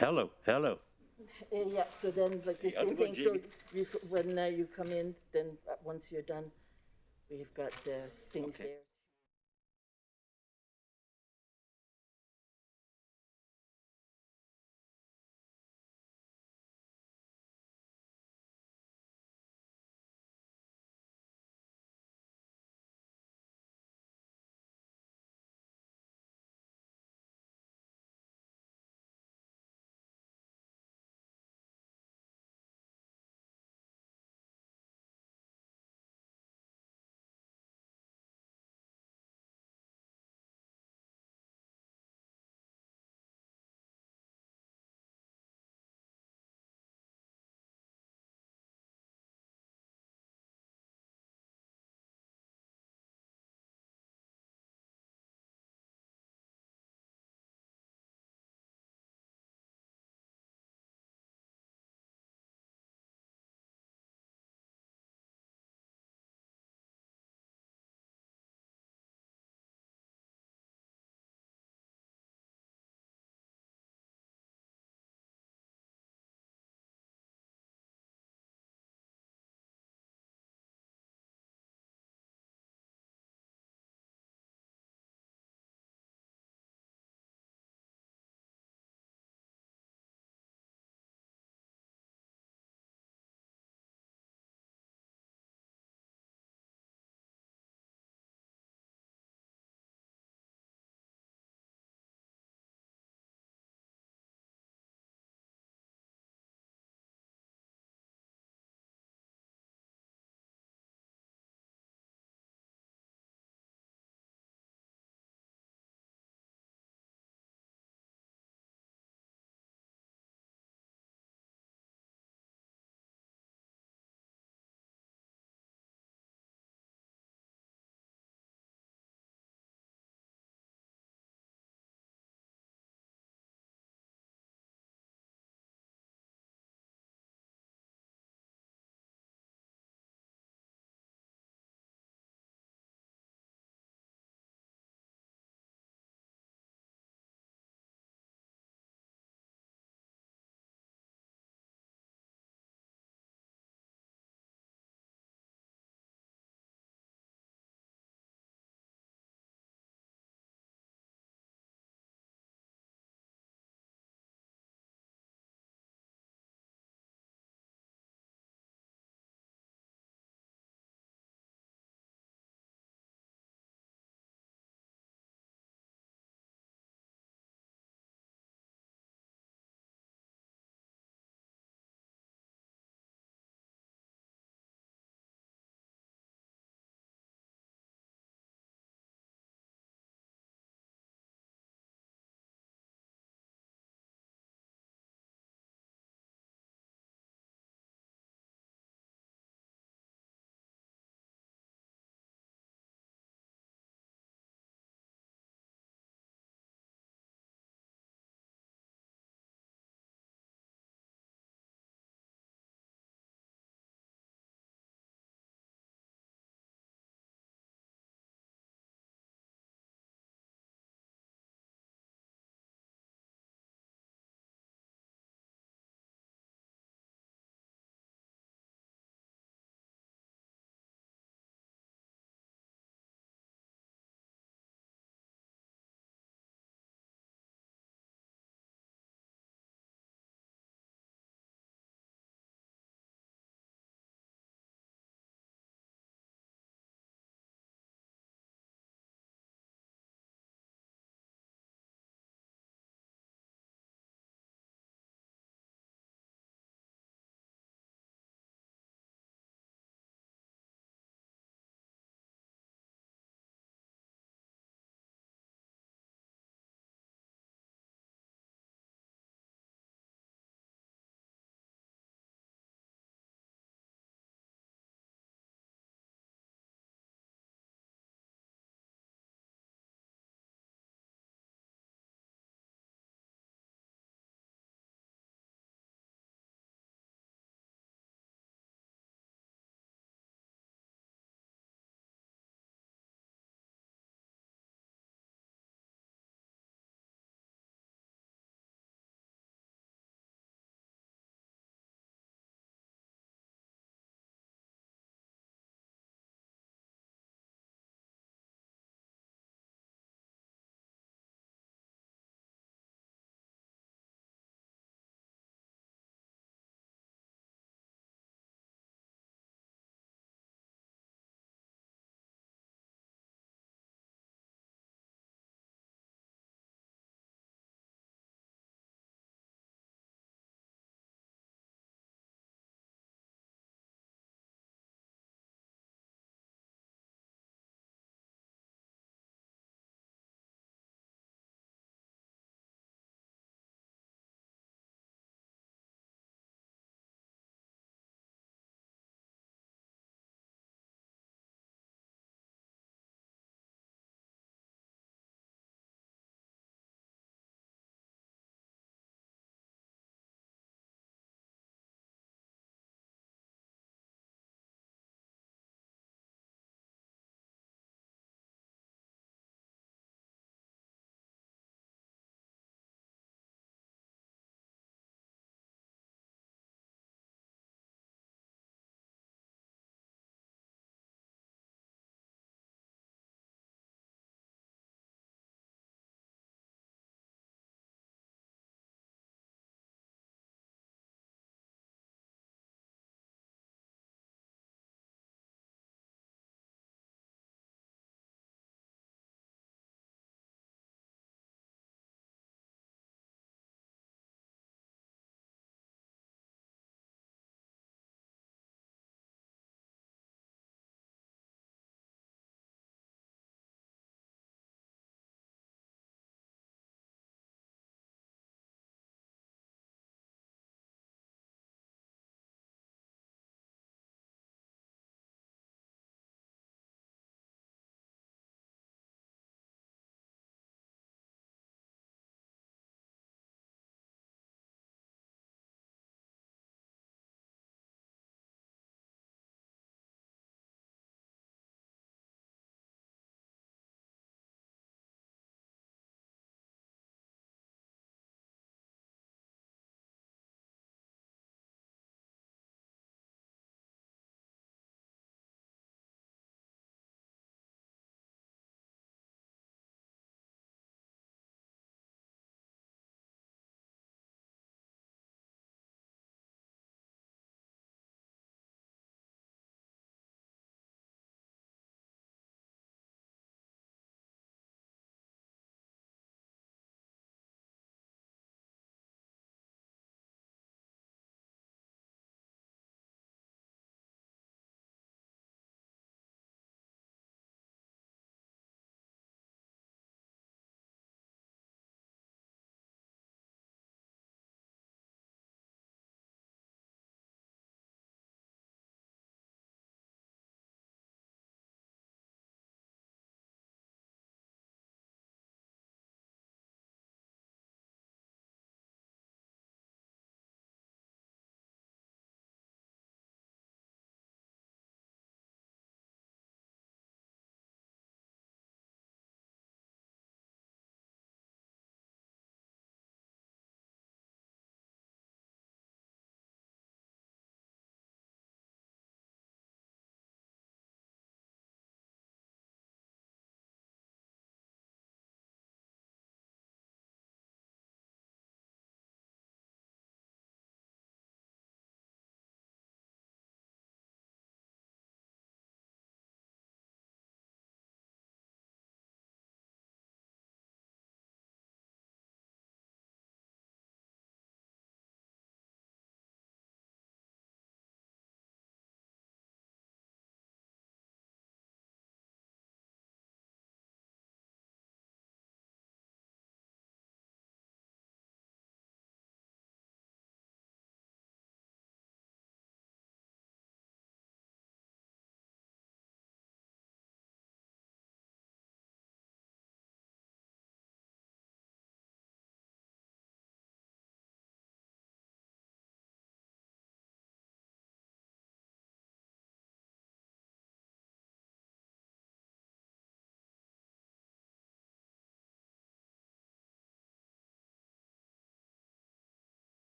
Hello, hello. Yeah, so then, like the Hey, how's same it going, thing, so Jamie? when you come in, then once you're done, we've got things Okay. there.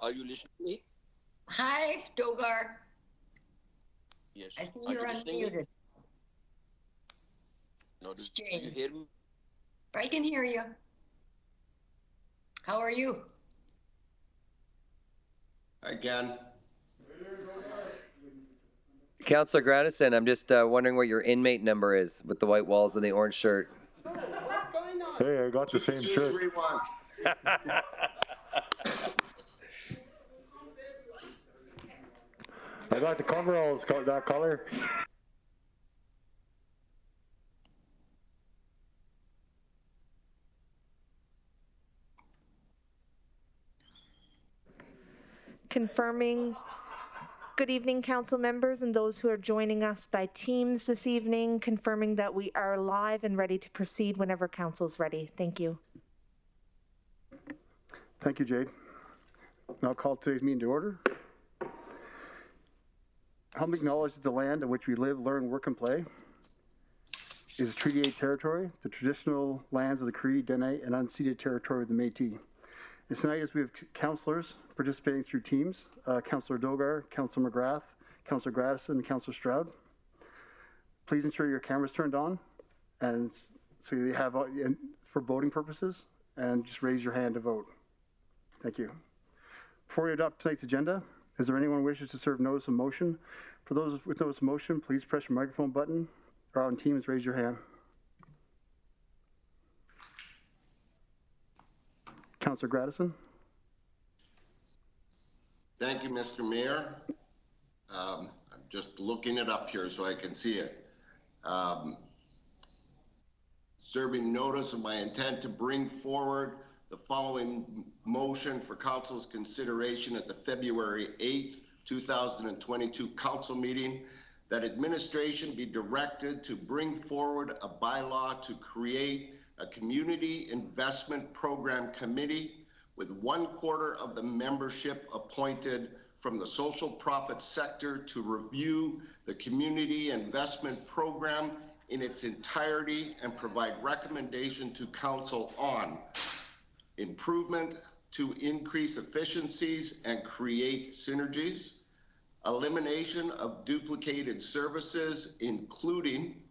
Are you listening to me? Hi, Dogar. Yes. I see Are you're you listening to me? unmuted. No, It's do you Jane. hear me? I can hear you. How are you? Again, Councillor Gradison, I'm just wondering what your inmate number is with the white walls and the orange shirt. Hey, I got the same shirt. 231. I got the coveralls, that color. Confirming. Good evening, council members and those who are joining us by Teams this evening, confirming that we are live and ready to proceed whenever council's ready. Thank you. Thank you, Jade. I'll call today's meeting to order. Help acknowledge that the land on which we live, learn, work, and play is Treaty 8 territory, the traditional lands of the Cree, Dene, and unceded territory of the Métis. And tonight, as we have councillors participating through teams, Councillor Dogar, Councillor McGrath, Councillor Gradison, and Councillor Stroud. Please ensure your camera's turned on, and so you have for voting purposes, and just raise your hand to vote. Thank you. Before we adopt tonight's agenda, is there anyone who wishes to serve notice of motion? For those with notice of motion, please press your microphone button, or on Teams, raise your hand. Councillor Gradison. Thank you, Mr. Mayor. I'm just looking it up here so I can see it. Serving notice of my intent to bring forward the following motion for council's consideration at the February 8th, 2022 council meeting, that administration be directed to bring forward a bylaw to create a community investment program committee with 1/4 of the membership appointed from the social profit sector to review the community investment program in its entirety and provide recommendation to council on improvement to increase efficiencies and create synergies, elimination of duplicated services, including,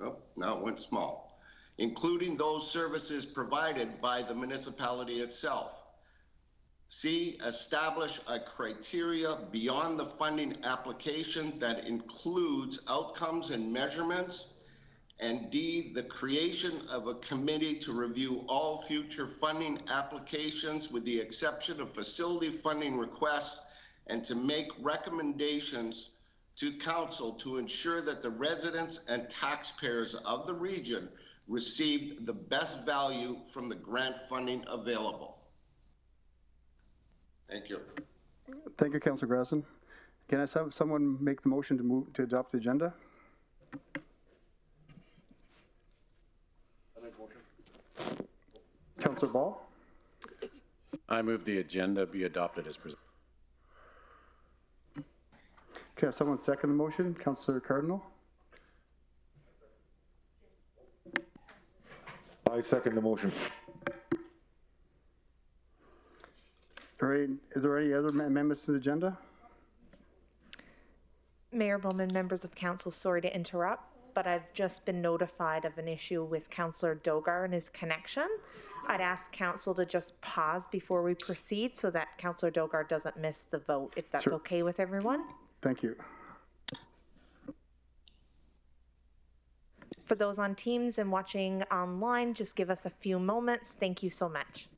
oh, now it went small, including those services provided by the municipality itself. C, establish a criteria beyond the funding application that includes outcomes and measurements. And D, the creation of a committee to review all future funding applications with the exception of facility funding requests and to make recommendations to council to ensure that the residents and taxpayers of the region receive the best value from the grant funding available. Thank you. Thank you, Councillor Gradison. Can I have someone make the motion to adopt the agenda? Councillor Ball. I move the agenda be adopted as presented. Can someone second the motion? Councillor Cardinal. I second the motion. All right, is there any other amendments to the agenda? Mayor Bowman, members of council, sorry to interrupt, but I've just been notified of an issue with Councillor Dogar and his connection. I'd ask council to just pause before we proceed so that Councillor Dogar doesn't miss the vote, if that's okay with everyone. Thank you. For those on Teams and watching online, just give us a few moments. Thank you so much.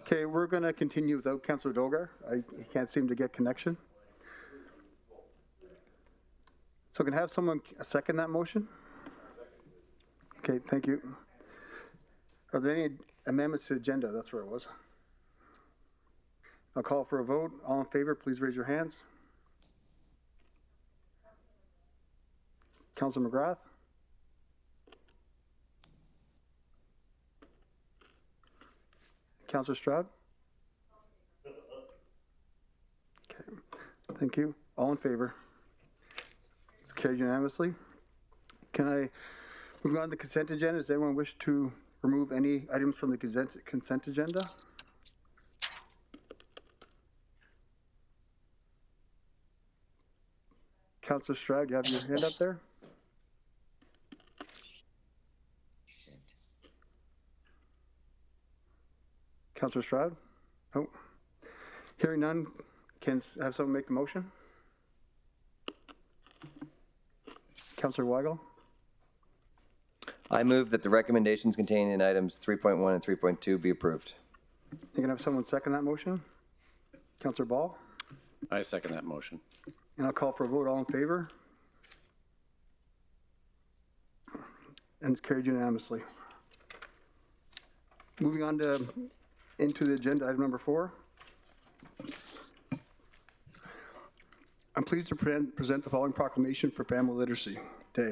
Okay, we're going to continue without Councillor Dogar. He can't seem to get connection. So can I have someone second that motion? Okay, thank you. Are there any amendments to the agenda? That's where it was. I'll call for a vote. All in favor, please raise your hands. Councillor McGrath? Councillor Stroud? Okay, thank you. All in favor? It's carried unanimously. Can I move on to the consent agenda? Does anyone wish to remove any items from the consent agenda? Councillor Stroud, you have your hand up there? Councillor Stroud? Oh. Hearing none, can have someone make the motion? Councillor Weigel? I move that the recommendations contained in items 3.1 and 3.2 be approved. You can have someone second that motion? Councillor Ball? I second that motion. And I'll call for a vote. All in favor? And it's carried unanimously. Moving on into the agenda, item number 4. I'm pleased to present the following proclamation for Family Literacy Day,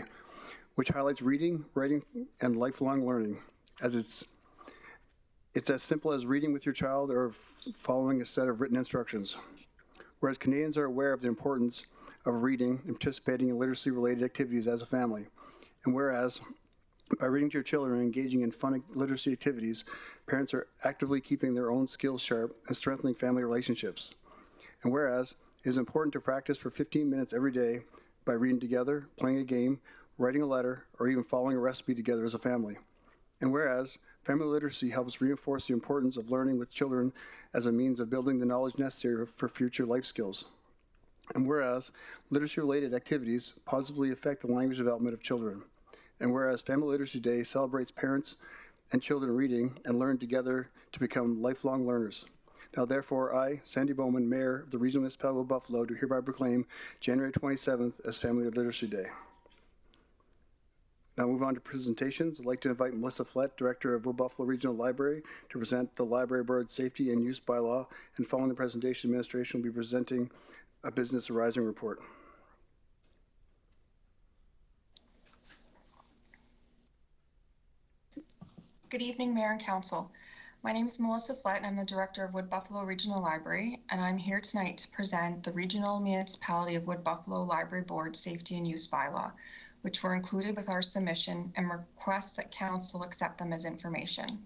which highlights reading, writing, and lifelong learning. As it's as simple as reading with your child or following a set of written instructions. Whereas Canadians are aware of the importance of reading and participating in literacy-related activities as a family, and whereas by reading to your children and engaging in fun literacy activities, parents are actively keeping their own skills sharp and strengthening family relationships. And whereas it is important to practice for 15 minutes every day by reading together, playing a game, writing a letter, or even following a recipe together as a family. And whereas family literacy helps reinforce the importance of learning with children as a means of building the knowledge necessary for future life skills. And whereas literacy-related activities positively affect the language development of children. And whereas Family Literacy Day celebrates parents and children reading and learn together to become lifelong learners. Now therefore, I, Sandy Bowman, Mayor of the Regional Municipality of Buffalo, do hereby proclaim January 27th as Family Literacy Day. Now move on to presentations. I'd like to invite Melissa Flett, Director of Wood Buffalo Regional Library, to present the Library Board Safety and Use Bylaw, and following the presentation, administration will be presenting a Business Arising Report. Good evening, Mayor and Council. My name is Melissa Flett, and I'm the Director of Wood Buffalo Regional Library, and I'm here tonight to present the Regional Municipality of Wood Buffalo Library Board Safety and Use Bylaw, which were included with our submission and request that Council accept them as information.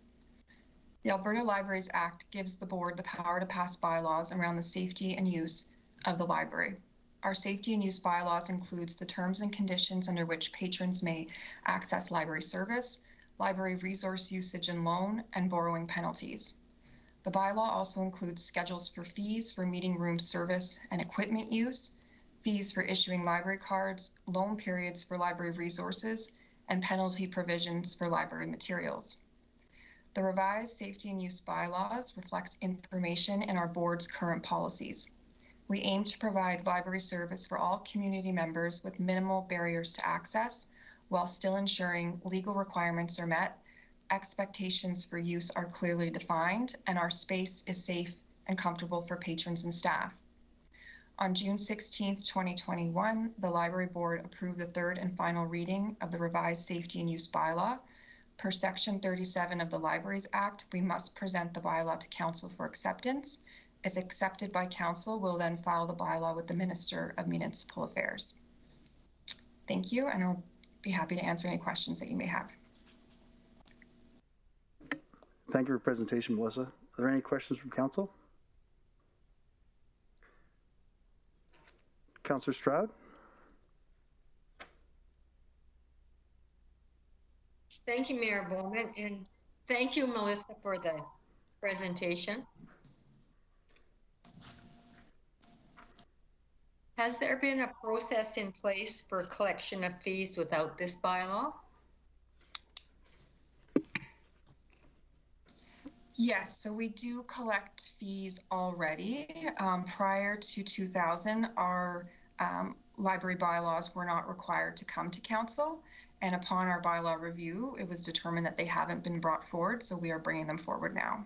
The Alberta Libraries Act gives the board the power to pass bylaws around the safety and use of the library. Our safety and use bylaws includes the terms and conditions under which patrons may access library service, library resource usage and loan, and borrowing penalties. The bylaw also includes schedules for fees for meeting room service and equipment use, fees for issuing library cards, loan periods for library resources, and penalty provisions for library materials. The revised safety and use bylaws reflects information in our board's current policies. We aim to provide library service for all community members with minimal barriers to access, while still ensuring legal requirements are met, expectations for use are clearly defined, and our space is safe and comfortable for patrons and staff. On June 16, 2021, the Library Board approved the third and final reading of the revised Safety and Use Bylaw. Per Section 37 of the Libraries Act, we must present the bylaw to Council for acceptance. If accepted by Council, we'll then file the bylaw with the Minister of Municipal Affairs. Thank you, and I'll be happy to answer any questions that you may have. Thank you for your presentation, Melissa. Are there any questions from Council? Councillor Stroud? Thank you, Mayor Bowman, and thank you, Melissa, for the presentation. Has there been a process in place for collection of fees without this bylaw? Yes, so we do collect fees already. Prior to 2000, our library bylaws were not required to come to council. And upon our bylaw review, it was determined that they haven't been brought forward, so we are bringing them forward now.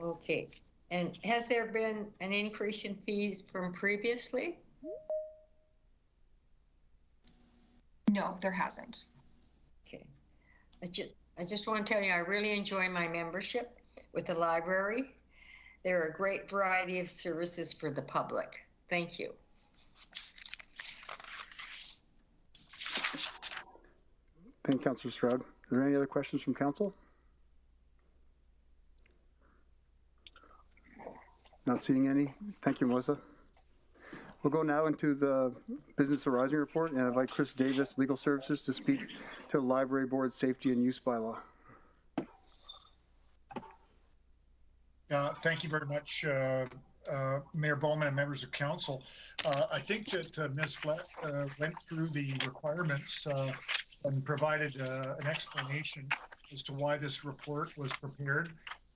Okay. And has there been an increase in fees from previously? No, there hasn't. Okay. I just want to tell you, I really enjoy my membership with the library. There are a great variety of services for the public. Thank you. Thank you, Councillor Stroud. Are there any other questions from council? Not seeing any. Thank you, Melissa. We'll go now into the Business Arising Report and invite Chris Davis, Legal Services, to speak to the Library Board Safety and Use Bylaw. Thank you very much, Mayor Bowman and members of council. I think that Ms. Flett went through the requirements and provided an explanation as to why this report was prepared.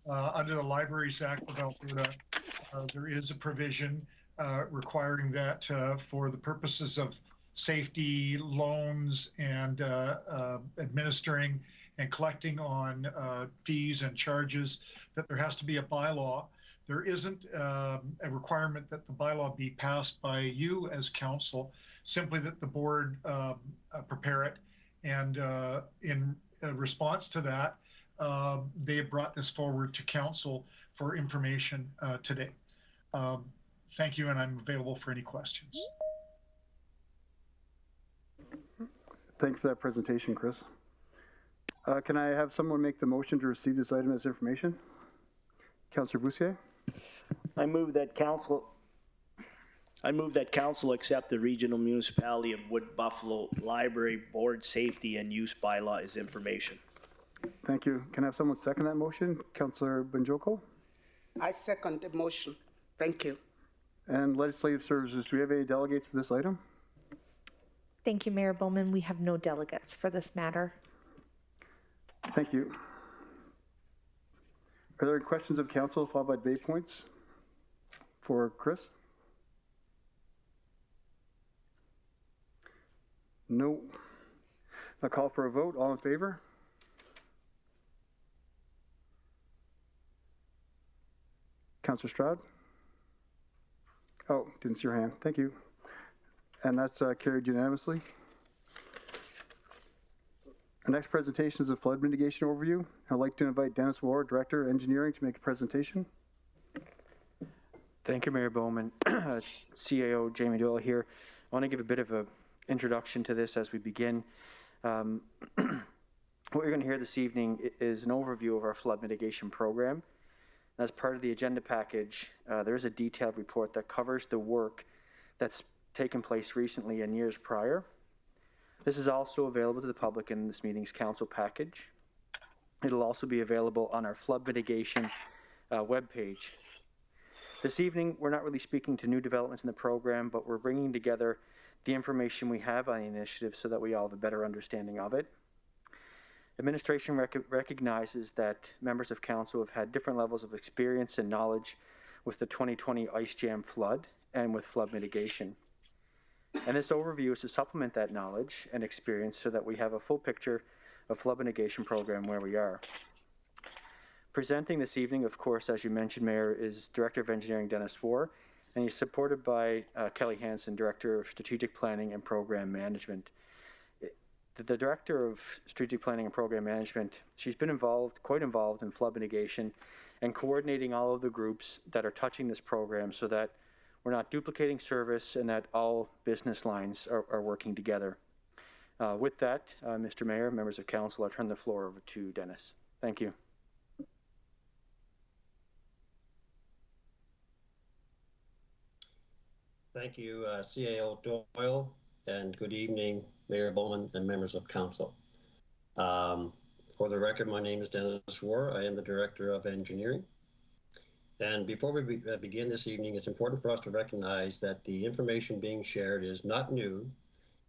Under the Libraries Act of Alberta, there is a provision requiring that for the purposes of safety, loans, and administering and collecting on fees and charges, that there has to be a bylaw. There isn't a requirement that the bylaw be passed by you as council, simply that the board prepare it. And in response to that, they have brought this forward to council for information today. Thank you, and I'm available for any questions. Thank you for that presentation, Chris. Can I have someone make the motion to receive this item as information? Councillor Boussier? I move that council accept the Regional Municipality of Wood Buffalo Library Board Safety and Use Bylaw as information. Thank you. Can I have someone second that motion? Councillor Banjoko? I second the motion. Thank you. And Legislative Services, do we have any delegates for this item? Thank you, Mayor Bowman. We have no delegates for this matter. Thank you. Are there any questions of council followed by debate points for Chris? No. I'll call for a vote. All in favor? Councillor Stroud? Oh, didn't see your hand. Thank you. And that's carried unanimously. Our next presentation is a flood mitigation overview. I'd like to invite Dennis Ward, Director of Engineering, to make a presentation. Thank you, Mayor Bowman. CAO Jamie Doyle here. I want to give a bit of an introduction to this as we begin. What you're going to hear this evening is an overview of our flood mitigation program. As part of the agenda package, there is a detailed report that covers the work that's taken place recently and years prior. This is also available to the public in this meeting's council package. It'll also be available on our flood mitigation webpage. This evening, we're not really speaking to new developments in the program, but we're bringing together the information we have on the initiative so that we all have a better understanding of it. Administration recognizes that members of council have had different levels of experience and knowledge with the 2020 ice jam flood and with flood mitigation. And this overview is to supplement that knowledge and experience so that we have a full picture of flood mitigation program where we are. Presenting this evening, of course, as you mentioned, Mayor, is Director of Engineering Dennis Ward, and he's supported by Kelly Hansen, Director of Strategic Planning and Program Management. The Director of Strategic Planning and Program Management, she's been quite involved in flood mitigation and coordinating all of the groups that are touching this program so that we're not duplicating service and that all business lines are working together. With that, Mr. Mayor, members of council, I'll turn the floor over to Dennis. Thank you. Thank you, CAO Doyle, and good evening, Mayor Bowman and members of council. For the record, my name is Dennis Ward. I am the Director of Engineering. And before we begin this evening, it's important for us to recognize that the information being shared is not new,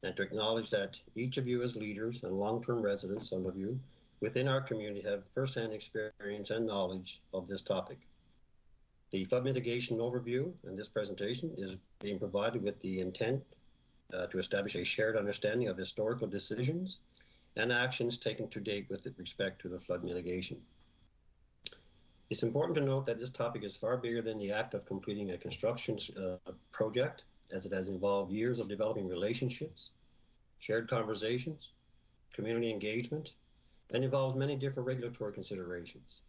and to acknowledge that each of you as leaders and long-term residents, some of you, within our community have firsthand experience and knowledge of this topic. The flood mitigation overview in this presentation is being provided with the intent to establish a shared understanding of historical decisions and actions taken to date with respect to the flood mitigation. It's important to note that this topic is far bigger than the act of completing a construction project, as it has involved years of developing relationships, shared conversations, community engagement, and involves many different regulatory considerations.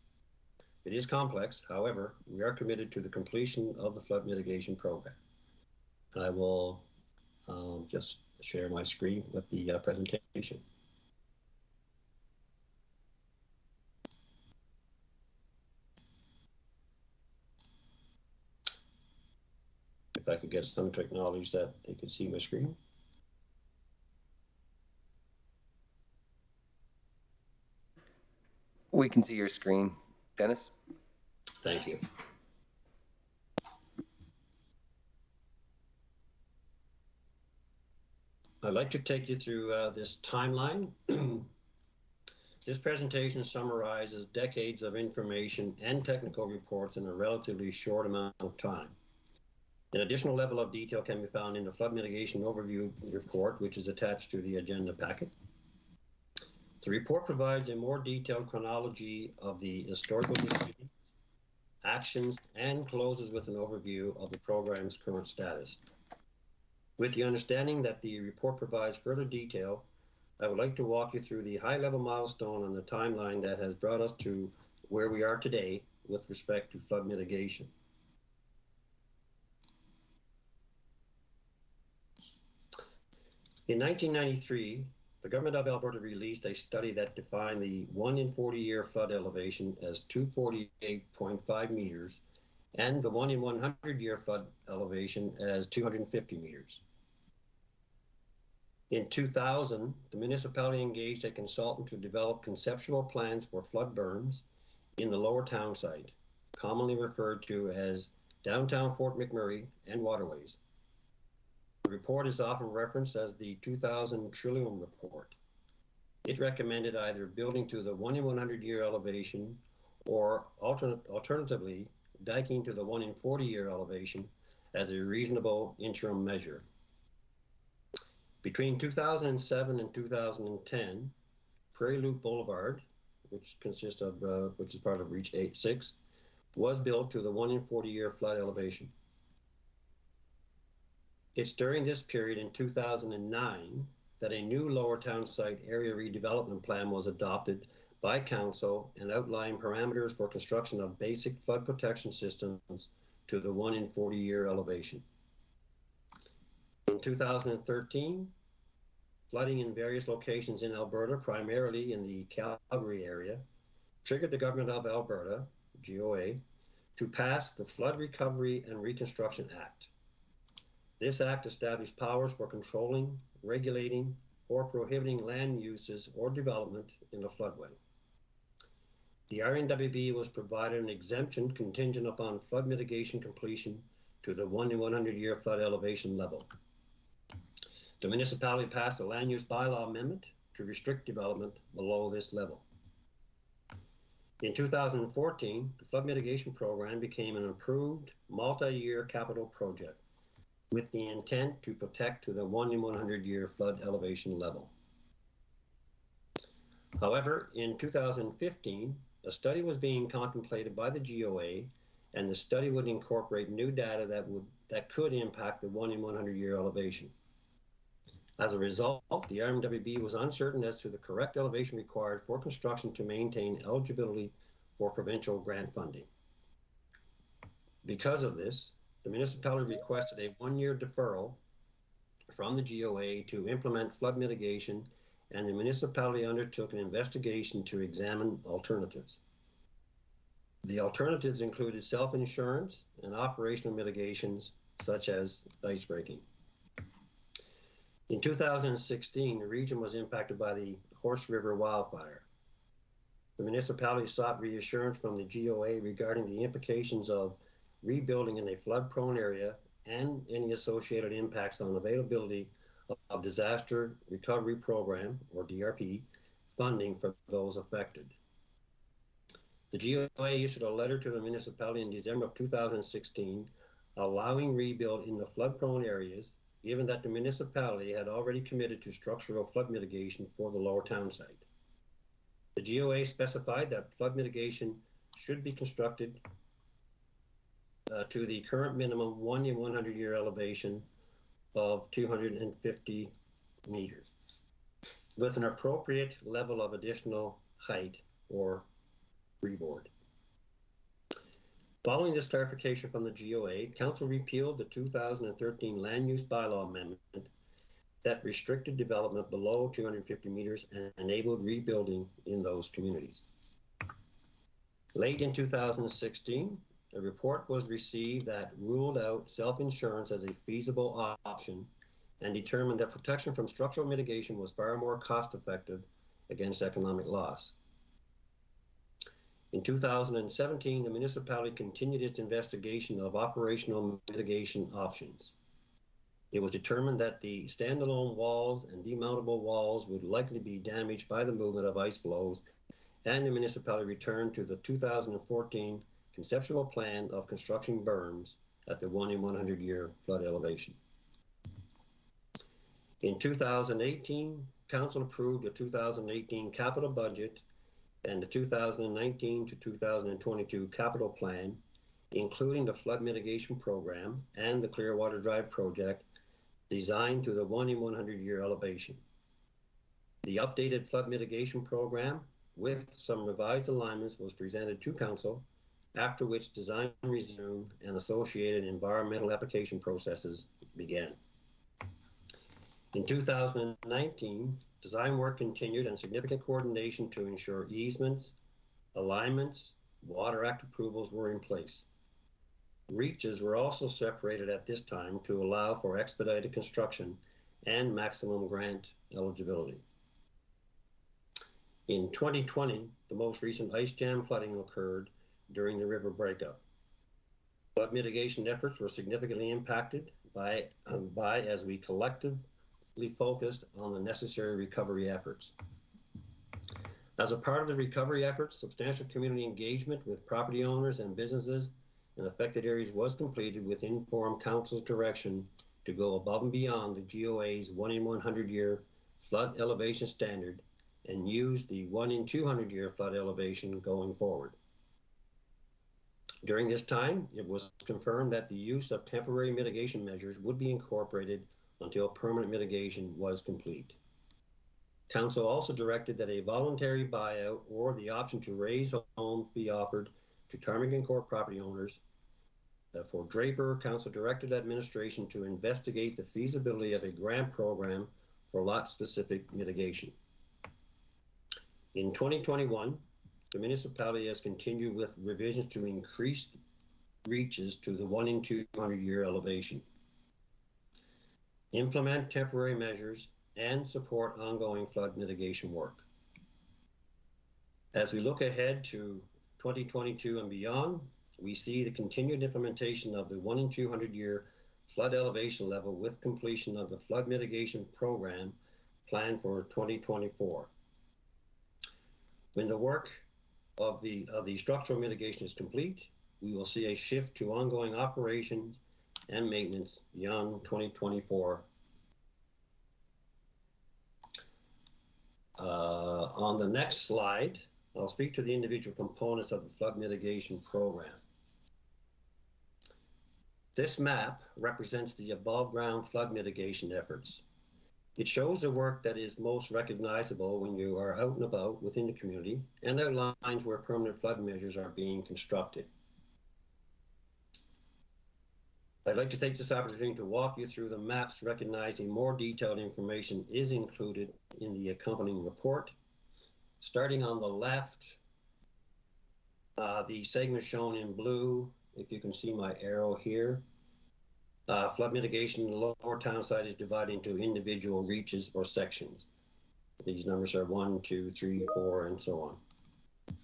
It is complex, however, we are committed to the completion of the flood mitigation program. I will just share my screen with the presentation. If I could get someone to acknowledge that they could see my screen. We can see your screen, Dennis. Thank you. I'd like to take you through this timeline. This presentation summarizes decades of information and technical reports in a relatively short amount of time. An additional level of detail can be found in the flood mitigation overview report, which is attached to the agenda packet. The report provides a more detailed chronology of the historical decisions, actions, and closes with an overview of the program's current status. With the understanding that the report provides further detail, I would like to walk you through the high-level milestone on the timeline that has brought us to where we are today with respect to flood mitigation. In 1993, the government of Alberta released a study that defined the 1 in 40-year flood elevation as 248.5 meters and the 1 in 100-year flood elevation as 250 meters. In 2000, the municipality engaged a consultant to develop conceptual plans for flood berms in the lower town site, commonly referred to as downtown Fort McMurray and waterways. The report is often referenced as the 2000 Trillium Report. It recommended either building to the 1 in 100-year elevation or alternatively diking to the 1 in 40-year elevation as a reasonable interim measure. Between 2007 and 2010, Prairie Loop Boulevard, which consists of which is part of Reach 86, was built to the 1 in 40-year flood elevation. It's during this period in 2009 that a new lower town site area redevelopment plan was adopted by council and outlined parameters for construction of basic flood protection systems to the 1 in 40-year elevation. In 2013, flooding in various locations in Alberta, primarily in the Calgary area, triggered the Government of Alberta, GOA, to pass the Flood Recovery and Reconstruction Act. This act established powers for controlling, regulating, or prohibiting land uses or development in a floodway. The RMWB was provided an exemption contingent upon flood mitigation completion to the 1 in 100-year flood elevation level. The municipality passed a land use bylaw amendment to restrict development below this level. In 2014, the flood mitigation program became an approved multi-year capital project with the intent to protect to the 1 in 100-year flood elevation level. However, in 2015, a study was being contemplated by the GOA, and the study would incorporate new data that could impact the 1 in 100-year elevation. As a result, the RMWB was uncertain as to the correct elevation required for construction to maintain eligibility for provincial grant funding. Because of this, the municipality requested a 1-year deferral from the GOA to implement flood mitigation, and the municipality undertook an investigation to examine alternatives. The alternatives included self-insurance and operational mitigations such as ice breaking. In 2016, the region was impacted by the Horse River wildfire. The municipality sought reassurance from the GOA regarding the implications of rebuilding in a flood-prone area and any associated impacts on availability of disaster recovery program, or DRP, funding for those affected. The GOA issued a letter to the municipality in December of 2016 allowing rebuild in the flood-prone areas, given that the municipality had already committed to structural flood mitigation for the lower town site. The GOA specified that flood mitigation should be constructed to the current minimum 1 in 100 year elevation of 250 meters, with an appropriate level of additional height or freeboard. Following this clarification from the GOA, Council repealed the 2013 Land Use Bylaw Amendment that restricted development below 250 meters and enabled rebuilding in those communities. Late in 2016, a report was received that ruled out self-insurance as a feasible option and determined that protection from structural mitigation was far more cost-effective against economic loss. In 2017, the municipality continued its investigation of operational mitigation options. It was determined that the standalone walls and demountable walls would likely be damaged by the movement of ice flows, and the municipality returned to the 2014 conceptual plan of constructing berms at the 1 in 100 year flood elevation. In 2018, Council approved the 2018 capital budget and the 2019 to 2022 capital plan, including the flood mitigation program and the Clearwater Drive project designed to the 1 in 100 year elevation. The updated flood mitigation program with some revised alignments was presented to Council, after which design resumed and associated environmental application processes began. In 2019, design work continued and significant coordination to ensure easements, alignments, Water Act approvals were in place. Reaches were also separated at this time to allow for expedited construction and maximum grant eligibility. In 2020, the most recent ice jam flooding occurred during the river breakup. Flood mitigation efforts were significantly impacted by as we collectively focused on the necessary recovery efforts. As a part of the recovery efforts, substantial community engagement with property owners and businesses in affected areas was completed with informed Council's direction to go above and beyond the GOA's 1 in 100 year flood elevation standard and use the 1 in 200 year flood elevation going forward. During this time, it was confirmed that the use of temporary mitigation measures would be incorporated until permanent mitigation was complete. Council also directed that a voluntary buyout or the option to raise homes be offered to Ptarmigan Court property owners. For Draper, Council directed administration to investigate the feasibility of a grant program for lot-specific mitigation. In 2021, the municipality has continued with revisions to increase reaches to the 1 in 200 year elevation, implement temporary measures, and support ongoing flood mitigation work. As we look ahead to 2022 and beyond, we see the continued implementation of the 1 in 200 year flood elevation level with completion of the flood mitigation program planned for 2024. When the work of the structural mitigation is complete, we will see a shift to ongoing operations and maintenance beyond 2024. On the next slide, I'll speak to the individual components of the flood mitigation program. This map represents the above ground flood mitigation efforts. It shows the work that is most recognizable when you are out and about within the community and outlines where permanent flood measures are being constructed. I'd like to take this opportunity to walk you through the maps, recognizing more detailed information is included in the accompanying report. Starting on the left, the segment shown in blue, if you can see my arrow here, flood mitigation in the lower town side is divided into individual reaches or sections. These numbers are 1, 2, 3, 4, and so on.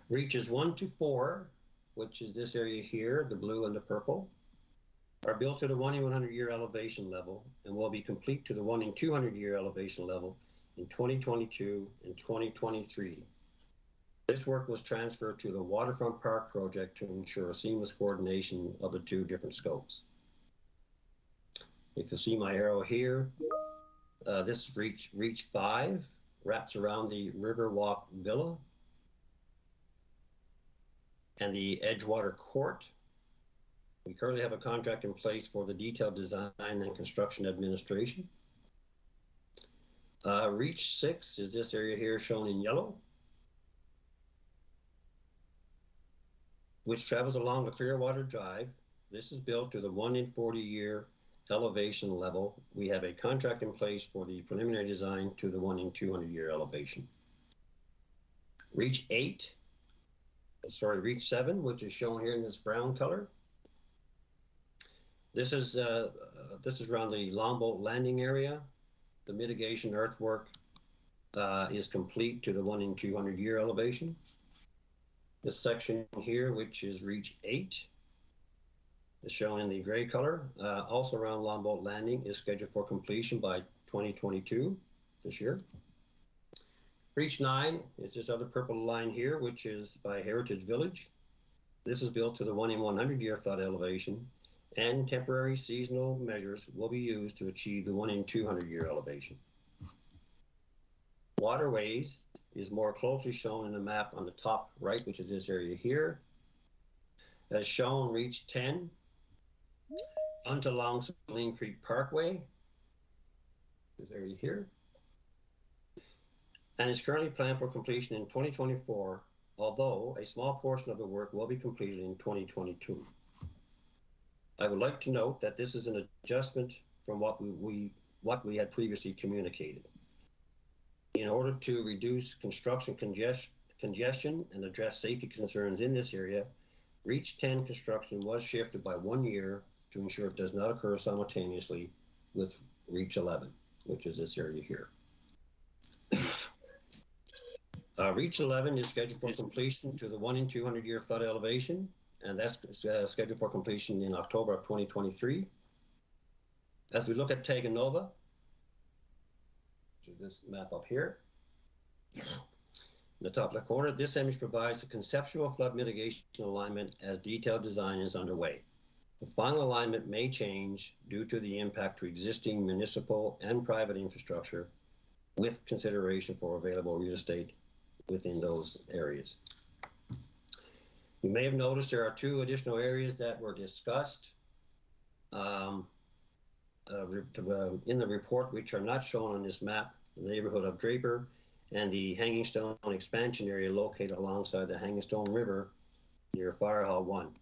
Reaches 1 to 4, which is this area here, the blue and the purple, are built to the 1 in 100 year elevation level and will be complete to the 1 in 200 year elevation level in 2022 and 2023. This work was transferred to the Waterfront Park project to ensure a seamless coordination of the two different scopes. If you see my arrow here, this reach 5 wraps around the Riverwalk Villa and the Edgewater Court. We currently have a contract in place for the detailed design and construction administration. Reach 6 is this area here shown in yellow, which travels along the Clearwater Drive. This is built to the 1 in 40 year elevation level. We have a contract in place for the preliminary design to the 1 in 200 year elevation. Reach 7, which is shown here in this brown color. This is around the Longboat Landing area. The mitigation earthwork is complete to the 1 in 200 year elevation. This section here, which is reach 8, is shown in the gray color. Also around Longboat Landing is scheduled for completion by 2022, this year. Reach 9 is this other purple line here, which is by Heritage Village. This is built to the 1 in 100 year flood elevation, and temporary seasonal measures will be used to achieve the 1 in 200 year elevation. Waterways is more closely shown in the map on the top right, which is this area here. As shown, reach 10 onto along Saline Creek Parkway, this area here, and is currently planned for completion in 2024, although a small portion of the work will be completed in 2022. I would like to note that this is an adjustment from what we had previously communicated. In order to reduce construction congestion and address safety concerns in this area, Reach 10 construction was shifted by 1 year to ensure it does not occur simultaneously with Reach 11, which is this area here. Reach 11 is scheduled for completion to the 1 in 200 year flood elevation, and that's scheduled for completion in October of 2023. As we look at Taganova, which is this map up here, in the top left corner, this image provides a conceptual flood mitigation alignment as detailed design is underway. The final alignment may change due to the impact to existing municipal and private infrastructure, with consideration for available real estate within those areas. You may have noticed there are 2 additional areas that were discussed in the report, which are not shown on this map: the neighborhood of Draper and the Hanging Stone expansion area located alongside the Hanging Stone River near Fire Hall 1.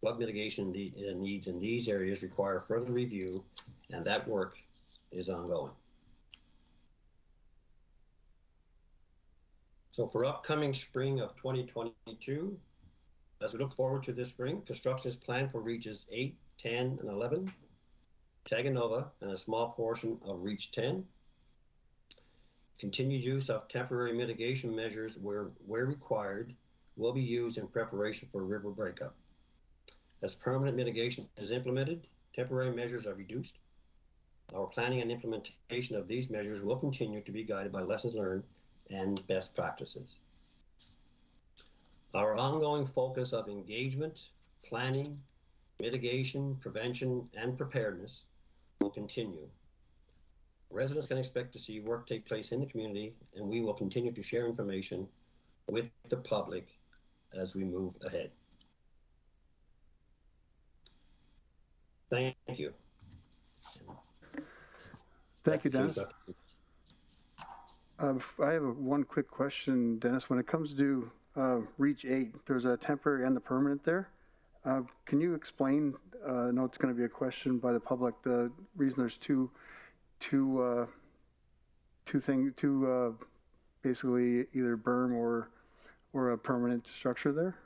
Flood mitigation needs in these areas require further review, and that work is ongoing. So for upcoming spring of 2022, as we look forward to this spring, construction is planned for reaches 8, 10, and 11, Taganova, and a small portion of Reach 10. Continued use of temporary mitigation measures where required will be used in preparation for river breakup. As permanent mitigation is implemented, temporary measures are reduced. Our planning and implementation of these measures will continue to be guided by lessons learned and best practices. Our ongoing focus of engagement, planning, mitigation, prevention, and preparedness will continue. Residents can expect to see work take place in the community, and we will continue to share information with the public as we move ahead. Thank you. Thank you, Dennis. I have one quick question, Dennis. When it comes to Reach 8, there's a temporary and the permanent there. Can you explain, I know it's going to be a question by the public, the reason there's two basically either berm or a permanent structure there?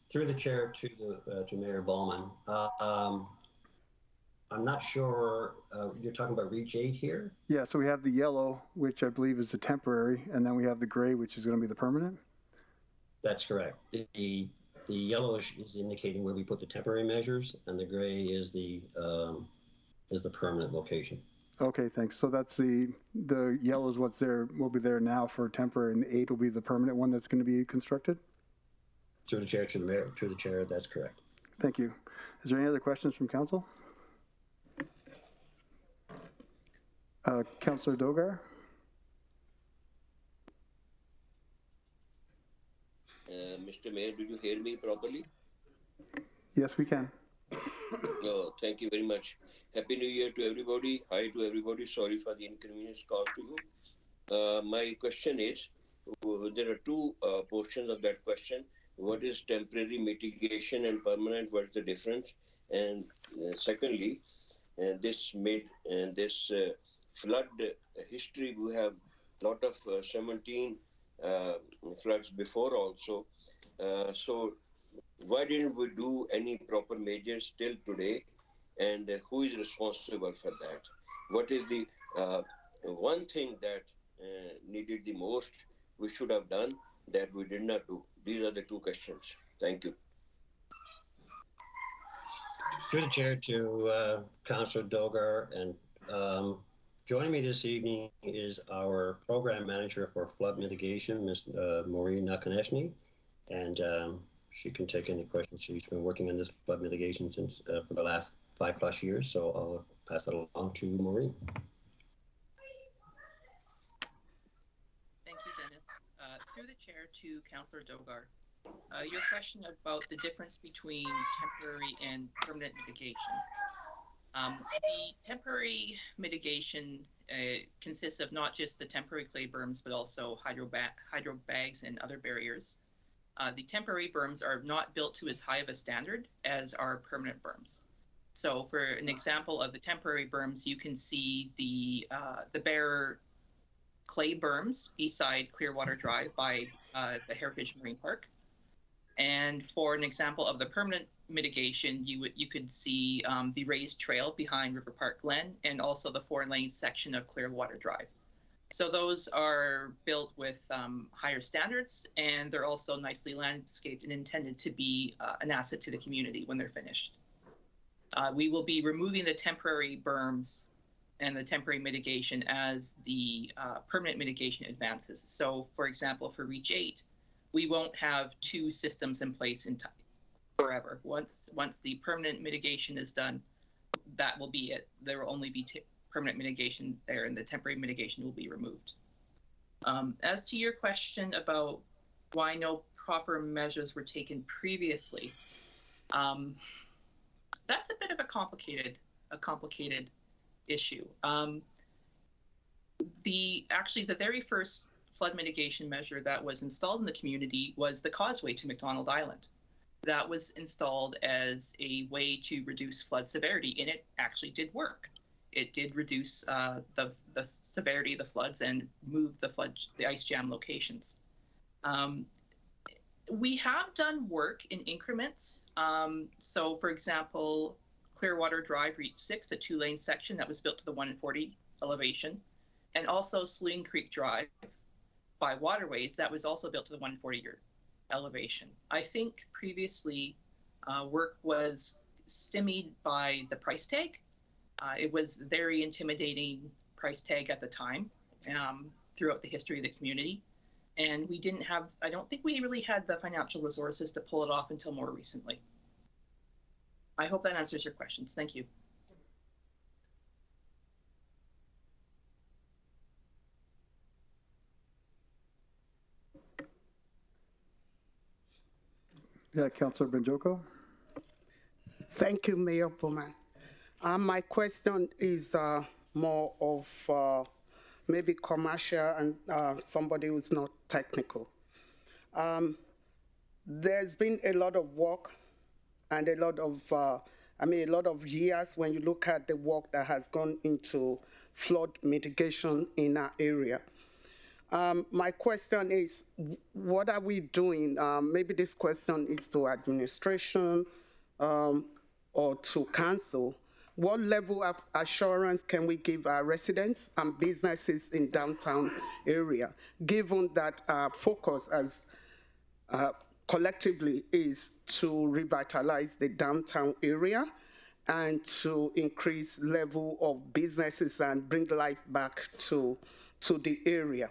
Through the chair to Mayor Bowman. I'm not sure, you're talking about Reach 8 here? Yeah, so we have the yellow, which I believe is the temporary, and then we have the gray, which is going to be the permanent? That's correct. The The yellowish is indicating where we put the temporary measures, and the gray is the permanent location. Okay, thanks. So that's the yellow is what's there, will be there now for temporary, and the 8 will be the permanent one that's going to be constructed? Through the chair to the mayor, through the chair, that's correct. Thank you. Is there any other questions from council? Councillor Dogar? Mr. Mayor, did you hear me properly? Yes, we can. Oh, thank you very much. Happy New Year to everybody. Hi to everybody. Sorry for the inconvenience caused to you. My question is, there are two portions of that question. What is temporary mitigation and permanent? What is the difference? And secondly, this flood history, we have a lot of 17 floods before also. So why didn't we do any proper measures till today? And who is responsible for that? What is the one thing that needed the most we should have done that we did not do? These are the two questions. Thank you. Through the chair to Councillor Dogar, and joining me this evening is our program manager for flood mitigation, Ms. Maureen Nakaneshny, and she can take any questions. She's been working on this flood mitigation since for the last 5+ years, so I'll pass it along to Maureen. Thank you, Dennis. Through the chair to Councillor Dogar. Your question about the difference between temporary and permanent mitigation. The temporary mitigation consists of not just the temporary clay berms, but also hydro bags and other barriers. The temporary berms are not built to as high of a standard as our permanent berms. So for an example of the temporary berms, you can see the bare clay berms beside Clearwater Drive by the Heritage Marine Park. And for an example of the permanent mitigation, you could see the raised trail behind River Park Glen and also the 4-lane section of Clearwater Drive. So those are built with higher standards, and they're also nicely landscaped and intended to be an asset to the community when they're finished. We will be removing the temporary berms and the temporary mitigation as the permanent mitigation advances. So for example, for Reach 8, we won't have 2 systems in place in time forever. Once the permanent mitigation is done, that will be it. There will only be permanent mitigation there, and the temporary mitigation will be removed. As to your question about why no proper measures were taken previously, that's a bit of a complicated issue. Actually, the very first flood mitigation measure that was installed in the community was the causeway to McDonald Island. That was installed as a way to reduce flood severity, and it actually did work. It did reduce the severity of the floods and move the ice jam locations. We have done work in increments. So for example, Clearwater Drive Reach 6, a 2-lane section that was built to the 140 elevation, and also Saline Creek Drive by Waterways that was also built to the 140 elevation. I think previously work was stymied by the price tag. It was very intimidating price tag at the time throughout the history of the community. And we didn't have, I don't think we really had the financial resources to pull it off until more recently. I hope that answers your questions. Thank you. Yeah, Councillor Benjoko. Thank you, Mayor Bowman. My question is more of maybe commercial and somebody who's not technical. There's been a lot of work and a lot of years when you look at the work that has gone into flood mitigation in our area. My question is, what are we doing? Maybe this question is to administration or to council. What level of assurance can we give our residents and businesses in downtown area, given that our focus as collectively is to revitalize the downtown area and to increase level of businesses and bring life back to the area.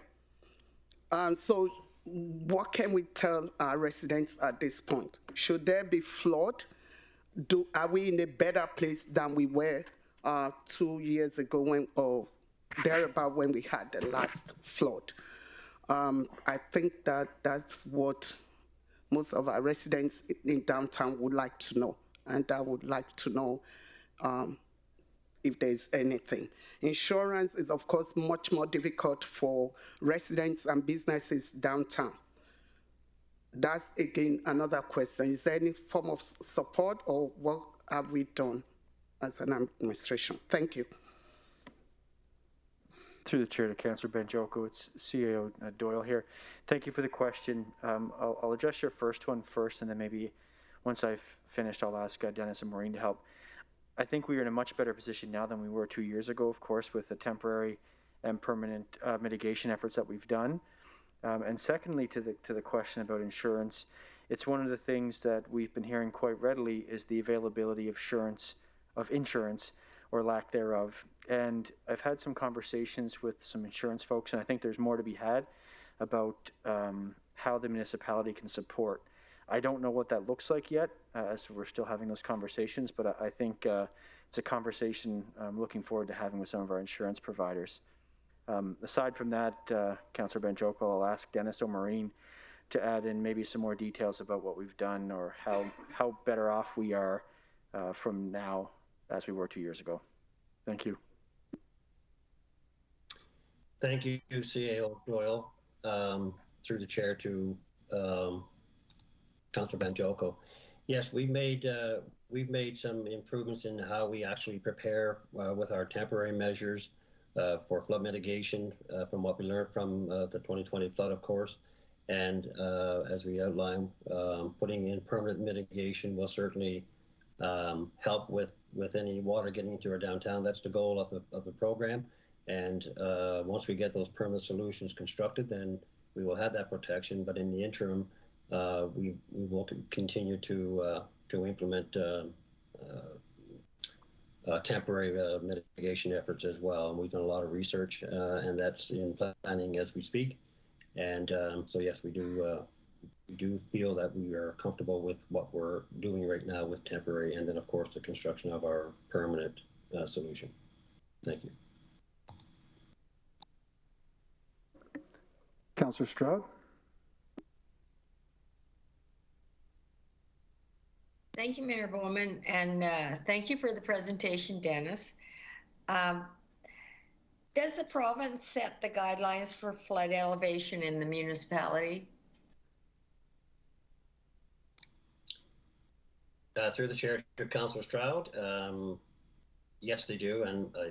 So what can we tell our residents at this point? Should there be flood? Are we in a better place than we were 2 years ago or thereabout when we had the last flood? I think that's what most of our residents in downtown would like to know, and I would like to know if there's anything. Insurance is, of course, much more difficult for residents and businesses downtown. That's, again, another question. Is there any form of support, or what have we done as an administration? Thank you. Through the chair to Councillor Banjoko, it's CAO Doyle here. Thank you for the question. I'll address your first one first, and then maybe once I've finished, I'll ask Dennis and Maureen to help. I think we are in a much better position now than we were 2 years ago, of course, with the temporary and permanent mitigation efforts that we've done. And secondly, to the question about insurance, it's one of the things that we've been hearing quite readily is the availability of insurance or lack thereof. And I've had some conversations with some insurance folks, and I think there's more to be had about how the municipality can support. I don't know what that looks like yet, as we're still having those conversations, but I think it's a conversation I'm looking forward to having with some of our insurance providers. Aside from that, Councillor Banjoko, I'll ask Dennis or Maureen to add in maybe some more details about what we've done or how better off we are from now as we were 2 years ago. Thank you. Thank you, CAO Doyle. Through the chair to Councillor Banjoko. Yes, we've made some improvements in how we actually prepare with our temporary measures for flood mitigation from what we learned from the 2020 flood, of course. And as we outlined, putting in permanent mitigation will certainly help with any water getting into our downtown. That's the goal of the program. And once we get those permanent solutions constructed, then we will have that protection. But in the interim, we will continue to implement temporary mitigation efforts as well. And we've done a lot of research, and that's in planning as we speak. And so yes, we do feel that we are comfortable with what we're doing right now with temporary, and then of course the construction of our permanent solution. Thank you. Councillor Stroud. Thank you, Mayor Bowman, and thank you for the presentation, Dennis. Does the province set the guidelines for flood elevation in the municipality? Through the chair to Councillor Stroud, yes, they do, and I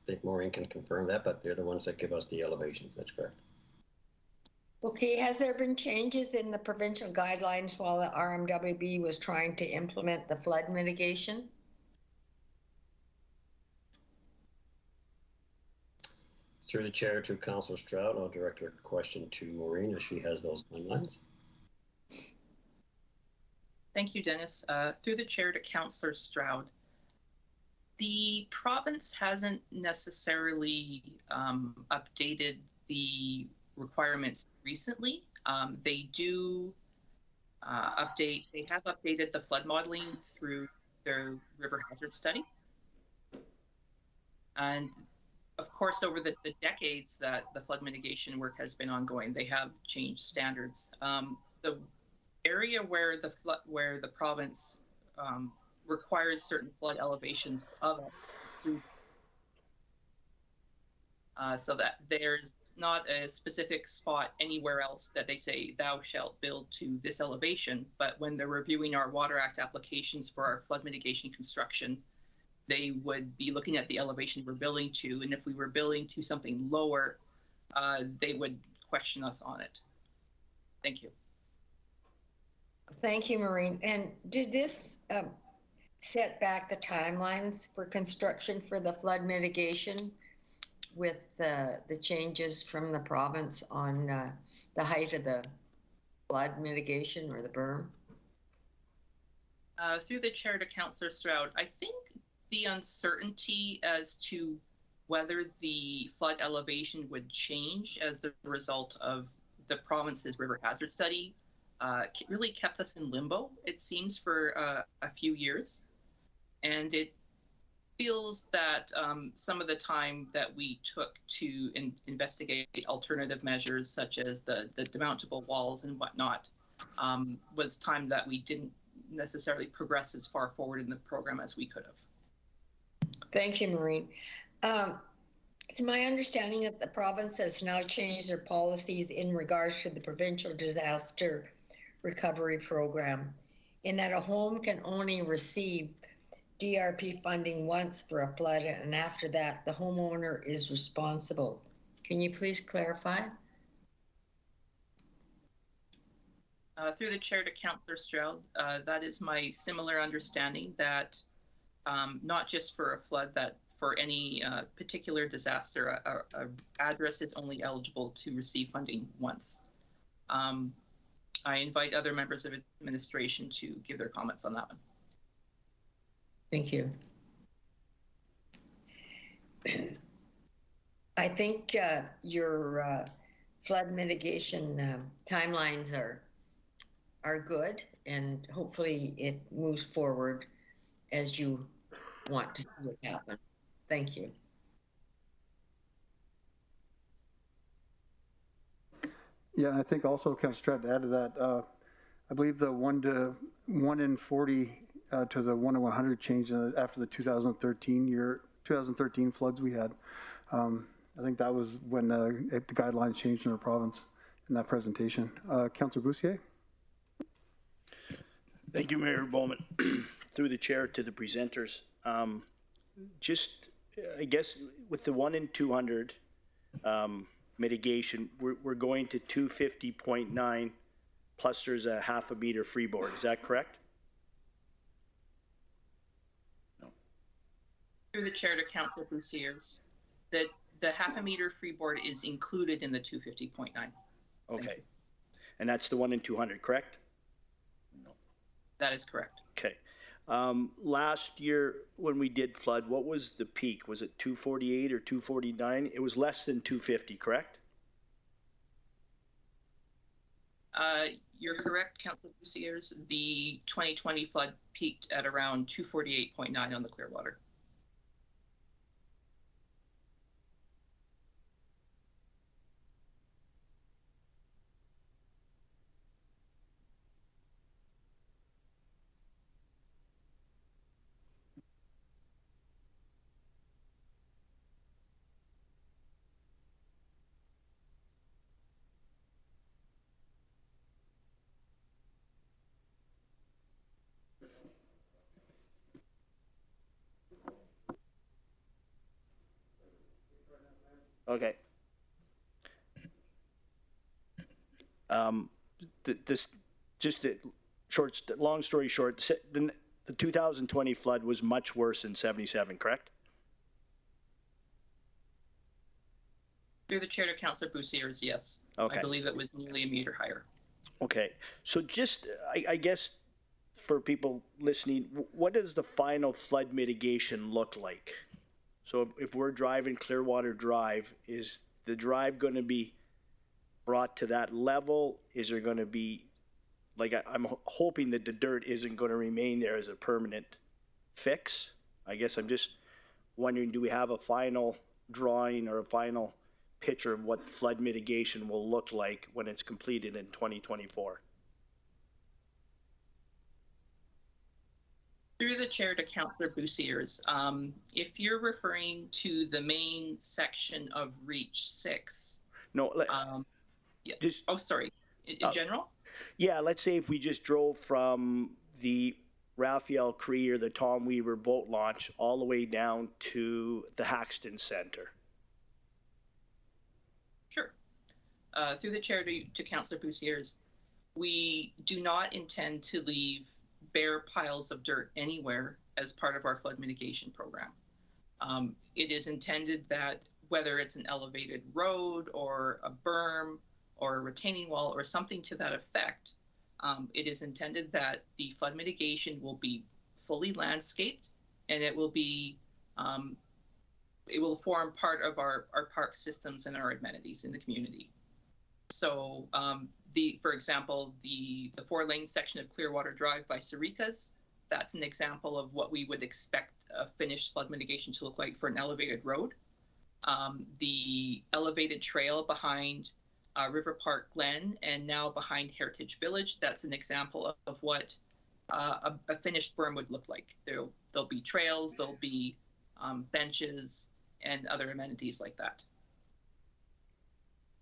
think Maureen can confirm that, but they're the ones that give us the elevations. That's correct. Okay, has there been changes in the provincial guidelines while the RMWB was trying to implement the flood mitigation? Through the chair to Councillor Stroud, I'll direct your question to Maureen as she has those timelines. Thank you, Dennis. Through the chair to Councillor Stroud. The province hasn't necessarily updated the requirements recently. They do they have updated the flood modeling through their river hazard study. And of course, over the decades that the flood mitigation work has been ongoing, they have changed standards. The area where the province requires certain flood elevations of it is through so that there's not a specific spot anywhere else that they say thou shalt build to this elevation, but when they're reviewing our Water Act applications for our flood mitigation construction, they would be looking at the elevation we're building to, and if we were building to something lower, they would question us on it. Thank you. Thank you, Maureen. And did this set back the timelines for construction for the flood mitigation with the changes from the province on the height of the flood mitigation or the berm? Through the chair to Councillor Stroud, I think the uncertainty as to whether the flood elevation would change as the result of the province's river hazard study really kept us in limbo, it seems, for a few years. And it feels that some of the time that we took to investigate alternative measures, such as the demountable walls and whatnot, was time that we didn't necessarily progress as far forward in the program as we could have. Thank you, Maureen. It's my understanding that the province has now changed their policies in regards to the provincial disaster recovery program, in that a home can only receive DRP funding once for a flood, and after that, the homeowner is responsible. Can you please clarify? Through the chair to Councillor Stroud, that is my similar understanding, that not just for a flood, that for any particular disaster, a address is only eligible to receive funding once. I invite other members of administration to give their comments on that one. Thank you. I think your flood mitigation timelines are good, and hopefully it moves forward as you want to see it happen. Thank you. Yeah, I think also, Councillor Stroud, to add to that, I believe the 1 in 40 to the 1 in 100 change after the 2013 floods we had. I think that was when the guidelines changed in our province in that presentation. Councillor Boussier. Thank you, Mayor Bowman. Through the chair to the presenters. Just, I guess, with the 1 in 200 mitigation, we're going to 250.9 plus there's a half a meter freeboard. Is that correct? No. Through the chair to Councillor Boussiers, that the half a meter freeboard is included in the 250.9. Okay. And that's the 1 in 200, correct? No. That is correct. Okay. Last year when we did flood, what was the peak? Was it 248 or 249? It was less than 250, correct? You're correct, Councillor Boussiers. The 2020 flood peaked at around 248.9 on the Clearwater. Okay. This just a long story short. The 2020 flood was much worse than 77, correct? Through the chair to Councillor Boussiers, yes. Okay. I believe it was nearly a meter higher. Okay. So just, I guess, for people listening, what does the final flood mitigation look like? So if we're driving Clearwater Drive, is the drive going to be brought to that level? Is there going to be, like, I'm hoping that the dirt isn't going to remain there as a permanent fix. I guess I'm just wondering, do we have a final drawing or a final picture of what flood mitigation will look like when it's completed in 2024? Through the chair to Councillor Boussiers, if you're referring to the main section of Reach 6. No, yeah. Just, oh, sorry. In general? Yeah, let's say if we just drove from the Raphael Cree or the Tom Weaver boat launch all the way down to the Haxton Center. Sure. Through the chair to Councillor Boussiers, we do not intend to leave bare piles of dirt anywhere as part of our flood mitigation program. It is intended that whether it's an elevated road or a berm or a retaining wall or something to that effect, it is intended that the flood mitigation will be fully landscaped, and it will be it will form part of our park systems and our amenities in the community. So for example, the 4-lane section of Clearwater Drive by Sarika's, that's an example of what we would expect a finished flood mitigation to look like for an elevated road. The elevated trail behind River Park Glen and now behind Heritage Village, that's an example of what a finished berm would look like. There'll be trails, there'll be benches, and other amenities like that.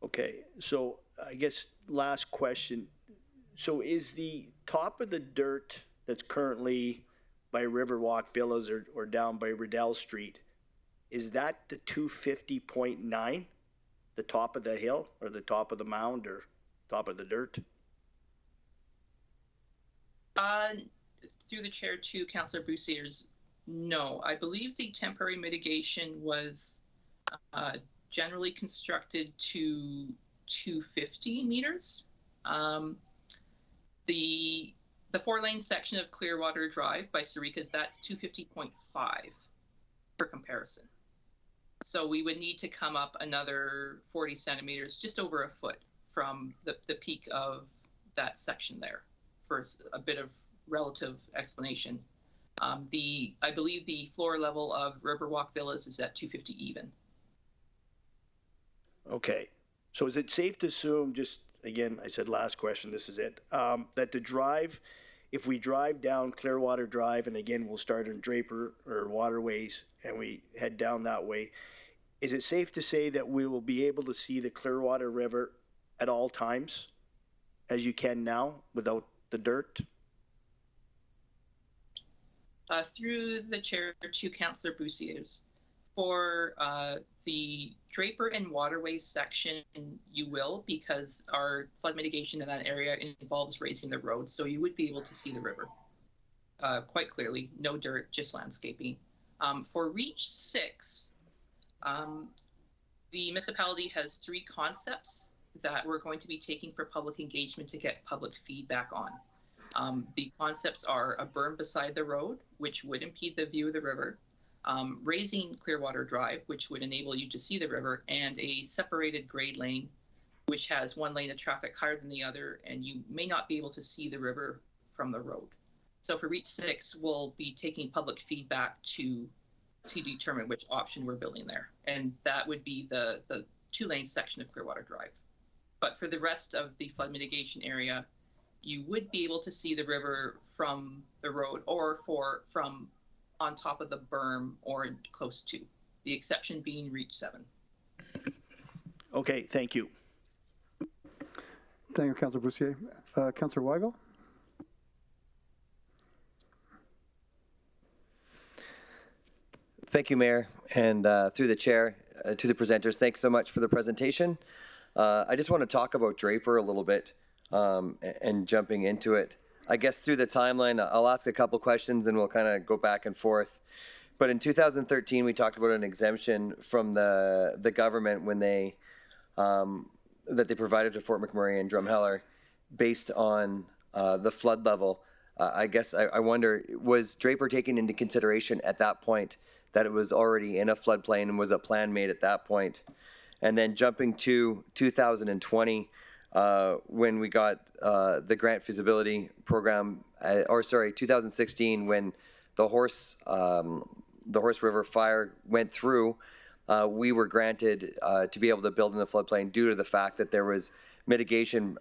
Okay, so I guess last question. So is the top of the dirt that's currently by Riverwalk Villas or down by Riddell Street, is that the 250.9? The top of the hill or the top of the mound or top of the dirt? Through the chair to Councillor Bousier's, no. I believe the temporary mitigation was generally constructed to 250 meters. The 4-lane section of Clearwater Drive by Sarika's, that's 250.5 for comparison. So we would need to come up another 40 centimeters, just over a foot from the peak of that section there for a bit of relative explanation. I believe the floor level of Riverwalk Villas is at 250 even. Okay, so is it safe to assume, just again, I said last question, this is it, that the drive, if we drive down Clearwater Drive, and again, we'll start in Draper or Waterways, and we head down that way, is it safe to say that we will be able to see the Clearwater River at all times, as you can now, without the dirt? Through the chair to Councillor Bousier's, for the Draper and Waterways section, you will, because our flood mitigation in that area involves raising the road, so you would be able to see the river quite clearly. No dirt, just landscaping. For Reach 6, the municipality has 3 concepts that we're going to be taking for public engagement to get public feedback on. The concepts are a berm beside the road, which would impede the view of the river, raising Clearwater Drive, which would enable you to see the river, and a separated grade lane, which has one lane of traffic higher than the other, and you may not be able to see the river from the road. So for Reach 6, we'll be taking public feedback to determine which option we're building there. And that would be the 2-lane section of Clearwater Drive. But for the rest of the flood mitigation area, you would be able to see the river from the road or from on top of the berm or close to, the exception being Reach 7. Okay, thank you. Thank you, Councillor Boussier. Councillor Weigel? Thank you, Mayor, and through the chair to the presenters, thanks so much for the presentation. I just want to talk about Draper a little bit and jumping into it. I guess through the timeline, I'll ask a couple questions and we'll kind of go back and forth. But in 2013, we talked about an exemption from the government when they that they provided to Fort McMurray and Drumheller based on the flood level. I guess I wonder, was Draper taken into consideration at that point that it was already in a floodplain, and was a plan made at that point? And then jumping to 2020, when we got the grant feasibility program, 2016, when the Horse River fire went through, we were granted to be able to build in the floodplain due to the fact that there was mitigation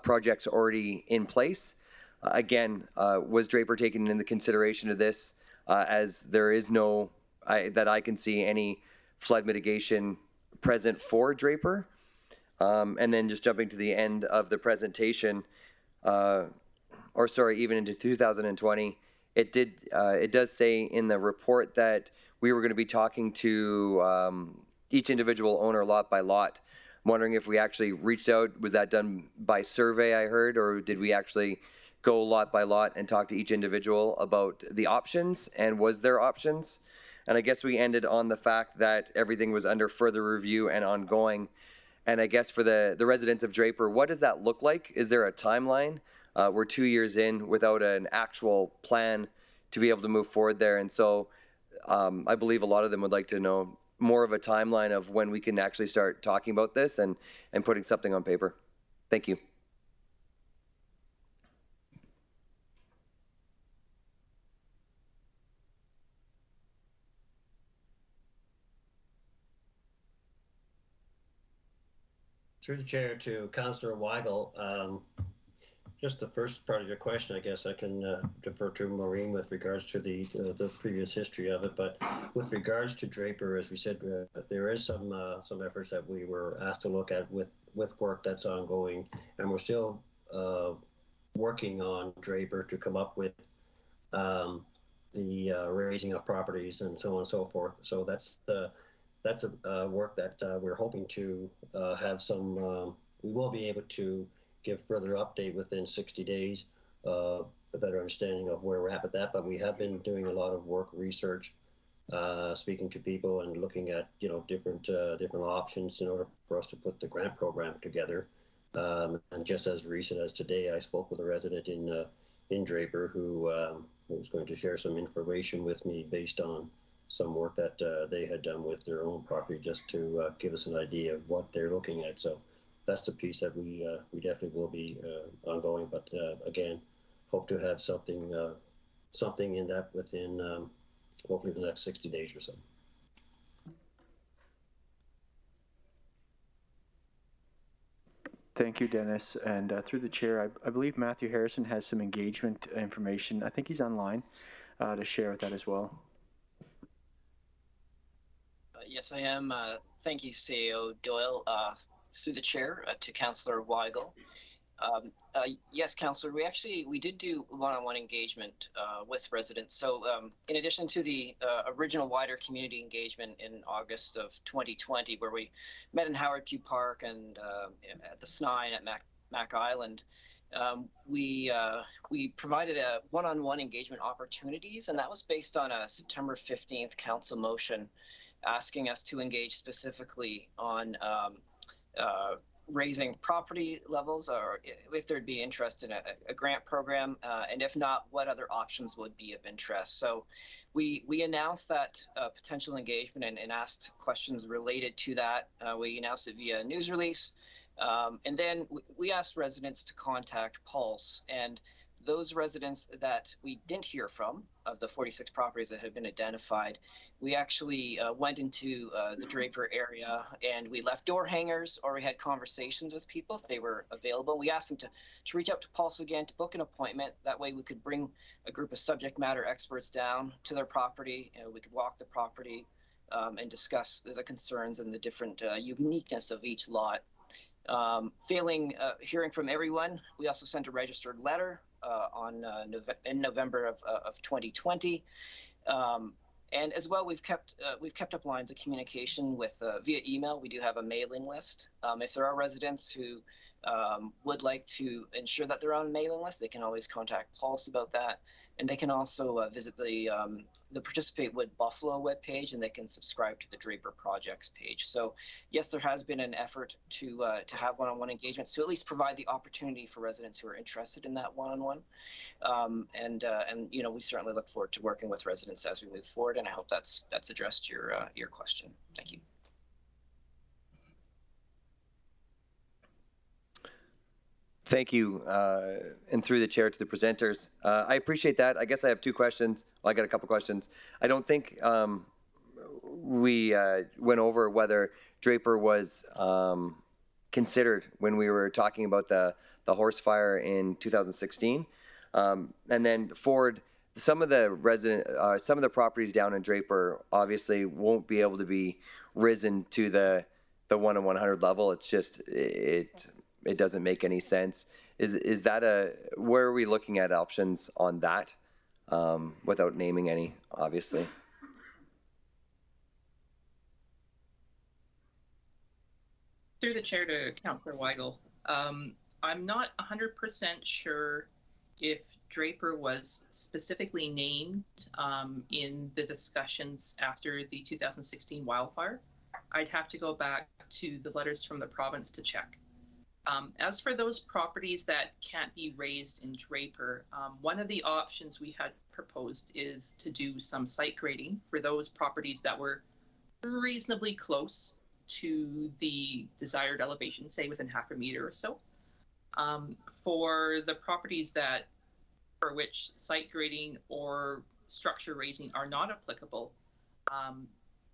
projects already in place. Again, was Draper taken into consideration of this, as there is no, that I can see, any flood mitigation present for Draper? And then just jumping to the end of the presentation, even into 2020, it does say in the report that we were going to be talking to each individual owner lot by lot. I'm wondering if we actually reached out. Was that done by survey, I heard, or did we actually go lot by lot and talk to each individual about the options, and was there options? And I guess we ended on the fact that everything was under further review and ongoing. And I guess for the residents of Draper, what does that look like? Is there a timeline? We're 2 years in without an actual plan to be able to move forward there. And so I believe a lot of them would like to know more of a timeline of when we can actually start talking about this and putting something on paper. Thank you. Through the chair to Councillor Weigel. Just the first part of your question, I guess I can defer to Maureen with regards to the previous history of it. But with regards to Draper, as we said, there is some efforts that we were asked to look at with work that's ongoing, and we're still working on Draper to come up with the raising of properties and so on and so forth. So that's a work that we're hoping to have some. We will be able to give further update within 60 days, a better understanding of where we're at with that. But we have been doing a lot of work, research, speaking to people and looking at different options in order for us to put the grant program together. And just as recent as today, I spoke with a resident in Draper who was going to share some information with me based on some work that they had done with their own property, just to give us an idea of what they're looking at. So that's the piece that we definitely will be ongoing. But again, hope to have something in that within hopefully the next 60 days or so. Thank you, Dennis. And through the chair, I believe Matthew Harrison has some engagement information. I think he's online to share with that as well. Yes, I am. Thank you, CAO Doyle. Through the chair to Councillor Weigel. Yes, Councillor, we did do one-on-one engagement with residents. So in addition to the original wider community engagement in August of 2020, where we met in Howard Q Park and at the Snine at Mac Island, we provided a one-on-one engagement opportunities, and that was based on a September 15th council motion asking us to engage specifically on raising property levels, or if there'd be interest in a grant program, and if not, what other options would be of interest. So we announced that potential engagement and asked questions related to that. We announced it via news release, and then we asked residents to contact Pulse, and those residents that we didn't hear from, of the 46 properties that had been identified, we actually went into the Draper area and we left door hangers, or we had conversations with people if they were available. We asked them to reach out to Pulse again, to book an appointment. That way we could bring a group of subject matter experts down to their property, and we could walk the property and discuss the concerns and the different uniqueness of each lot. Failing hearing from everyone, we also sent a registered letter in November of 2020, and as well we've kept up lines of communication with via email. We do have a mailing list. If there are residents who would like to ensure that they're on a mailing list, they can always contact Pulse about that, and they can also visit the Participate Wood Buffalo webpage, and they can subscribe to the Draper Projects page. So yes, there has been an effort to have one-on-one engagements, to at least provide the opportunity for residents who are interested in that one-on-one. And we certainly look forward to working with residents as we move forward, and I hope that's addressed your question. Thank you. Thank you, and through the chair to the presenters. I appreciate that. I guess I have two questions. Well, I got a couple questions. I don't think we went over whether Draper was considered when we were talking about the horse fire in 2016. And then forward, some of the properties down in Draper obviously won't be able to be risen to the 1 in 100 level. It's just it doesn't make any sense. Is that where are we looking at options on that, without naming any, obviously? Through the chair to Councillor Weigel, I'm not 100% sure if Draper was specifically named in the discussions after the 2016 wildfire. I'd have to go back to the letters from the province to check. As for those properties that can't be raised in Draper, one of the options we had proposed is to do some site grading for those properties that were reasonably close to the desired elevation, say within half a meter or so. For the properties that for which site grading or structure raising are not applicable,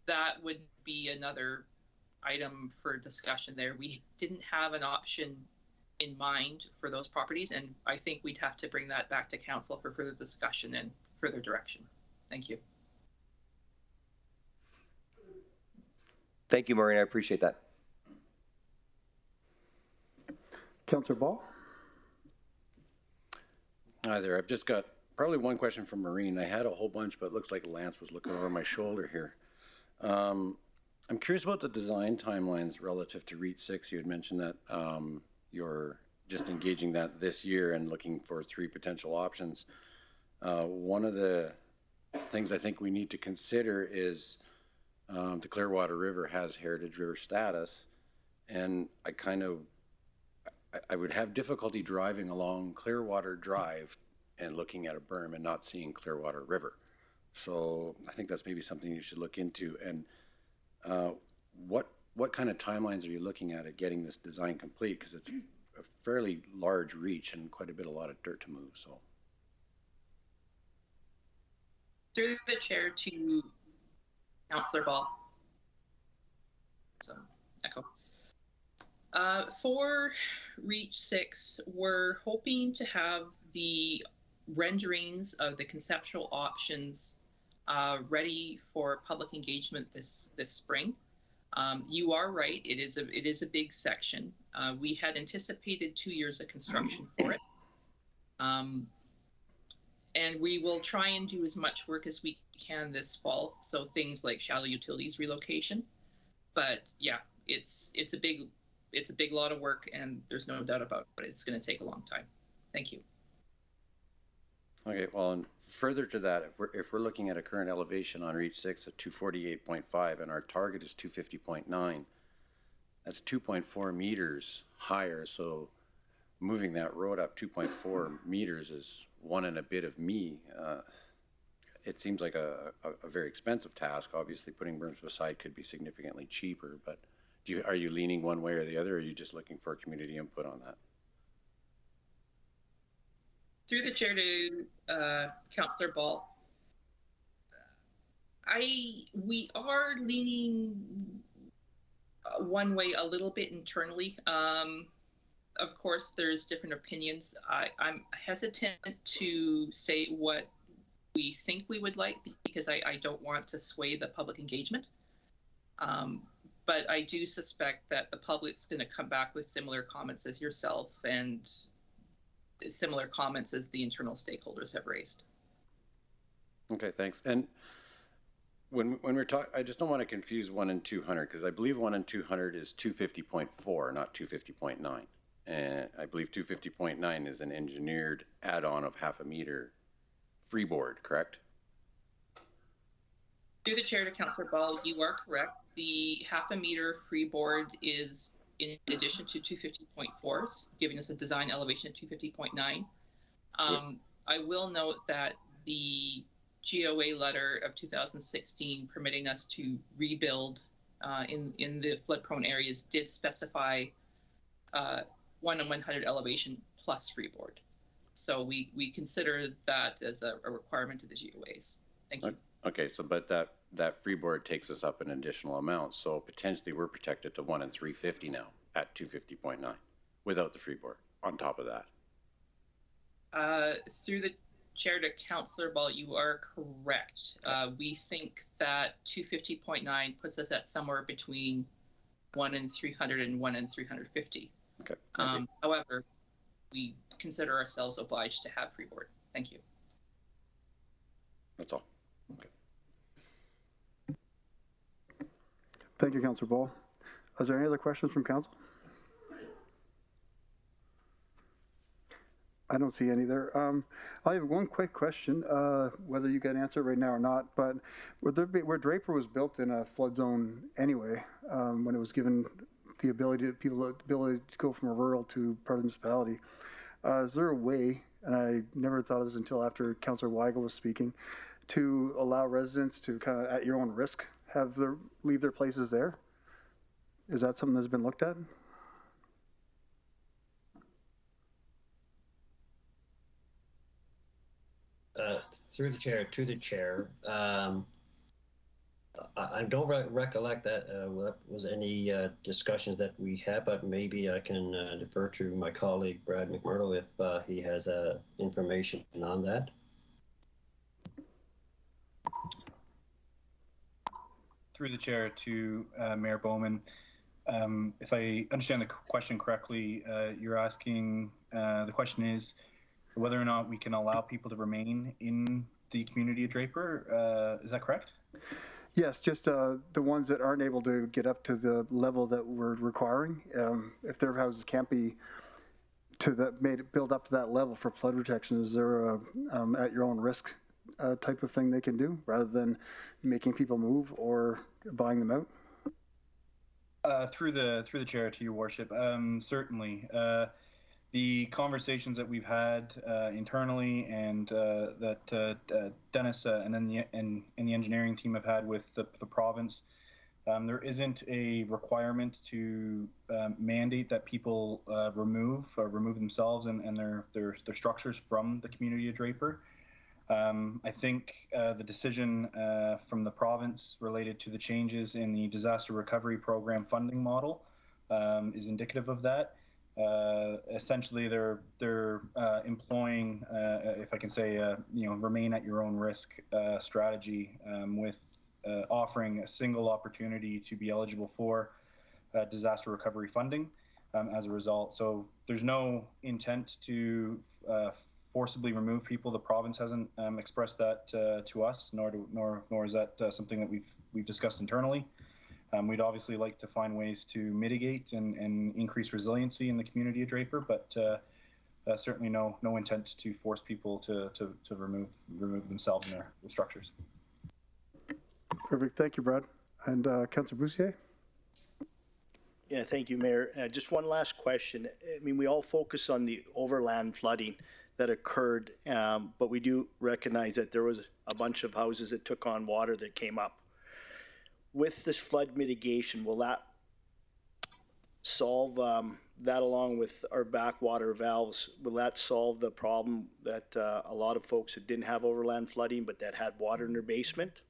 that would be another item for discussion there. We didn't have an option in mind for those properties, and I think we'd have to bring that back to council for further discussion and further direction. Thank you. Thank you, Maureen. I appreciate that. Councillor Ball? Hi there. I've just got probably one question from Maureen. I had a whole bunch, but it looks like Lance was looking over my shoulder here. I'm curious about the design timelines relative to REACH 6. You had mentioned that you're just engaging that this year and looking for 3 potential options. One of the things I think we need to consider is the Clearwater River has Heritage River status, and I would have difficulty driving along Clearwater Drive and looking at a berm and not seeing Clearwater River. So I think that's maybe something you should look into. And what kind of timelines are you looking at getting this design complete? Because it's a fairly large reach and quite a lot of dirt to move. So Through the chair to Councillor Ball. So, echo. For REACH 6, we're hoping to have the renderings of the conceptual options ready for public engagement this spring. You are right, it is a big section. We had anticipated 2 years of construction for it. And we will try and do as much work as we can this fall. So things like shallow utilities relocation. But yeah, it's a big lot of work, and there's no doubt about it. It's going to take a long time. Thank you. okay, well, and further to that, if we're looking at a current elevation on REACH 6 at 248.5 and our target is 250.9, that's 2.4 meters higher. So moving that road up 2.4 meters is one and a bit of me. It seems like a very expensive task. Obviously, putting berms beside could be significantly cheaper, but are you leaning one way or the other, or are you just looking for community input on that? Through the chair to Councillor Ball, we are leaning one way a little bit internally. Of course, there's different opinions. I'm hesitant to say what we think we would like because I don't want to sway the public engagement. But I do suspect that the public's going to come back with similar comments as yourself and similar comments as the internal stakeholders have raised. Okay, thanks. And when we're talking, I just don't want to confuse 1 and 200 because I believe 1 and 200 is 250.4, not 250.9. And I believe 250.9 is an engineered add-on of half a meter freeboard, correct? Through the chair to Councillor Ball, you are correct. The half a meter freeboard is in addition to 250.4, giving us a design elevation of 250.9. I will note that the GOA letter of 2016 permitting us to rebuild in the flood-prone areas did specify 1 and 100 elevation plus freeboard. So we consider that as a requirement of the GOAs. Thank you. Okay, so but that freeboard takes us up an additional amount. So potentially we're protected to 1 and 350 now at 250.9 without the freeboard on top of that. Through the chair to Councillor Ball, you are correct. We think that 250.9 puts us at somewhere between 1 and 300 and 1 and 350. Okay. However, we consider ourselves obliged to have freeboard. Thank you. That's all. Okay. Thank you, Councillor Ball. Is there any other questions from council? I don't see any there. I have one quick question, whether you can answer it right now or not, but where Draper was built in a flood zone anyway, when it was given the ability to go from a rural to part of the municipality, is there a way, and I never thought of this until after Councillor Weigel was speaking, to allow residents to kind of at your own risk leave their places there? Is that something that's been looked at? Through the chair to the chair. I don't recollect that was any discussions that we had, but maybe I can defer to my colleague Brad McMurdo if he has information on that. Through the chair to Mayor Bowman. If I understand the question correctly, you're asking, the question is whether or not we can allow people to remain in the community of Draper. Is that correct? Yes, just the ones that aren't able to get up to the level that we're requiring. If their houses can't be build up to that level for flood protection, is there a at your own risk type of thing they can do rather than making people move or buying them out? Through the chair to your worship, certainly. The conversations that we've had internally and that Dennis and then the engineering team have had with the province, there isn't a requirement to mandate that people remove themselves and their structures from the community of Draper. I think the decision from the province related to the changes in the disaster recovery program funding model is indicative of that. Essentially, they're employing, if I can say, remain at your own risk strategy with offering a single opportunity to be eligible for disaster recovery funding as a result. So there's no intent to forcibly remove people. The province hasn't expressed that to us, nor is that something that we've discussed internally. We'd obviously like to find ways to mitigate and increase resiliency in the community of Draper, but certainly no intent to force people to remove themselves and their structures. Perfect. Thank you, Brad. And Councillor Bussier? Yeah, thank you, Mayor. Just one last question. I mean, we all focus on the overland flooding that occurred, but we do recognize that there was a bunch of houses that took on water that came up. With this flood mitigation, will that solve that, along with our backwater valves, will that solve the problem that a lot of folks that didn't have overland flooding but that had water in their basement?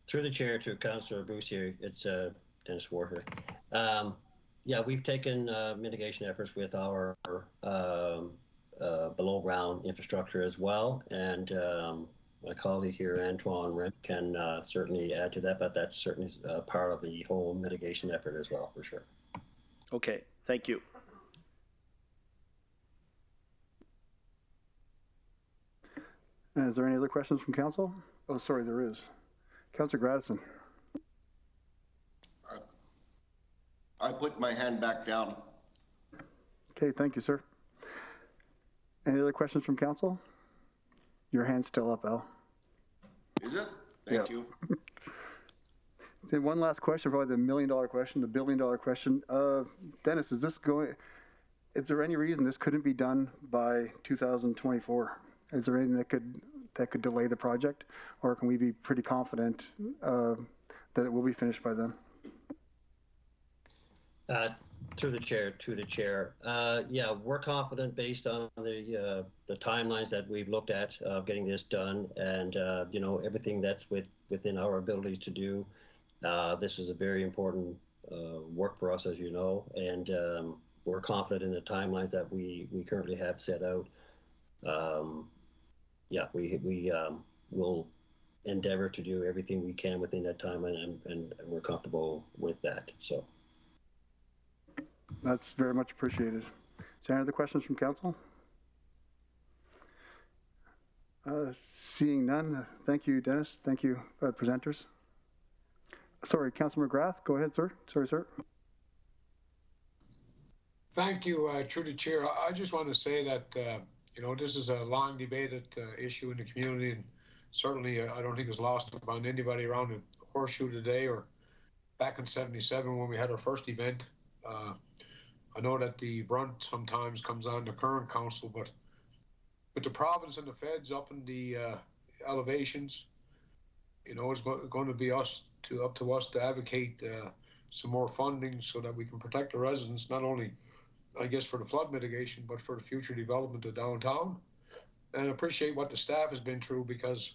Through the chair to Councillor Bussier, it's Dennis Warher. Yeah, we've taken mitigation efforts with our below ground infrastructure as well, and my colleague here, Antoine Rim, can certainly add to that, but that's certainly part of the whole mitigation effort as well, for sure. Okay, thank you. And is there any other questions from council? Oh, sorry, there is. Councillor Gradison. I put my hand back down. Okay, thank you, sir. Any other questions from council? Your hand's still up, Al. Is it? Thank you. Okay, one last question, probably the $1 million question, the $1 billion question. Dennis, is there any reason this couldn't be done by 2024? Is there anything that could delay the project, or can we be pretty confident that it will be finished by then? Through the chair to the chair. Yeah, we're confident based on the timelines that we've looked at of getting this done, and everything that's within our abilities to do. This is a very important work for us, as you know, and we're confident in the timelines that we currently have set out. Yeah, we will endeavor to do everything we can within that timeline, and we're comfortable with that. So. That's very much appreciated. Is there any other questions from council? Seeing none, thank you, Dennis. Thank you, presenters. Sorry, Councillor McGrath, go ahead, sir. Sorry, sir. Thank you, through the chair. I just want to say that, this is a long debated issue in the community, and certainly I don't think it's lost upon anybody around the horseshoe today or back in 77 when we had our first event. I know that the brunt sometimes comes on the current council, but with the province and the feds up in the elevations, it's going to be up to us to advocate some more funding so that we can protect the residents, not only, I guess, for the flood mitigation, but for the future development of downtown. And appreciate what the staff has been through, because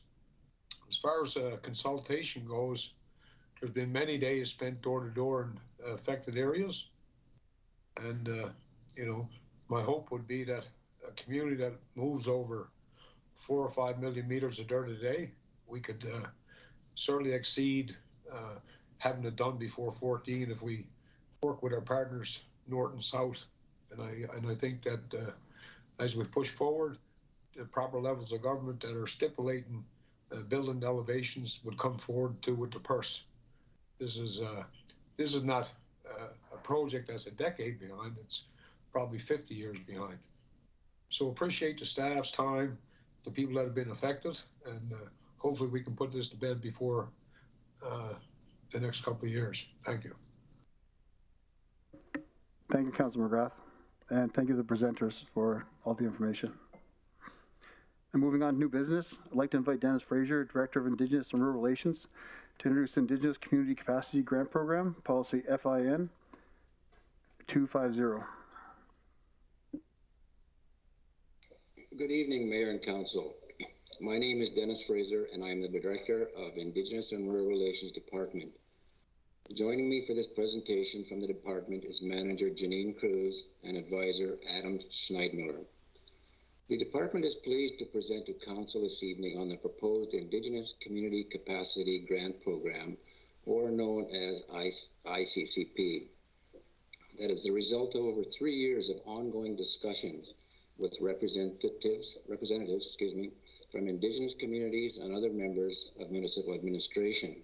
as far as consultation goes, there's been many days spent door to door in affected areas. And, my hope would be that a community that moves over 4 or 5 million meters of dirt a day, we could certainly exceed having it done before 14 if we work with our partners north and south. And I think that as we push forward, the proper levels of government that are stipulating building elevations would come forward too with the purse. This is not a project that's a decade behind. It's probably 50 years behind. So appreciate the staff's time, the people that have been affected, and hopefully we can put this to bed before the next couple of years. Thank you. Thank you, Councilor McGrath, and thank you to the presenters for all the information. And moving on to new business, I'd like to invite Dennis Fraser, Director of Indigenous and Rural Relations, to introduce Indigenous Community Capacity Grant Program, Policy FIN 250. Good evening, Mayor and Council. My name is Dennis Fraser, and I am the Director of Indigenous and Rural Relations Department. Joining me for this presentation from the department is Manager Janine Cruz and Advisor Adam Schneidmiller. The department is pleased to present to Council this evening on the proposed Indigenous Community Capacity Grant Program, or known as ICCP. That is the result of over 3 years of ongoing discussions with representatives, from Indigenous communities and other members of municipal administration.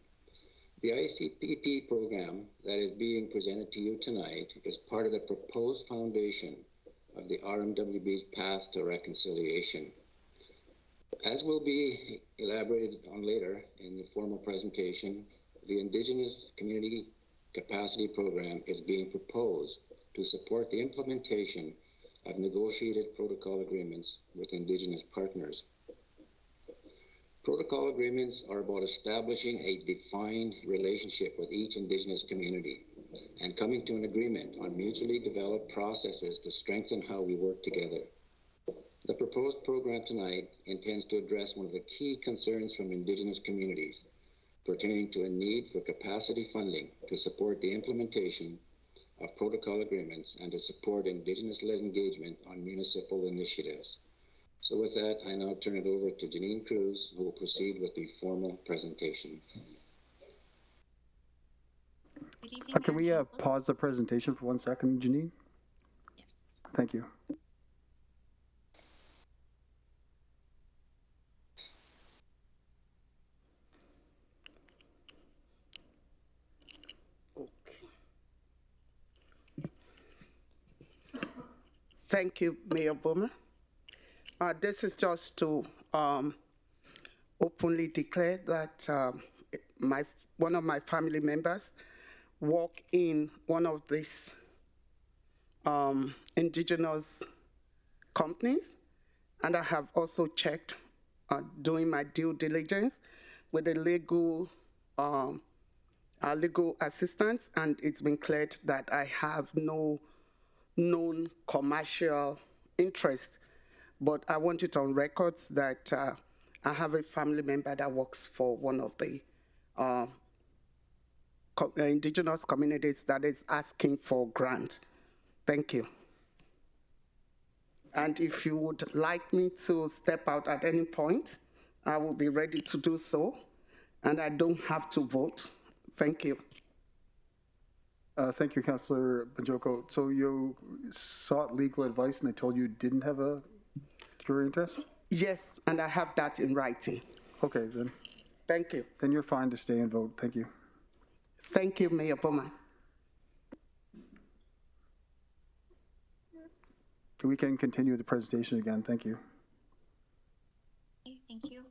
The ICCP program that is being presented to you tonight is part of the proposed foundation of the RMWB's path to reconciliation. As will be elaborated on later in the formal presentation, the Indigenous Community Capacity Program is being proposed to support the implementation of negotiated protocol agreements with Indigenous partners. Protocol agreements are about establishing a defined relationship with each Indigenous community and coming to an agreement on mutually developed processes to strengthen how we work together. The proposed program tonight intends to address one of the key concerns from Indigenous communities pertaining to a need for capacity funding to support the implementation of protocol agreements and to support Indigenous-led engagement on municipal initiatives. So with that, I now turn it over to Janine Cruz, who will proceed with the formal presentation. Good evening, Can we pause the presentation for 1 second, Janine? Yes. Thank you. Thank you, Mayor Bowman. This is just to openly declare that one of my family members work in one of these Indigenous companies, and I have also checked, doing my due diligence with the legal assistance, and it's been cleared that I have no known commercial interest. But I want it on records that I have a family member that works for one of the Indigenous communities that is asking for grant. Thank you. And if you would like me to step out at any point, I will be ready to do so, and I don't have to vote. Thank you. Thank you, Councillor Bajoko. So you sought legal advice and they told you didn't have a security interest? Yes, and I have that in writing. Okay, then. Thank you. Then you're fine to stay and vote. Thank you. Thank you, Mayor Bowman. we can continue the presentation again. Thank you. Okay, thank you.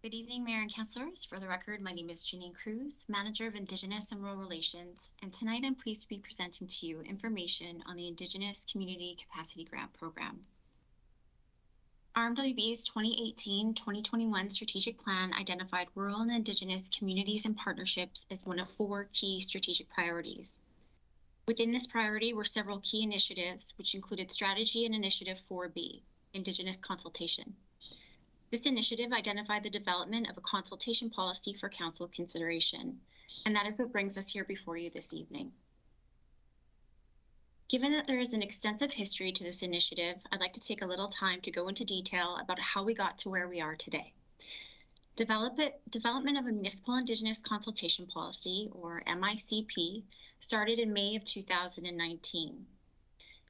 Good evening, Mayor and Councillors. For the record, my name is Janine Cruz, Manager of Indigenous and Rural Relations, and tonight I'm pleased to be presenting to you information on the Indigenous Community Capacity Grant Program. RMWB's 2018-2021 strategic plan identified rural and Indigenous communities and partnerships as one of 4 key strategic priorities. Within this priority were several key initiatives, which included Strategy and Initiative 4B, Indigenous Consultation. This initiative identified the development of a consultation policy for Council consideration, and that is what brings us here before you this evening. Given that there is an extensive history to this initiative, I'd like to take a little time to go into detail about how we got to where we are today. Development of a Municipal Indigenous Consultation Policy, or MICP, started in May of 2019.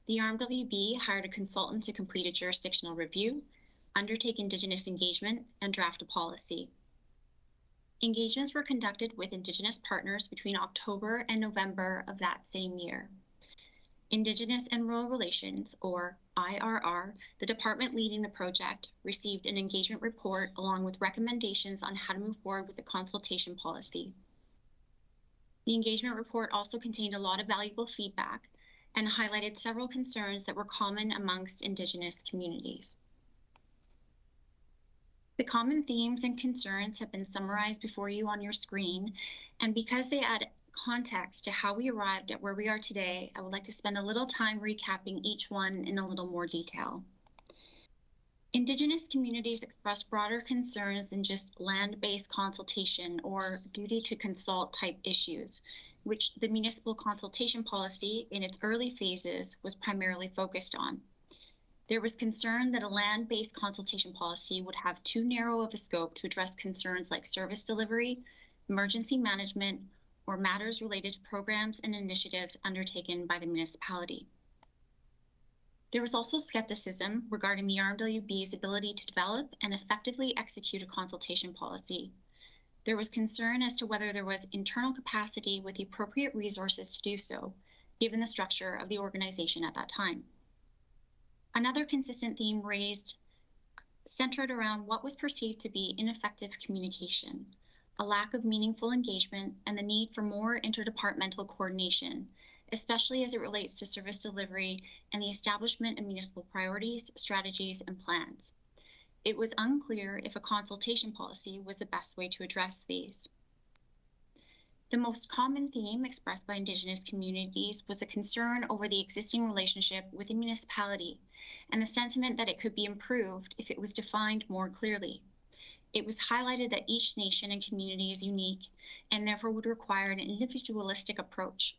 The RMWB hired a consultant to complete a jurisdictional review, undertake Indigenous engagement, and draft a policy. Engagements were conducted with Indigenous partners between October and November of that same year. Indigenous and Rural Relations, or IRR, the department leading the project, received an engagement report along with recommendations on how to move forward with the consultation policy. The engagement report also contained a lot of valuable feedback and highlighted several concerns that were common amongst Indigenous communities. The common themes and concerns have been summarized before you on your screen, and because they add context to how we arrived at where we are today, I would like to spend a little time recapping each one in a little more detail. Indigenous communities express broader concerns than just land-based consultation or duty to consult type issues, which the municipal consultation policy in its early phases was primarily focused on. There was concern that a land-based consultation policy would have too narrow of a scope to address concerns like service delivery, emergency management, or matters related to programs and initiatives undertaken by the municipality. There was also skepticism regarding the RMWB's ability to develop and effectively execute a consultation policy. There was concern as to whether there was internal capacity with the appropriate resources to do so, given the structure of the organization at that time. Another consistent theme raised centered around what was perceived to be ineffective communication, a lack of meaningful engagement, and the need for more interdepartmental coordination, especially as it relates to service delivery and the establishment of municipal priorities, strategies, and plans. It was unclear if a consultation policy was the best way to address these. The most common theme expressed by Indigenous communities was a concern over the existing relationship with the municipality and the sentiment that it could be improved if it was defined more clearly. It was highlighted that each nation and community is unique and therefore would require an individualistic approach.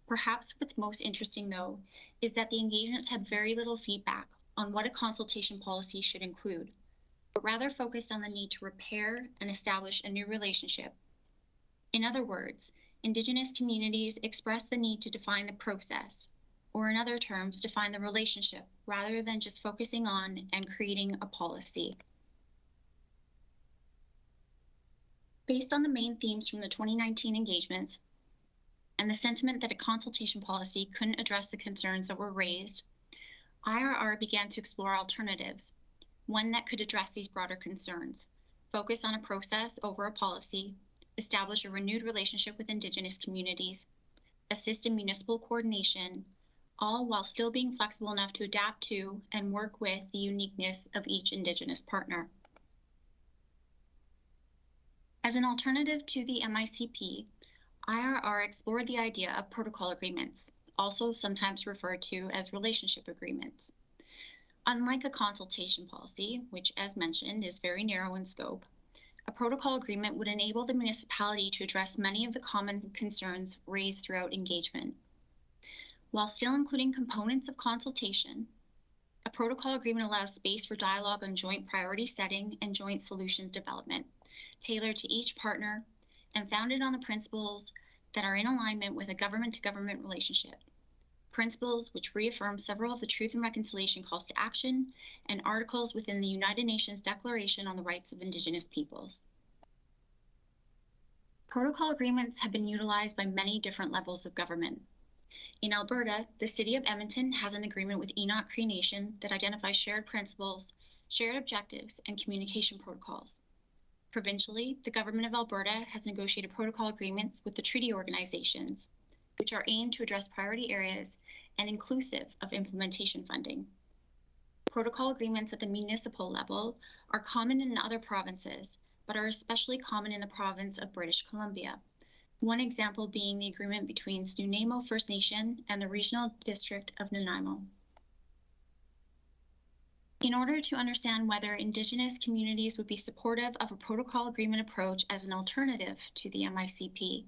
Perhaps what's most interesting, though, is that the engagements had very little feedback on what a consultation policy should include, but rather focused on the need to repair and establish a new relationship. In other words, Indigenous communities express the need to define the process, or in other terms, define the relationship, rather than just focusing on and creating a policy. Based on the main themes from the 2019 engagements and the sentiment that a consultation policy couldn't address the concerns that were raised, IRR began to explore alternatives, one that could address these broader concerns, focus on a process over a policy, establish a renewed relationship with Indigenous communities, assist in municipal coordination, all while still being flexible enough to adapt to and work with the uniqueness of each Indigenous partner. As an alternative to the MICP, IRR explored the idea of protocol agreements, also sometimes referred to as relationship agreements. Unlike a consultation policy, which as mentioned is very narrow in scope, a protocol agreement would enable the municipality to address many of the common concerns raised throughout engagement. While still including components of consultation, a protocol agreement allows space for dialogue on joint priority setting and joint solutions development, tailored to each partner and founded on the principles that are in alignment with a government-to-government relationship. Principles which reaffirm several of the Truth and Reconciliation calls to action and articles within the United Nations Declaration on the Rights of Indigenous Peoples. Protocol agreements have been utilized by many different levels of government. In Alberta, the City of Edmonton has an agreement with Enoch Cree Nation that identifies shared principles, shared objectives, and communication protocols. Provincially, the Government of Alberta has negotiated protocol agreements with the treaty organizations, which are aimed to address priority areas and inclusive of implementation funding. Protocol agreements at the municipal level are common in other provinces, but are especially common in the province of British Columbia. One example being the agreement between Snuneymuxw First Nation and the Regional District of Nanaimo. In order to understand whether Indigenous communities would be supportive of a protocol agreement approach as an alternative to the MICP,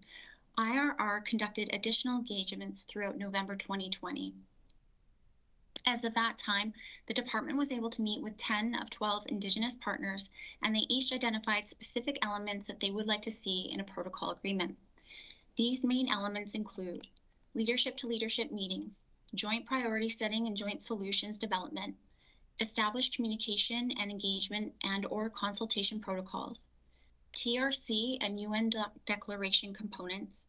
IRR conducted additional engagements throughout November 2020. As of that time, the department was able to meet with 10 of 12 Indigenous partners, and they each identified specific elements that they would like to see in a protocol agreement. These main elements include leadership-to-leadership meetings, joint priority setting and joint solutions development, established communication and engagement and/or consultation protocols, TRC and UN declaration components,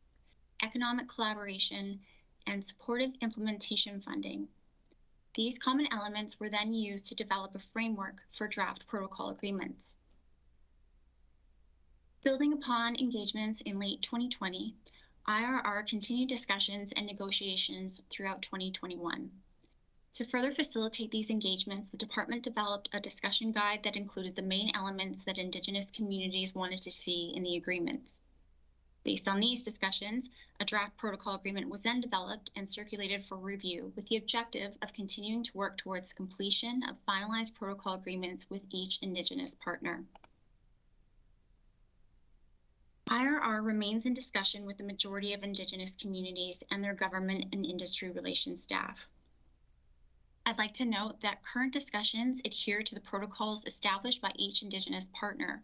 economic collaboration, and supportive implementation funding. These common elements were then used to develop a framework for draft protocol agreements. Building upon engagements in late 2020, IRR continued discussions and negotiations throughout 2021. To further facilitate these engagements, the department developed a discussion guide that included the main elements that Indigenous communities wanted to see in the agreements. Based on these discussions, a draft protocol agreement was then developed and circulated for review with the objective of continuing to work towards the completion of finalized protocol agreements with each Indigenous partner. IRR remains in discussion with the majority of Indigenous communities and their government and industry relations staff. I'd like to note that current discussions adhere to the protocols established by each Indigenous partner,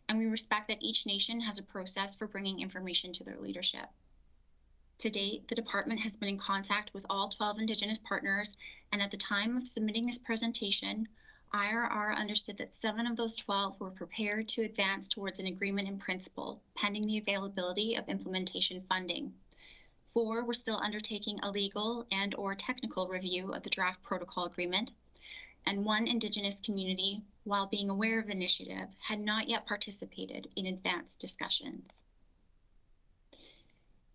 and we respect that each nation has a process for bringing information to their leadership. To date, the department has been in contact with all 12 Indigenous partners, and at the time of submitting this presentation, IRR understood that 7 of those 12 were prepared to advance towards an agreement in principle, pending the availability of implementation funding. 4 were still undertaking a legal and/or technical review of the draft protocol agreement, and 1 Indigenous community, while being aware of the initiative, had not yet participated in advanced discussions.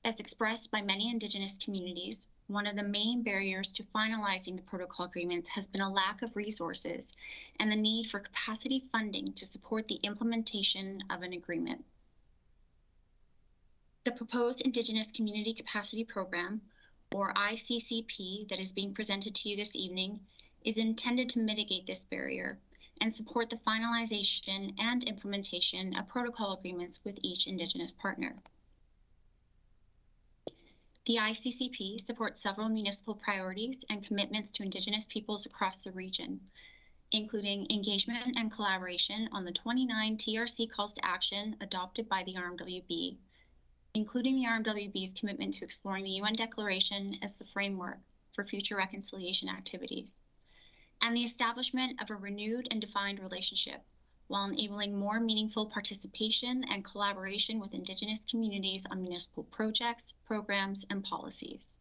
As expressed by many Indigenous communities, one of the main barriers to finalizing the protocol agreements has been a lack of resources and the need for capacity funding to support the implementation of an agreement. The proposed Indigenous Community Capacity Program, or ICCP, that is being presented to you this evening, is intended to mitigate this barrier and support the finalization and implementation of protocol agreements with each Indigenous partner. The ICCP supports several municipal priorities and commitments to Indigenous peoples across the region, including engagement and collaboration on the 29 TRC calls to action adopted by the RMWB, including the RMWB's commitment to exploring the UN Declaration as the framework for future reconciliation activities, and the establishment of a renewed and defined relationship while enabling more meaningful participation and collaboration with Indigenous communities on municipal projects, programs, and policies.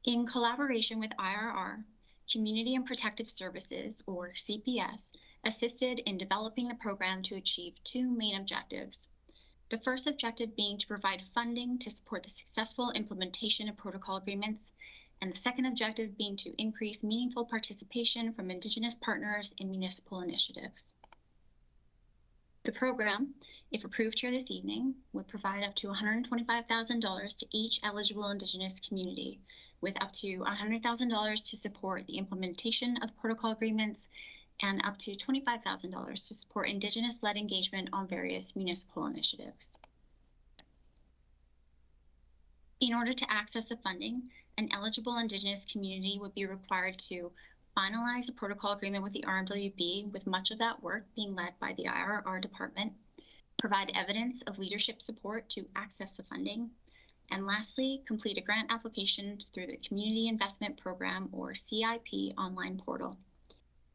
In collaboration with IRR, Community and Protective Services, or CPS, assisted in developing the program to achieve 2 main objectives. The first objective being to provide funding to support the successful implementation of protocol agreements, and the second objective being to increase meaningful participation from Indigenous partners in municipal initiatives. The program, if approved here this evening, would provide up to $125,000 to each eligible Indigenous community, with up to $100,000 to support the implementation of protocol agreements and up to $25,000 to support Indigenous-led engagement on various municipal initiatives. In order to access the funding, an eligible Indigenous community would be required to finalize a protocol agreement with the RMWB, with much of that work being led by the IRR department, provide evidence of leadership support to access the funding, and lastly, complete a grant application through the Community Investment Program, or CIP, online portal.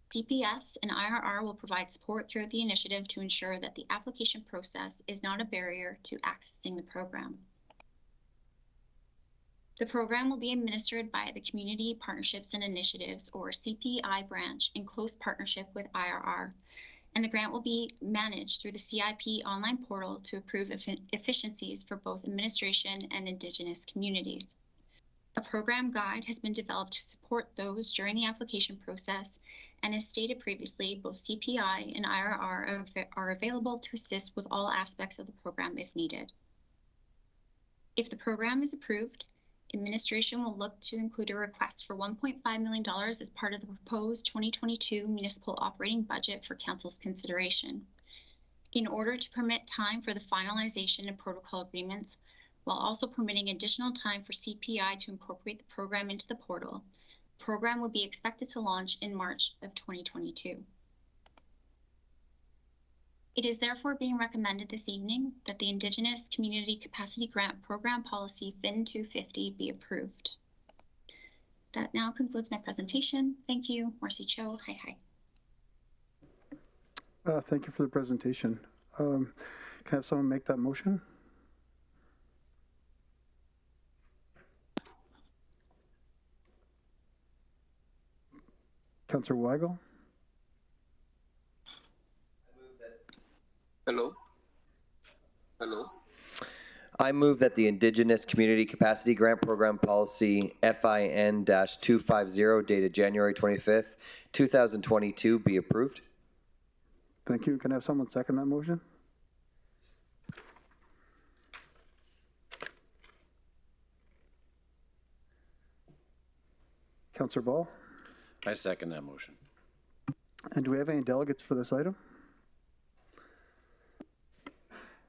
CPS and IRR will provide support throughout the initiative to ensure that the application process is not a barrier to accessing the program. The program will be administered by the Community Partnerships and Initiatives, or CPI branch, in close partnership with IRR, and the grant will be managed through the CIP online portal to approve efficiencies for both administration and Indigenous communities. A program guide has been developed to support those during the application process, and as stated previously, both CPI and IRR are available to assist with all aspects of the program if needed. If the program is approved, administration will look to include a request for $1.5 million as part of the proposed 2022 municipal operating budget for Council's consideration. In order to permit time for the finalization of protocol agreements, while also permitting additional time for CPI to incorporate the program into the portal, the program will be expected to launch in March of 2022. It is therefore being recommended this evening that the Indigenous Community Capacity Grant Program Policy FIN 250 be approved. That now concludes my presentation. Thank you. Marcy Cho. Hi. Thank you for the presentation. Can I have someone make that motion? Councillor Weigel? Hello? I move that the Indigenous Community Capacity Grant Program Policy FIN-250 dated January 25th, 2022 be approved. Thank you. Can I have someone second that motion? Councillor Ball? I second that motion. And do we have any delegates for this item?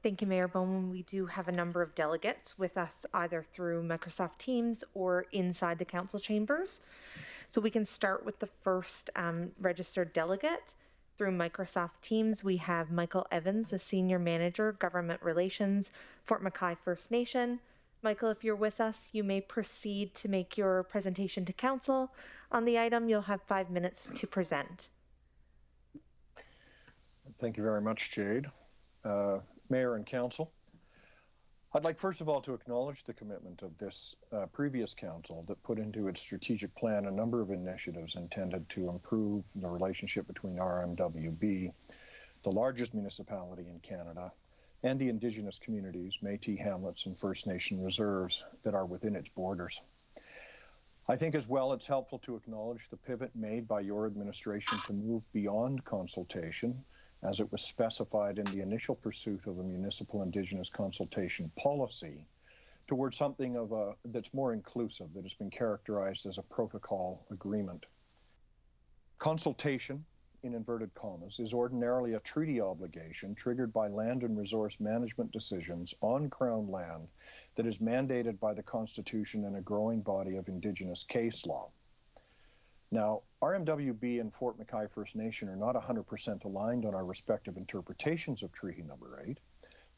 Thank you, Mayor Bowman. We do have a number of delegates with us either through Microsoft Teams or inside the council chambers. So we can start with the first registered delegate. Through Microsoft Teams, we have Michael Evans, the Senior Manager, Government Relations, Fort McKay First Nation. Michael, if you're with us, you may proceed to make your presentation to council. On the item, you'll have 5 minutes to present. Thank you very much, Jade. Mayor and Council, I'd like first of all to acknowledge the commitment of this previous Council that put into its strategic plan a number of initiatives intended to improve the relationship between RMWB, the largest municipality in Canada, and the Indigenous communities, Métis hamlets and First Nation reserves that are within its borders. I think as well it's helpful to acknowledge the pivot made by your administration to move beyond consultation, as it was specified in the initial pursuit of a municipal Indigenous consultation policy, towards something that's more inclusive, that has been characterized as a protocol agreement. Consultation, in inverted commas, is ordinarily a treaty obligation triggered by land and resource management decisions on Crown land that is mandated by the Constitution and a growing body of Indigenous case law. Now, RMWB and Fort McKay First Nation are not 100% aligned on our respective interpretations of Treaty Number 8.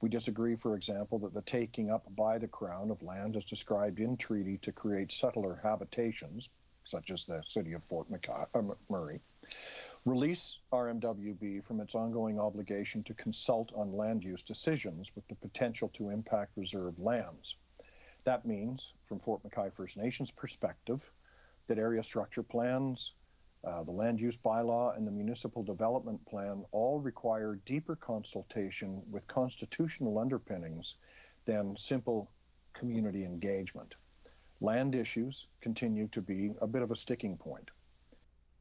We disagree, for example, that the taking up by the Crown of land as described in treaty to create settler habitations, such as the city of Fort McMurray, release RMWB from its ongoing obligation to consult on land use decisions with the potential to impact reserved lands. That means, from Fort McKay First Nation's perspective, that area structure plans, the land use bylaw, and the municipal development plan all require deeper consultation with constitutional underpinnings than simple community engagement. Land issues continue to be a bit of a sticking point.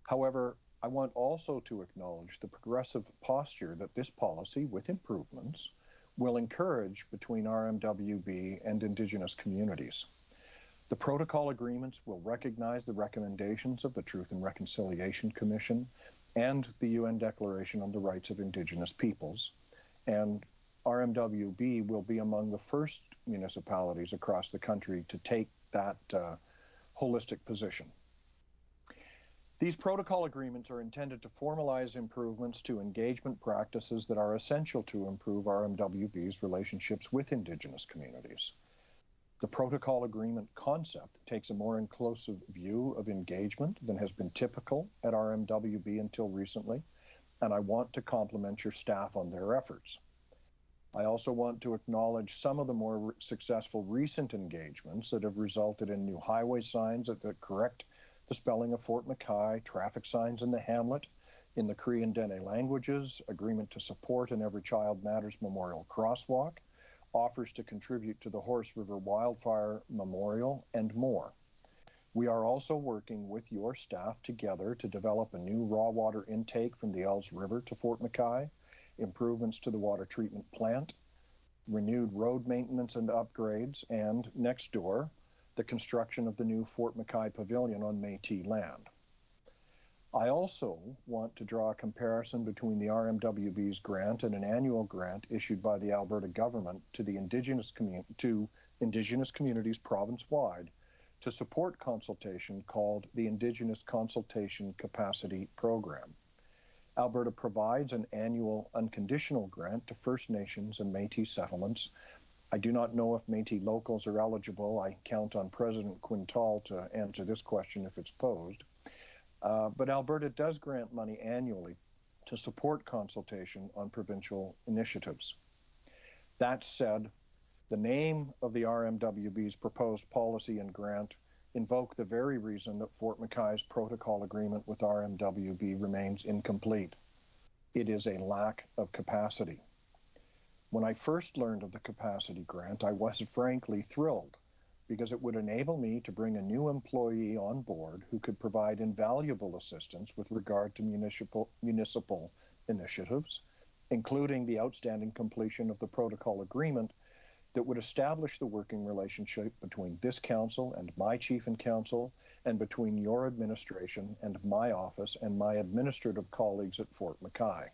However, I want also to acknowledge the progressive posture that this policy, with improvements, will encourage between RMWB and Indigenous communities. The protocol agreements will recognize the recommendations of the Truth and Reconciliation Commission and the UN Declaration on the Rights of Indigenous Peoples, and RMWB will be among the first municipalities across the country to take that holistic position. These protocol agreements are intended to formalize improvements to engagement practices that are essential to improve RMWB's relationships with Indigenous communities. The protocol agreement concept takes a more inclusive view of engagement than has been typical at RMWB until recently, and I want to compliment your staff on their efforts. I also want to acknowledge some of the more successful recent engagements that have resulted in new highway signs that correct the spelling of Fort McKay, traffic signs in the hamlet in the Cree and Dene languages, agreement to support an Every Child Matters Memorial crosswalk, offers to contribute to the Horse River Wildfire Memorial, and more. We are also working with your staff together to develop a new raw water intake from the Ells River to Fort McKay, improvements to the water treatment plant, renewed road maintenance and upgrades, and next door, the construction of the new Fort McKay Pavilion on Métis land. I also want to draw a comparison between the RMWB's grant and an annual grant issued by the Alberta government to the Indigenous communities province-wide to support consultation called the Indigenous Consultation Capacity Program. Alberta provides an annual unconditional grant to First Nations and Métis settlements. I do not know if Métis locals are eligible. I count on President Quintal to answer this question if it's posed. But Alberta does grant money annually to support consultation on provincial initiatives. That said, the name of the RMWB's proposed policy and grant invoke the very reason that Fort McKay's protocol agreement with RMWB remains incomplete. It is a lack of capacity. When I first learned of the capacity grant, I was frankly thrilled because it would enable me to bring a new employee on board who could provide invaluable assistance with regard to municipal initiatives, including the outstanding completion of the protocol agreement that would establish the working relationship between this council and my chief and council, and between your administration and my office and my administrative colleagues at Fort McKay.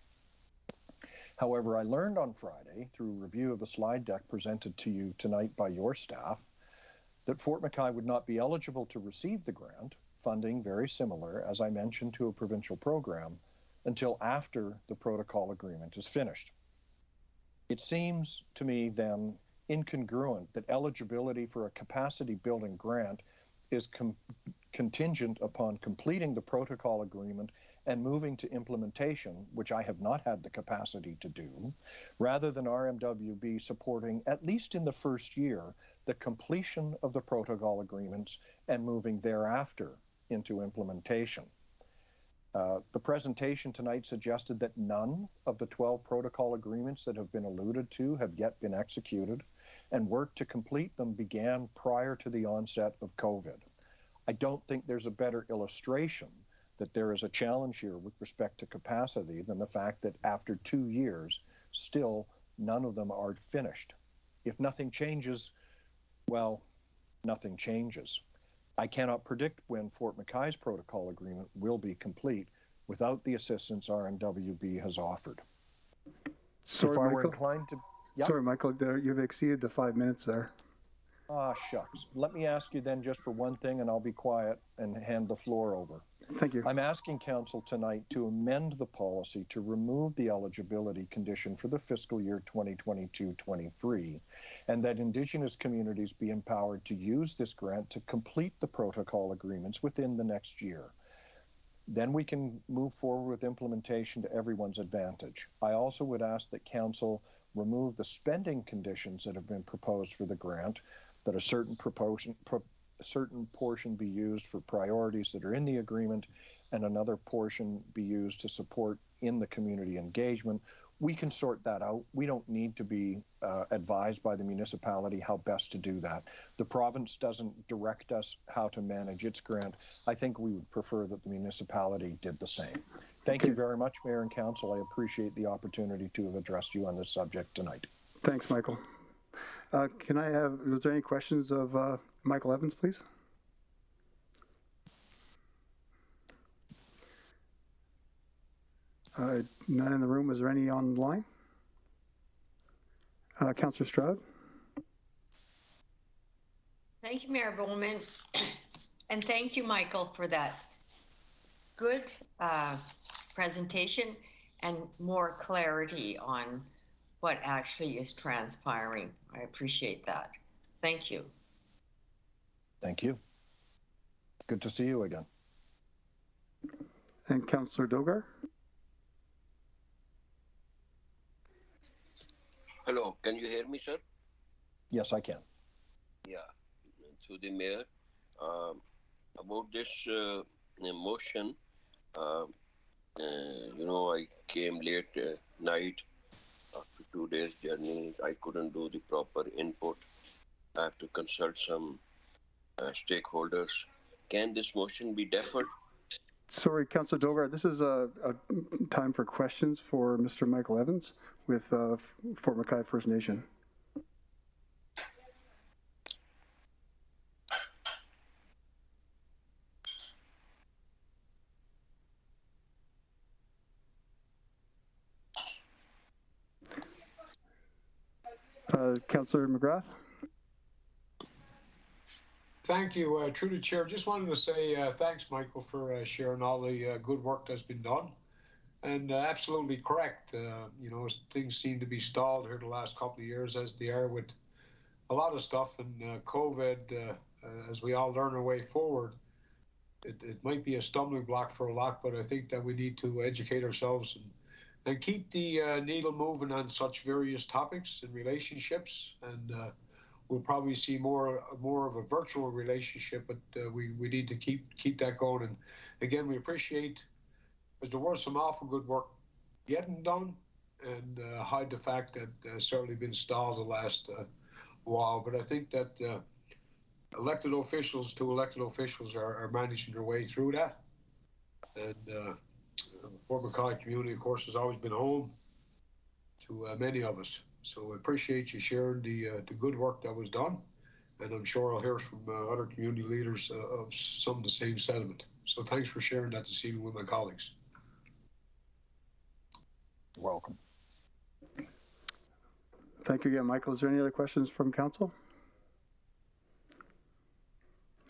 However, I learned on Friday, through review of the slide deck presented to you tonight by your staff, that Fort McKay would not be eligible to receive the grant, funding very similar, as I mentioned, to a provincial program, until after the protocol agreement is finished. It seems to me then incongruent that eligibility for a capacity building grant is contingent upon completing the protocol agreement and moving to implementation, which I have not had the capacity to do, rather than RMWB supporting, at least in the first year, the completion of the protocol agreements and moving thereafter into implementation. The presentation tonight suggested that none of the 12 protocol agreements that have been alluded to have yet been executed, and work to complete them began prior to the onset of COVID. I don't think there's a better illustration that there is a challenge here with respect to capacity than the fact that after 2 years, still none of them are finished. If nothing changes, well, nothing changes. I cannot predict when Fort McKay's protocol agreement will be complete without the assistance RMWB has offered. Sorry, if I Michael. were inclined to... Yep. Sorry, Michael, you've exceeded the 5 minutes there. Ah, shucks. Let me ask you then just for one thing, and I'll be quiet and hand the floor over. Thank you. I'm asking Council tonight to amend the policy to remove the eligibility condition for the fiscal year 2022-23, and that Indigenous communities be empowered to use this grant to complete the protocol agreements within the next year. Then we can move forward with implementation to everyone's advantage. I also would ask that Council remove the spending conditions that have been proposed for the grant, that a certain portion be used for priorities that are in the agreement and another portion be used to support in the community engagement. We can sort that out. We don't need to be advised by the municipality how best to do that. The province doesn't direct us how to manage its grant. I think we would prefer that the municipality did the same. Thank you very much, Mayor and Council. I appreciate the opportunity to have addressed you on this subject tonight. Thanks, Michael. Was there any questions of Michael Evans, please? None in the room. Is there any online? Councillor Stroud. Thank you, Mayor Bowman. And thank you, Michael, for that good presentation and more clarity on what actually is transpiring. I appreciate that. Thank you. Thank you. Good to see you again. And Councillor Dogar. Hello, can you hear me, sir? Yes, I can. Yeah, to the mayor. About this motion, I came late night after 2 days journey. I couldn't do the proper input. I have to consult some stakeholders. Can this motion be deferred? Sorry, Councillor Dogar, this is a time for questions for Mr. Michael Evans with Fort McKay First Nation. Councillor McGrath. Thank you. Through the chair, just wanted to say thanks, Michael, for sharing all the good work that's been done. And absolutely correct. Things seem to be stalled here the last couple of years, as they are with a lot of stuff. And COVID, as we all learn our way forward, it might be a stumbling block for a lot, but I think that we need to educate ourselves and keep the needle moving on such various topics and relationships. And we'll probably see more of a virtual relationship, but we need to keep that going. And again, we appreciate, because there was some awful good work getting done, and hide the fact that certainly been stalled the last while. But I think that elected officials are managing their way through that. And Fort McKay community, of course, has always been home to many of us. So I appreciate you sharing the good work that was done. And I'm sure I'll hear from other community leaders of some of the same sentiment. So thanks for sharing that this evening with my colleagues. Welcome. Thank you again, Michael. Is there any other questions from council?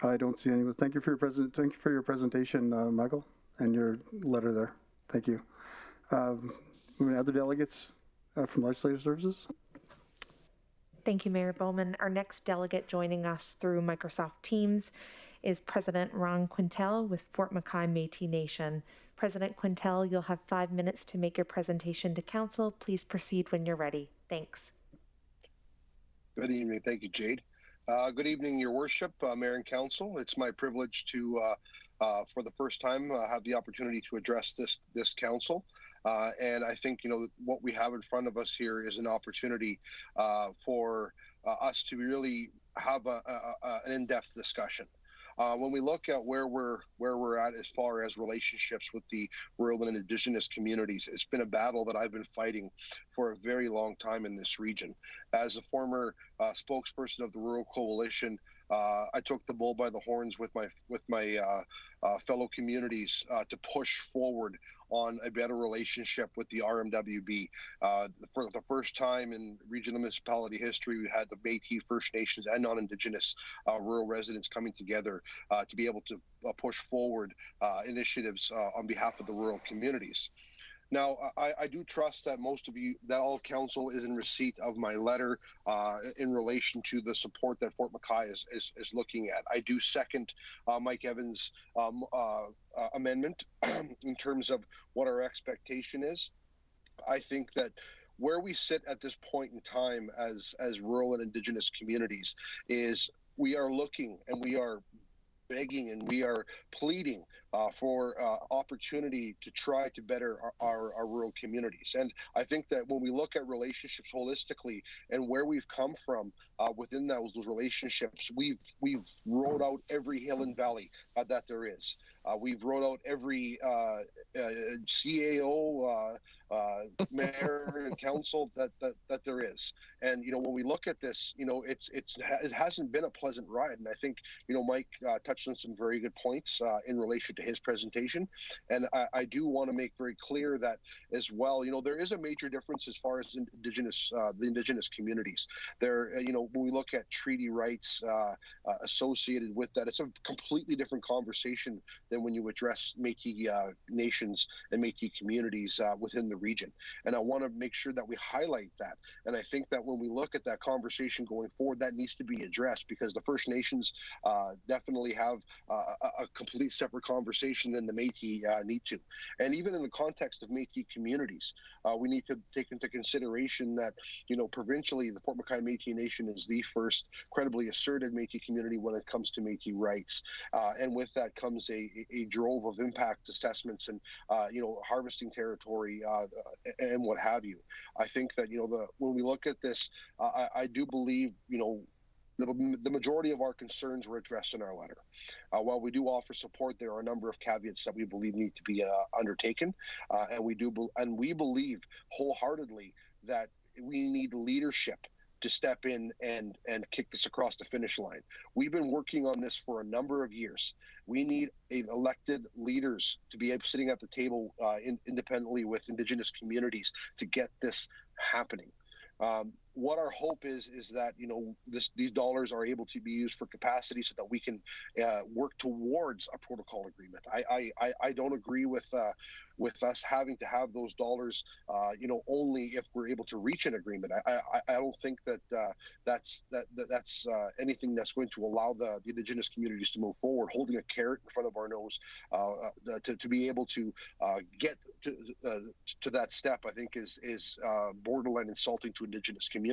I don't see any. Thank you for your presentation, Michael, and your letter there. Thank you. Moving to other delegates from Legislative Services. Thank you, Mayor Bowman. Our next delegate joining us through Microsoft Teams is President Ron Quintel with Fort McKay Métis Nation. President Quintel, you'll have 5 minutes to make your presentation to Council. Please proceed when you're ready. Thanks. Good evening. Thank you, Jade. Good evening, Your Worship, Mayor and Council. It's my privilege to, for the first time, have the opportunity to address this Council. And I think, what we have in front of us here is an opportunity for us to really have an in-depth discussion. When we look at where we're at as far as relationships with the rural and Indigenous communities, it's been a battle that I've been fighting for a very long time in this region. As a former spokesperson of the Rural Coalition, I took the bull by the horns with my fellow communities to push forward on a better relationship with the RMWB. For the first time in regional municipality history, we had the Métis, First Nations, and non-Indigenous rural residents coming together to be able to push forward initiatives on behalf of the rural communities. Now, I do trust that all of Council is in receipt of my letter in relation to the support that Fort McKay is looking at. I do second Mike Evans' amendment in terms of what our expectation is. I think that where we sit at this point in time as rural and Indigenous communities is we are looking and we are begging and we are pleading for opportunity to try to better our rural communities. And I think that when we look at relationships holistically and where we've come from within those relationships, we've rode out every hill and valley that there is. We've rode out every CAO, mayor and council that there is. And when we look at this, it hasn't been a pleasant ride. And I think Mike touched on some very good points in relation to his presentation. And I do want to make very clear that as well, there is a major difference as far as the Indigenous communities. There, when we look at treaty rights associated with that, it's a completely different conversation than when you address Métis nations and Métis communities within the region. And I want to make sure that we highlight that. And I think that when we look at that conversation going forward, that needs to be addressed, because the First Nations definitely have a complete separate conversation conversation than the Métis need to. And even in the context of Métis communities, we need to take into consideration that, provincially, the Fort McKay Métis Nation is the first credibly asserted Métis community when it comes to Métis rights. And with that comes a drove of impact assessments and, harvesting territory and what have you. I think that, when we look at this, I do believe, the majority of our concerns were addressed in our letter. While we do offer support, there are a number of caveats that we believe need to be undertaken, and we believe wholeheartedly that we need leadership to step in and kick this across the finish line. We've been working on this for a number of years. We need elected leaders to be sitting at the table independently with Indigenous communities to get this happening. What our hope is that these dollars are able to be used for capacity so that we can work towards a protocol agreement. I don't agree with us having to have those dollars only if we're able to reach an agreement. I don't think that that's anything that's going to allow the Indigenous communities to move forward. Holding a carrot in front of our nose to be able to get to that step, I think is borderline insulting to Indigenous communities.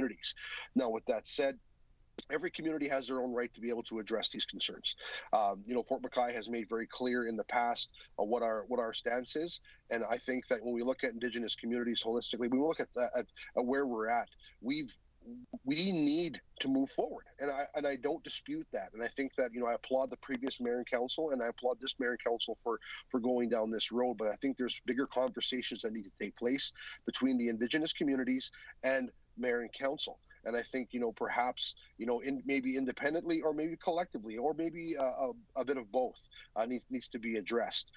Now, with that said, every community has their own right to be able to address these concerns. Fort McKay has made very clear in the past what our stance is, and I think that when we look at Indigenous communities holistically, we look at where we're at. We need to move forward, and I don't dispute that. And I think that I applaud the previous mayor and council, and I applaud this mayor and council for going down this road. But I think there's bigger conversations that need to take place between the Indigenous communities and mayor and council. And I think, perhaps, maybe independently or maybe collectively or maybe a bit of both needs to be addressed.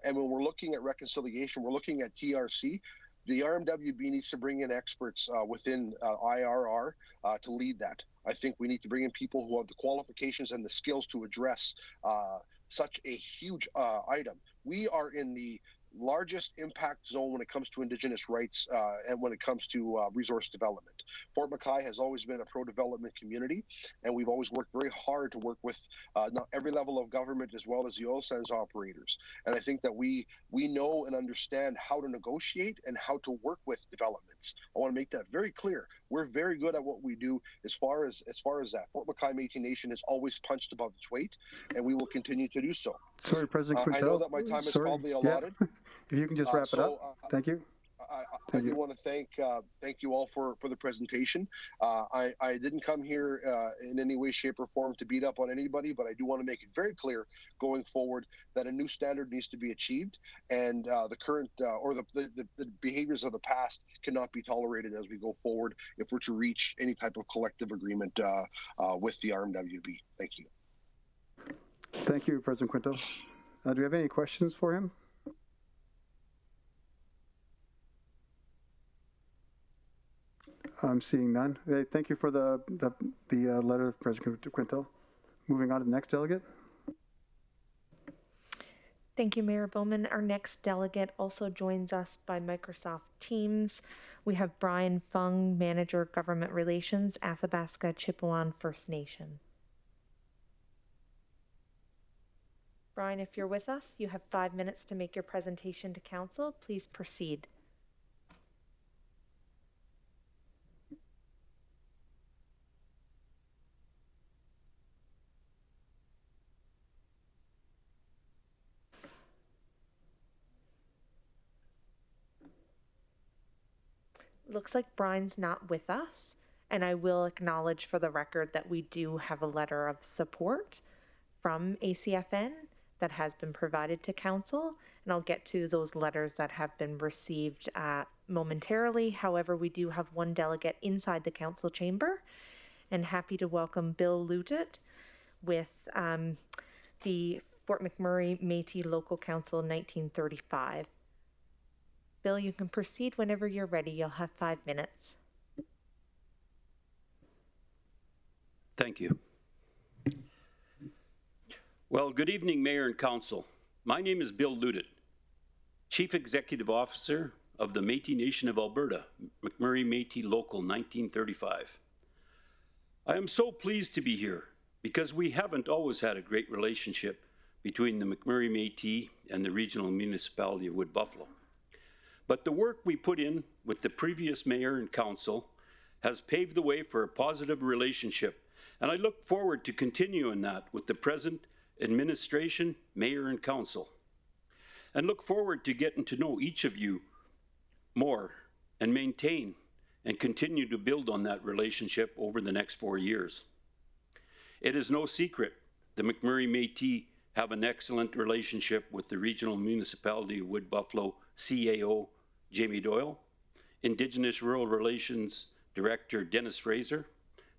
And when we're looking at reconciliation, we're looking at TRC. The RMWB needs to bring in experts within IRR to lead that. I think we need to bring in people who have the qualifications and the skills to address such a huge item. We are in the largest impact zone when it comes to Indigenous rights and when it comes to resource development. Fort McKay has always been a pro-development community, and we've always worked very hard to work with not every level of government as well as the oil sands operators. And I think that we know and understand how to negotiate and how to work with developments. I want to make that very clear. We're very good at what we do as far as that. Fort McKay Métis Nation has always punched above its weight, and we will continue to do so. Sorry, President Quintel. I know that my time is probably allotted. Yeah. If you can just wrap it up. Thank you. I do want to thank you all for the presentation. I didn't come here in any way, shape, or form to beat up on anybody, but I do want to make it very clear going forward that a new standard needs to be achieved, and the current or the behaviors of the past cannot be tolerated as we go forward if we're to reach any type of collective agreement with the RMWB. Thank you. Thank you, President Quinto. Do we have any questions for him? I'm seeing none. Thank you for the letter, President Quintel. Moving on to the next delegate. Thank you, Mayor Bowman. Our next delegate also joins us by Microsoft Teams. We have Brian Fung, Manager Government Relations, Athabasca Chippewan First Nation. Brian, if you're with us, you have 5 minutes to make your presentation to Council. Please proceed. Looks like Brian's not with us, and I will acknowledge for the record that we do have a letter of support from ACFN that has been provided to Council, and I'll get to those letters that have been received momentarily. However, we do have one delegate inside the Council chamber, and happy to welcome Bill Lutet with the Fort McMurray Métis Local Council 1935. Bill, you can proceed whenever you're ready. You'll have 5 minutes. Thank you. Well, good evening, Mayor and Council. My name is Bill Lutet, Chief Executive Officer of the Métis Nation of Alberta, McMurray Métis Local 1935. I am so pleased to be here because we haven't always had a great relationship between the McMurray Métis and the regional municipality of Wood Buffalo. But the work we put in with the previous mayor and council has paved the way for a positive relationship, and I look forward to continuing that with the present administration, mayor, and council, and look forward to getting to know each of you more and maintain and continue to build on that relationship over the next 4 years. It is no secret the McMurray Métis have an excellent relationship with the regional municipality of Wood Buffalo CAO Jamie Doyle, Indigenous Rural Relations Director Dennis Fraser,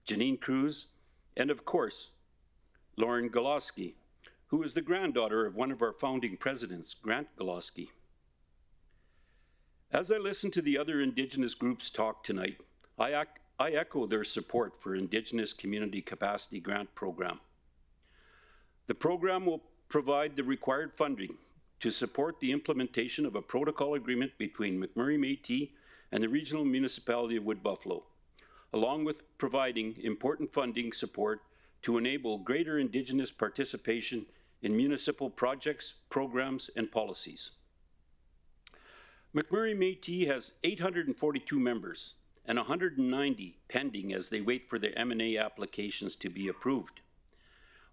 Janine Cruz, and of course, Lauren Goloski, who is the granddaughter of one of our founding presidents, Grant Goloski. As I listen to the other Indigenous groups talk tonight, I echo their support for Indigenous Community Capacity Grant Program. The program will provide the required funding to support the implementation of a protocol agreement between McMurray Métis and the regional municipality of Wood Buffalo, along with providing important funding support to enable greater Indigenous participation in municipal projects, programs, and policies. McMurray Métis has 842 members and 190 pending as they wait for their M&A applications to be approved.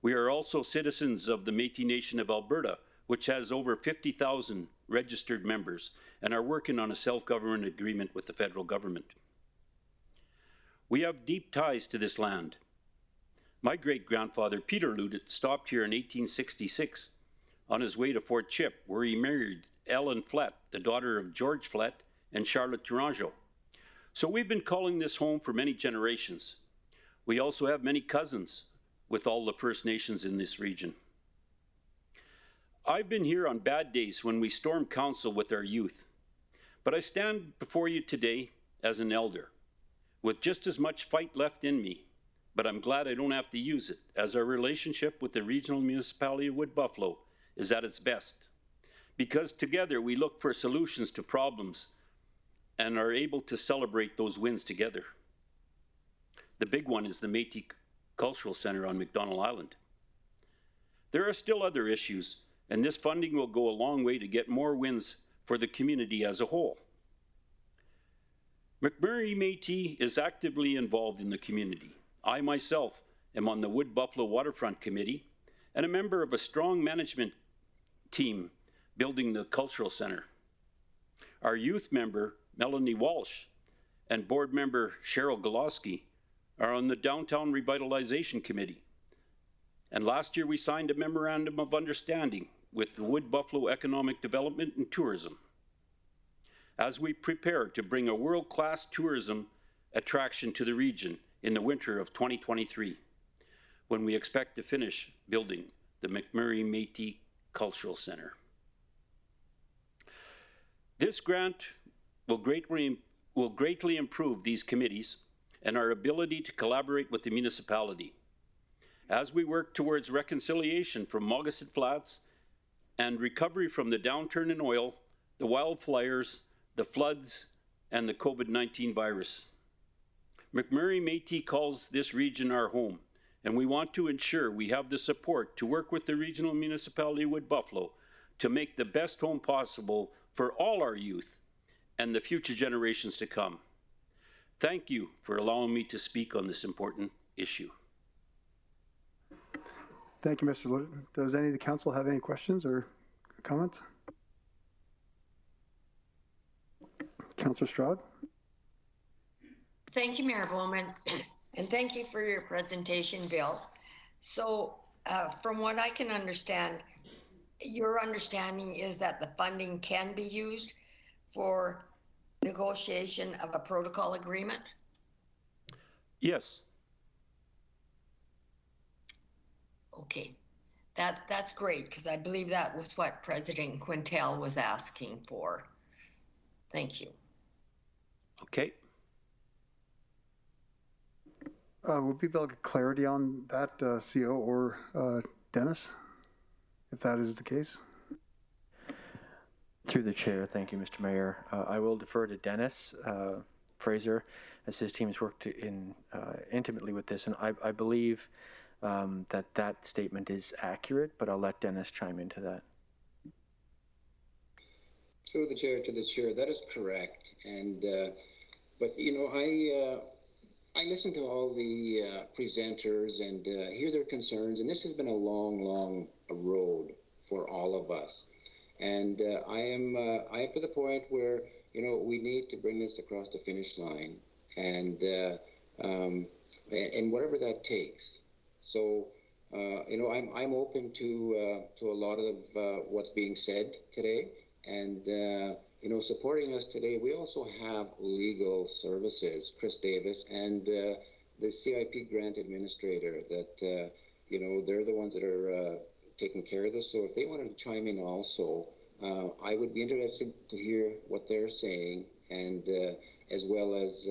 We are also citizens of the Métis Nation of Alberta, which has over 50,000 registered members and are working on a self-government agreement with the federal government. We have deep ties to this land. My great-grandfather, Peter Ludet, stopped here in 1866 on his way to Fort Chip, where he married Ellen Flett, the daughter of George Flett and Charlotte Tourangeau. So we've been calling this home for many generations. We also have many cousins with all the First Nations in this region. I've been here on bad days when we storm council with our youth, but I stand before you today as an elder, with just as much fight left in me, but I'm glad I don't have to use it, as our relationship with the regional municipality of Wood Buffalo is at its best, because together we look for solutions to problems and are able to celebrate those wins together. The big one is the Métis Cultural Center on McDonald Island. There are still other issues, and this funding will go a long way to get more wins for the community as a whole. McMurray Métis is actively involved in the community. I myself am on the Wood Buffalo Waterfront Committee and a member of a strong management team building the Cultural Center. Our youth member, Melanie Walsh, and board member Cheryl Goloski are on the Downtown Revitalization Committee. And last year we signed a memorandum of understanding with the Wood Buffalo Economic Development and Tourism as we prepare to bring a world-class tourism attraction to the region in the winter of 2023, when we expect to finish building the McMurray Métis Cultural Center. This grant will greatly improve these committees and our ability to collaborate with the municipality as we work towards reconciliation from Moccasin Flats and recovery from the downturn in oil, the wildfires, the floods, and the COVID-19 virus. McMurray Métis calls this region our home, and we want to ensure we have the support to work with the regional municipality of Wood Buffalo to make the best home possible for all our youth and the future generations to come. Thank you for allowing me to speak on this important issue. Thank you, Mr. Ludet. Does any of the council have any questions or comments? Councillor Stroud? Thank you, Mayor Bowman, and thank you for your presentation, Bill. So from what I can understand, your understanding is that the funding can be used for negotiation of a protocol agreement? Yes. Okay, that's great, because I believe that was what President Quintel was asking for. Thank you. Okay. Would people get clarity on that, CO or Dennis, if that is the case? Through the chair, thank you, Mr. Mayor. I will defer to Dennis Fraser, as his team has worked intimately with this, and I believe that statement is accurate, but I'll let Dennis chime into that. Through the chair to the chair, that is correct. And but you know, I listen to all the presenters and hear their concerns, and this has been a long road for all of us. And I am to the point where, you know, we need to bring this across the finish line, and whatever that takes. So you know, I'm open to a lot of what's being said today, and you know, supporting us today, we also have legal services, Chris Davis, and the CIP grant administrator. That you know, they're the ones that are taking care of this. So if they wanted to chime in also, I would be interested to hear what they're saying, and as well as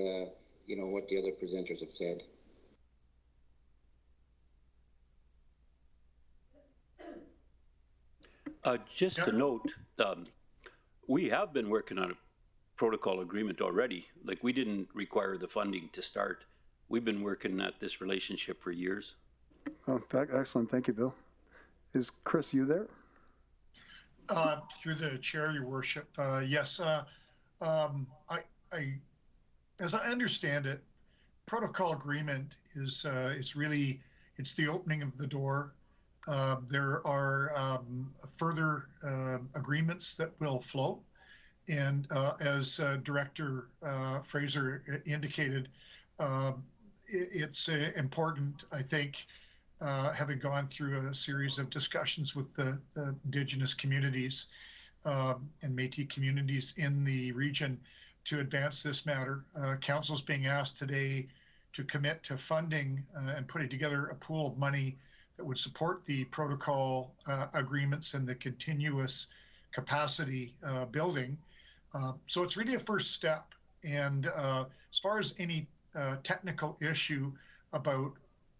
you know, what the other presenters have said. Just to note, we have been working on a protocol agreement already. Like, we didn't require the funding to start. We've been working at this relationship for years. Oh, excellent. Thank you, Bill. Is Chris, you there? Through the chair, Your Worship. Yes. As I understand it, protocol agreement is really, it's the opening of the door. There are further agreements that will flow. And as Director Fraser indicated, it's important, I think, having gone through a series of discussions with the Indigenous communities and Métis communities in the region to advance this matter. Council's being asked today to commit to funding and putting together a pool of money that would support the protocol agreements and the continuous capacity building. So it's really a first step. And as far as any technical issue about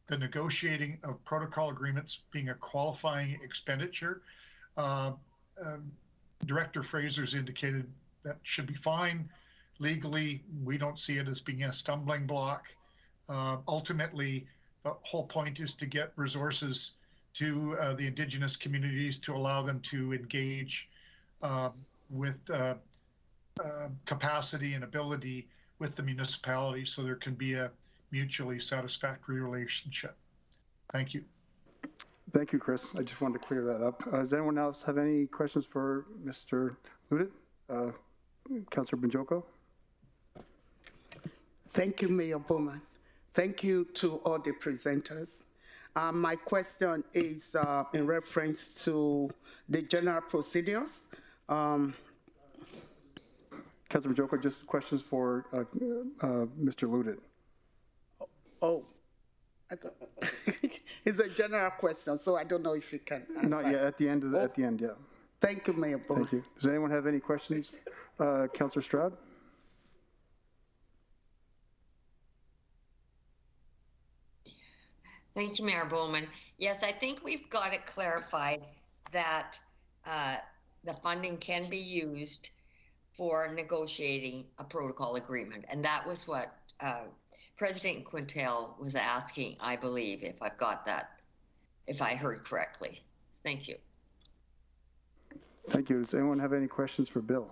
the negotiating of protocol agreements being a qualifying expenditure, Director Fraser's indicated that should be fine. Legally, we don't see it as being a stumbling block. Ultimately, the whole point is to get resources to the Indigenous communities to allow them to engage with capacity and ability with the municipality, so there can be a mutually satisfactory relationship. Thank you. Thank you, Chris. I just wanted to clear that up. Does anyone else have any questions for Mr. Ludet? Councillor Banjoko? Thank you, Mayor Bowman. Thank you to all the presenters. My question is in reference to the general procedures. Councillor Banjoko, just questions for Mr. Ludet. Oh, I thought it's a general question, so I don't know if you can answer. Not yet. At the end, at the end, yeah. Thank you, Mayor Bowman. Thank you. Does anyone have any questions? Councillor Stroud? Thank you, Mayor Bowman. Yes, I think we've got it clarified that the funding can be used for negotiating a protocol agreement. And that was what President Quintel was asking, I believe, if I've got that, if I heard correctly. Thank you. Thank you. Does anyone have any questions for Bill?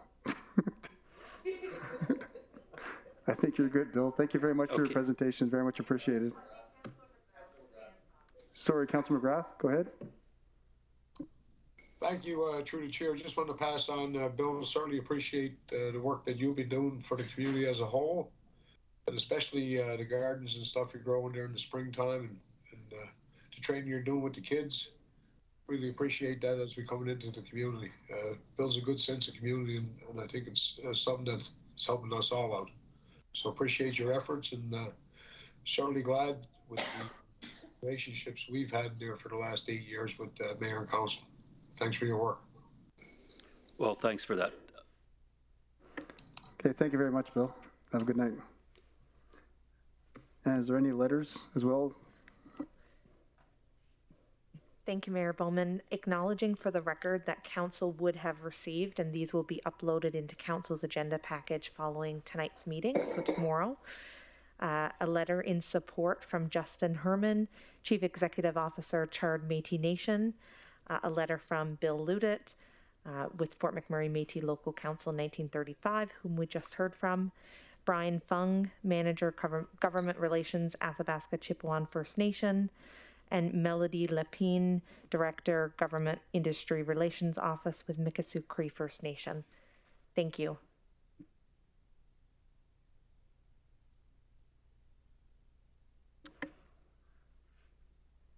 I think you're good, Bill. Thank you very much for your presentation. Very much appreciated. Sorry, Councillor McGrath, go ahead. Thank you, through the chair. Just want to pass on, Bill, certainly appreciate the work that you'll be doing for the community as a whole, and especially the gardens and stuff you're growing there in the springtime, and the training you're doing with the kids. Really appreciate that as we're coming into the community. Builds a good sense of community, and I think it's something that's helping us all out. So appreciate your efforts, and certainly glad with the relationships we've had there for the last 8 years with Mayor and Council. Thanks for your work. Well, thanks for that. Okay, thank you very much, Bill. Have a good night. And is there any letters as well? Thank you, Mayor Bowman. Acknowledging for the record that Council would have received, and these will be uploaded into Council's agenda package following tonight's meeting, so tomorrow. a letter in support from Justin Herman, Chief Executive Officer, Chard Métis Nation, a letter from Bill Ludit with Fort McMurray Métis Local Council 1935, whom we just heard from, Brian Fung, Manager Government Relations, Athabasca Chippewan First Nation, and Melody Lapine, Director, Government Industry Relations Office with Mikisew Cree First Nation. Thank you.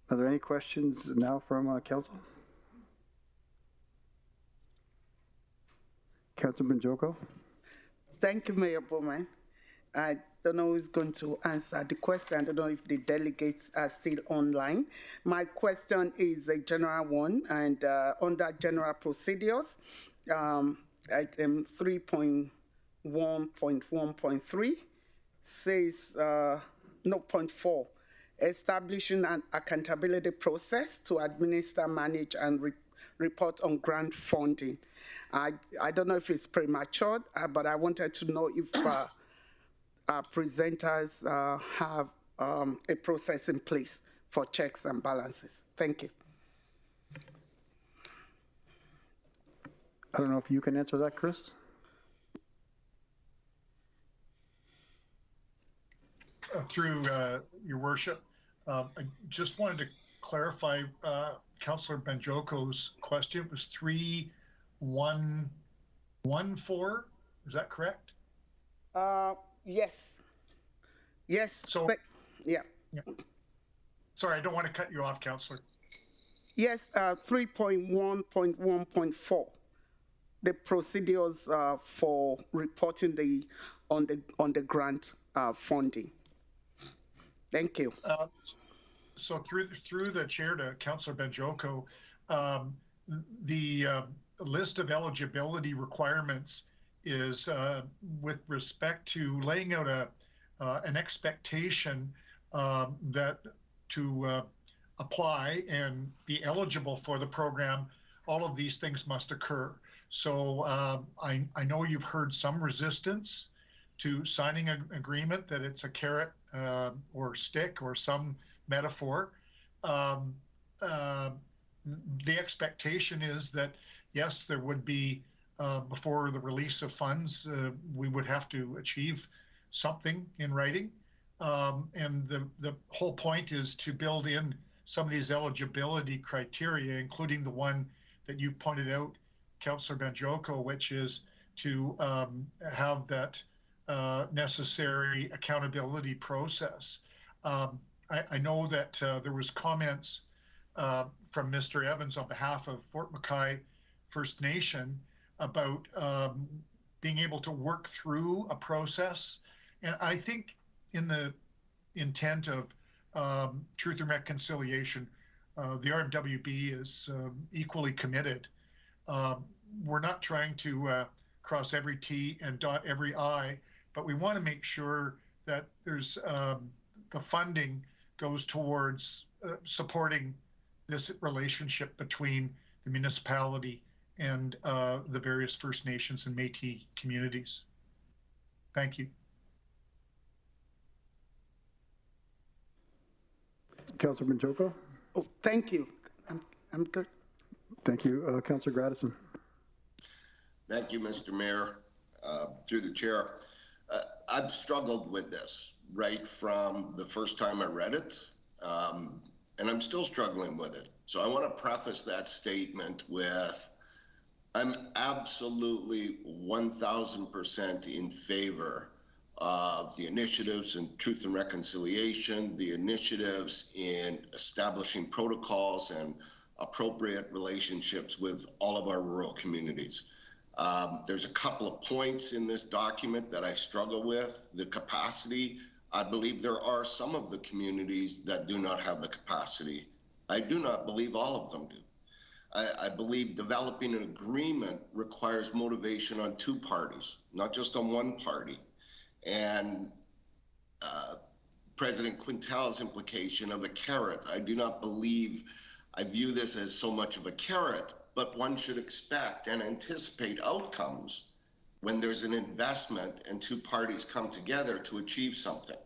Are there any questions now from Council? Councilman Joko? Thank you, Mayor Bowman. I don't know who's going to answer the question. I don't know if the delegates are still online. My question is a general one, and under general procedures, item 3.1.1.3 says, no, point 4, establishing an accountability process to administer, manage, and report on grant funding. I don't know if it's premature, but I wanted to know if our presenters have a process in place for checks and balances. Thank you. I don't know if you can answer that, Chris? Through your worship, I just wanted to clarify Councillor Benjoko's question. It was 3114, is that correct? Yes. Yes. So, yeah. Sorry, I don't want to cut you off, Councillor. Yes, 3.1.1.4, the procedures for reporting on the grant funding. Thank you. So through the chair to Councillor Benjoko, the list of eligibility requirements is with respect to laying out an expectation that to apply and be eligible for the program, all of these things must occur. So I know you've heard some resistance to signing an agreement that it's a carrot or stick or some metaphor. The expectation is that, yes, there would be, before the release of funds, we would have to achieve something in writing. And the whole point is to build in some of these eligibility criteria, including the one that you pointed out, Councillor Benjoko, which is to have that necessary accountability process. I know that there was comments from Mr. Evans on behalf of Fort McKay First Nation about being able to work through a process. And I think in the intent of truth and reconciliation, the RMWB is equally committed. We're not trying to cross every T and dot every I, but we want to make sure that there's the funding goes towards supporting this relationship between the municipality and the various First Nations and Métis communities. Thank you. Councillor Benjoko? Oh, thank you. I'm good. Thank you. Councillor Gradison. Thank you, Mr. Mayor. Through the chair, I've struggled with this right from the first time I read it, and I'm still struggling with it. So I want to preface that statement with, I'm absolutely 1000% in favor of the initiatives in truth and reconciliation, the initiatives in establishing protocols and appropriate relationships with all of our rural communities. There's a couple of points in this document that I struggle with. The capacity, I believe there are some of the communities that do not have the capacity. I do not believe all of them do. I believe developing an agreement requires motivation on two parties, not just on one party. And President Quintel's implication of a carrot, I do not believe, I view this as so much of a carrot, but one should expect and anticipate outcomes when there's an investment and two parties come together to achieve something.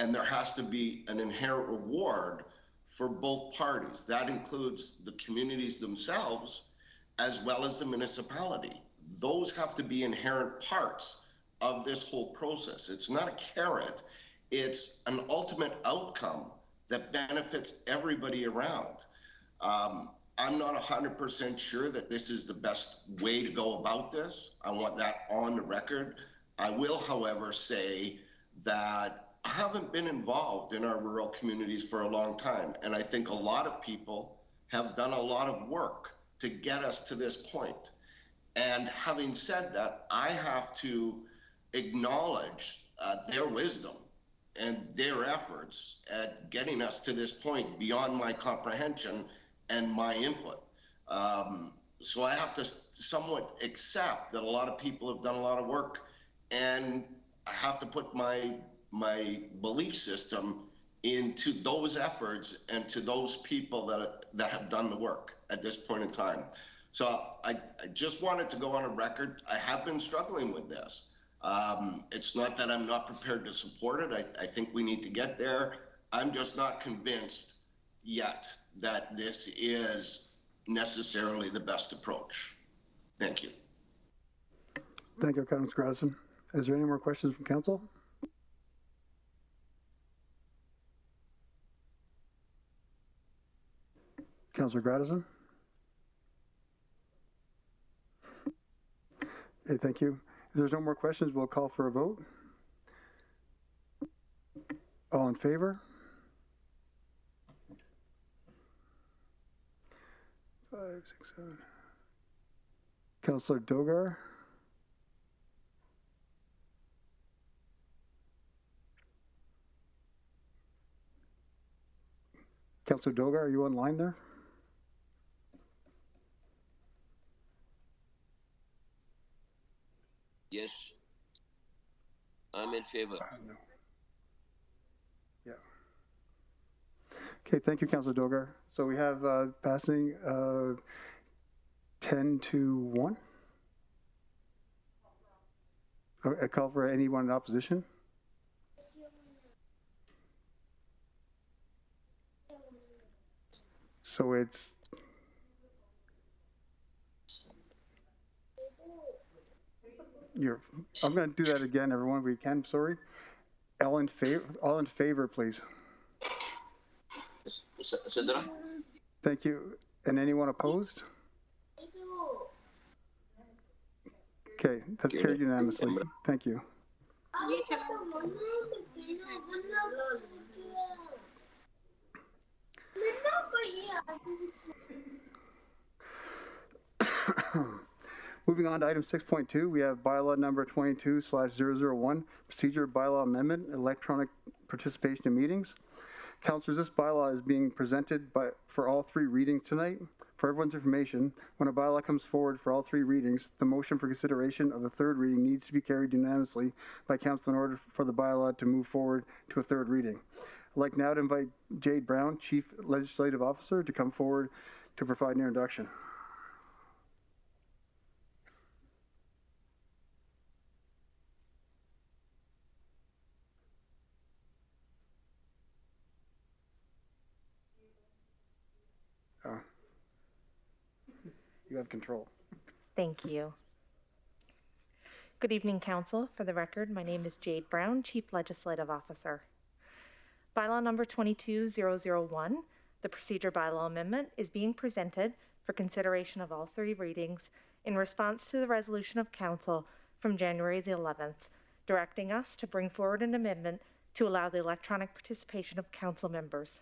and there has to be an inherent reward for both parties. That includes the communities themselves as well as the municipality. Those have to be inherent parts of this whole process. It's not a carrot, it's an ultimate outcome that benefits everybody around. I'm not 100% sure that this is the best way to go about this. I want that on the record. I will, however, say that I haven't been involved in our rural communities for a long time, and I think a lot of people have done a lot of work to get us to this point. And having said that, I have to acknowledge their wisdom and their efforts at getting us to this point beyond my comprehension and my input. So I have to somewhat accept that a lot of people have done a lot of work, and I have to put my belief system into those efforts and to those people that have done the work at this point in time. So I just wanted to go on a record. I have been struggling with this. It's not that I'm not prepared to support it. I think we need to get there. I'm just not convinced yet that this is necessarily the best approach. Thank you. Thank you, Councillor Grasson. Is there any more questions from council? Councillor Grasson? Okay, thank you. If there's no more questions, we'll call for a vote. All in favor? 5, 6, 7. Councillor Dogar? Councillor Dogar, are you online there? Yes, I'm in favor. No. Yeah. Okay, thank you, Councillor Dogar. So we have passing 10-1. A call for anyone in opposition? So it's I'm going to do that again, everyone. We can. Sorry. All in favor, please. Thank you. And anyone opposed? Okay, that's carried unanimously. Thank you. Moving on to item 6.2, we have bylaw number 22/001, procedure bylaw amendment, electronic participation in meetings. Councillors, this bylaw is being presented for all 3 readings tonight. For everyone's information, when a bylaw comes forward for all 3 readings, the motion for consideration of the 3rd reading needs to be carried unanimously by council in order for the bylaw to move forward to a 3rd reading. I'd like now to invite Jade Brown, Chief Legislative Officer, to come forward to provide an introduction. You have control. Thank you. Good evening, Council. For the record, my name is Jade Brown, Chief Legislative Officer. Bylaw number 22/001, the procedure bylaw amendment, is being presented for consideration of all 3 readings in response to the resolution of Council from January the 11th, directing us to bring forward an amendment to allow the electronic participation of Council members.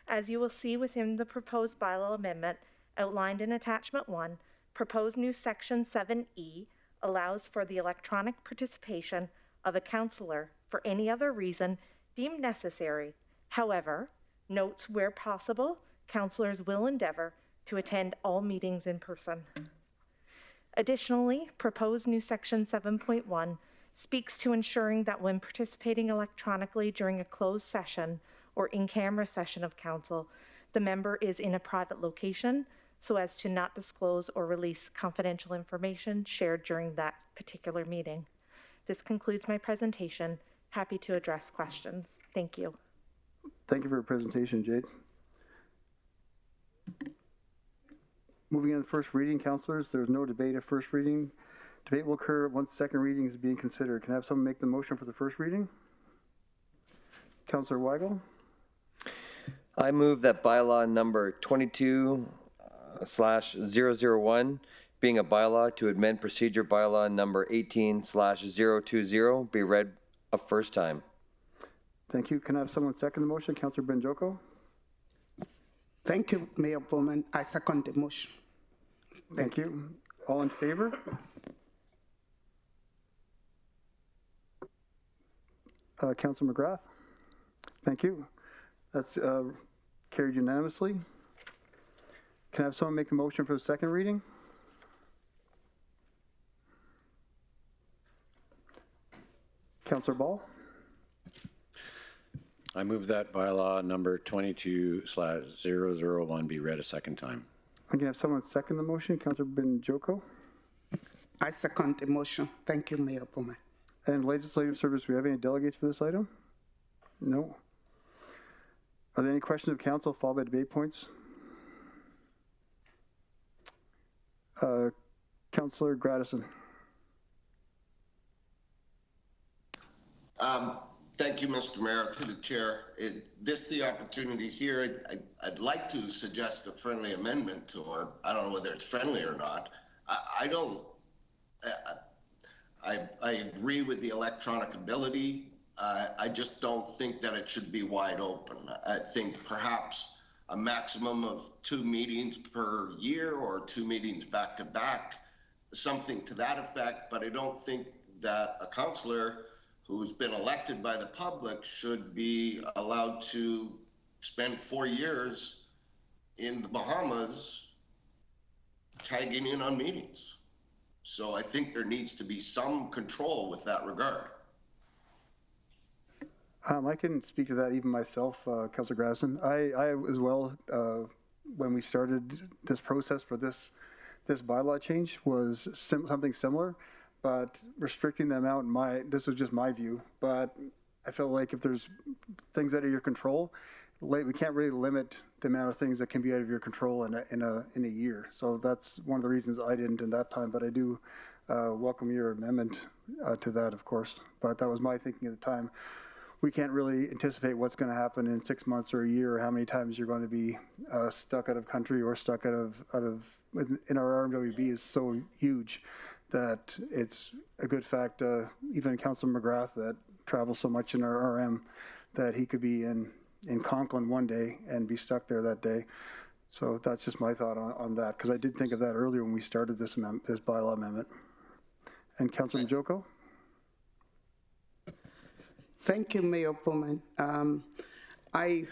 As you will see within the proposed bylaw amendment, outlined in Attachment 1, proposed new Section 7E allows for the electronic participation of a councillor for any other reason deemed necessary. However, notes where possible, councillors will endeavour to attend all meetings in person. Additionally, proposed new Section 7.1 speaks to ensuring that when participating electronically during a closed session or in-camera session of council, the member is in a private location so as to not disclose or release confidential information shared during that particular meeting. This concludes my presentation. Happy to address questions. Thank you. Thank you for your presentation, Jade. Moving on to first reading, councillors, there's no debate at first reading. Debate will occur once second reading is being considered. Can I have someone make the motion for the first reading? Councillor Weigel. I move that bylaw number 22/001, being a bylaw to amend procedure bylaw number 18/020, be read a first time. Thank you. Can I have someone second the motion? Councillor Benjoko. Thank you, Mayor Bowman. I second the motion. Thank you. All in favor? Councillor McGrath. Thank you. That's carried unanimously. Can I have someone make the motion for the second reading? Councillor Ball. I move that bylaw number 22/001 be read a second time. I'm going to have someone second the motion. Councillor Benjoko. I second the motion. Thank you, Mayor Bowman. And Legislative Service, do we have any delegates for this item? No. Are there any questions of council followed by debate points? Councillor Gradison. Thank you, Mr. Mayor, through the chair. This the opportunity here. I'd like to suggest a friendly amendment, or I don't know whether it's friendly or not. I agree with the electronic ability. I just don't think that it should be wide open. I think perhaps a maximum of 2 meetings per year or 2 meetings back to back, something to that effect. But I don't think that a councillor who's been elected by the public should be allowed to spend 4 years in the Bahamas tagging in on meetings. So I think there needs to be some control with that regard. I can speak to that even myself, Councillor Gradison. I as well, when we started this process for this bylaw change, was something similar, but restricting the amount. This was just my view, but I felt like if there's things out of your control, we can't really limit the amount of things that can be out of your control in a year. So that's one of the reasons I didn't in that time. But I do welcome your amendment to that, of course. But that was my thinking at the time. We can't really anticipate what's going to happen in 6 months or a year, or how many times you're going to be stuck out of country or stuck out of in our RMWB is so huge that it's a good fact. Even Councillor McGrath, that travels so much in our RM, that he could be in Conklin one day and be stuck there that day. So that's just my thought on that, because I did think of that earlier when we started this bylaw amendment. And Councillor Njoko? Thank you, Mayor Bowman. I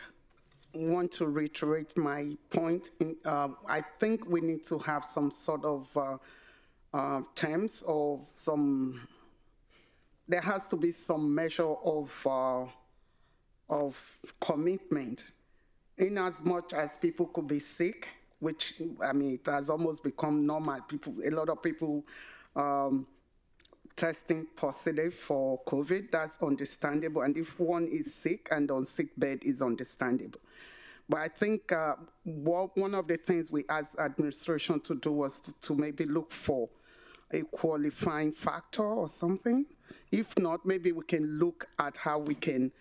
want to reiterate my point. I think we need to have some sort of terms or there has to be some measure of commitment, in as much as people could be sick, which, I mean, it has almost become normal. A lot of people testing positive for COVID, that's understandable. And if one is sick and on sick bed, is understandable. But I think one of the things we asked administration to do was to maybe look for a qualifying factor or something. If not, maybe we can look at how we can,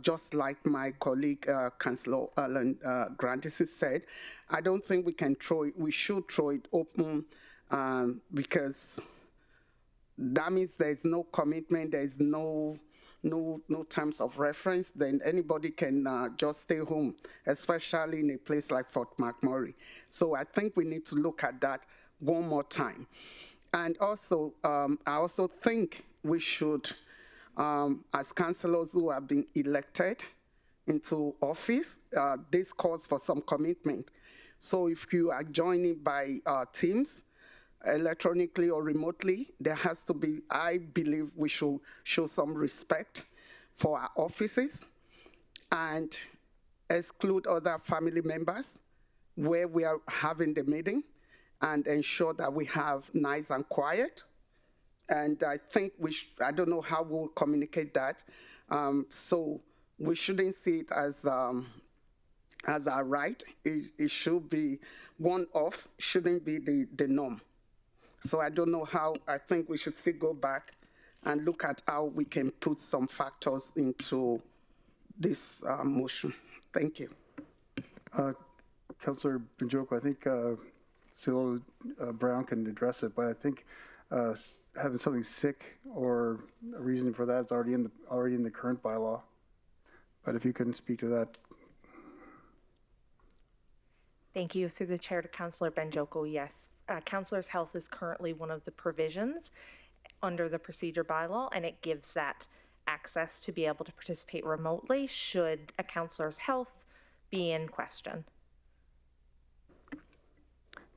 just like my colleague, Councillor Alan Grantison said, I don't think we should throw it open because that means there's no commitment, there's no terms of reference, then anybody can just stay home, especially in a place like Fort McMurray. So I think we need to look at that one more time. And also, I also think we should, as councillors who have been elected into office, this calls for some commitment. So if you are joining by teams, electronically or remotely, there has to be, I believe we should show some respect for our offices and exclude other family members where we are having the meeting, and ensure that we have nice and quiet And I think I don't know how we'll communicate that. So we shouldn't see it as our right. It should be one off, shouldn't be the norm. So I don't know how. I think we should still go back and look at how we can put some factors into this motion. Thank you. Councillor Benjoko, I think Cyril Brown can address it, but I think having something sick or a reason for that is already in the current bylaw. But if you can speak to that. Thank you. Through the chair to Councillor Benjoko, yes. Councillor's health is currently one of the provisions under the procedure bylaw, and it gives that access to be able to participate remotely should a councillor's health be in question.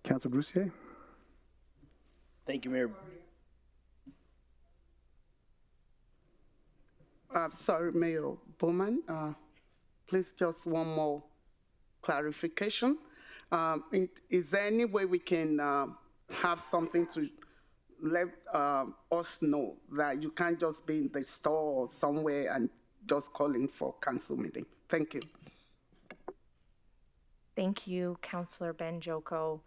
Councillor Boussier. Thank you, Mayor. Sorry, Mayor Bowman. Please, just one more clarification. Is there any way we can have something to let us know that you can't just be in the store or somewhere and just calling for council meeting? Thank you. Thank you, Councillor Benjoko.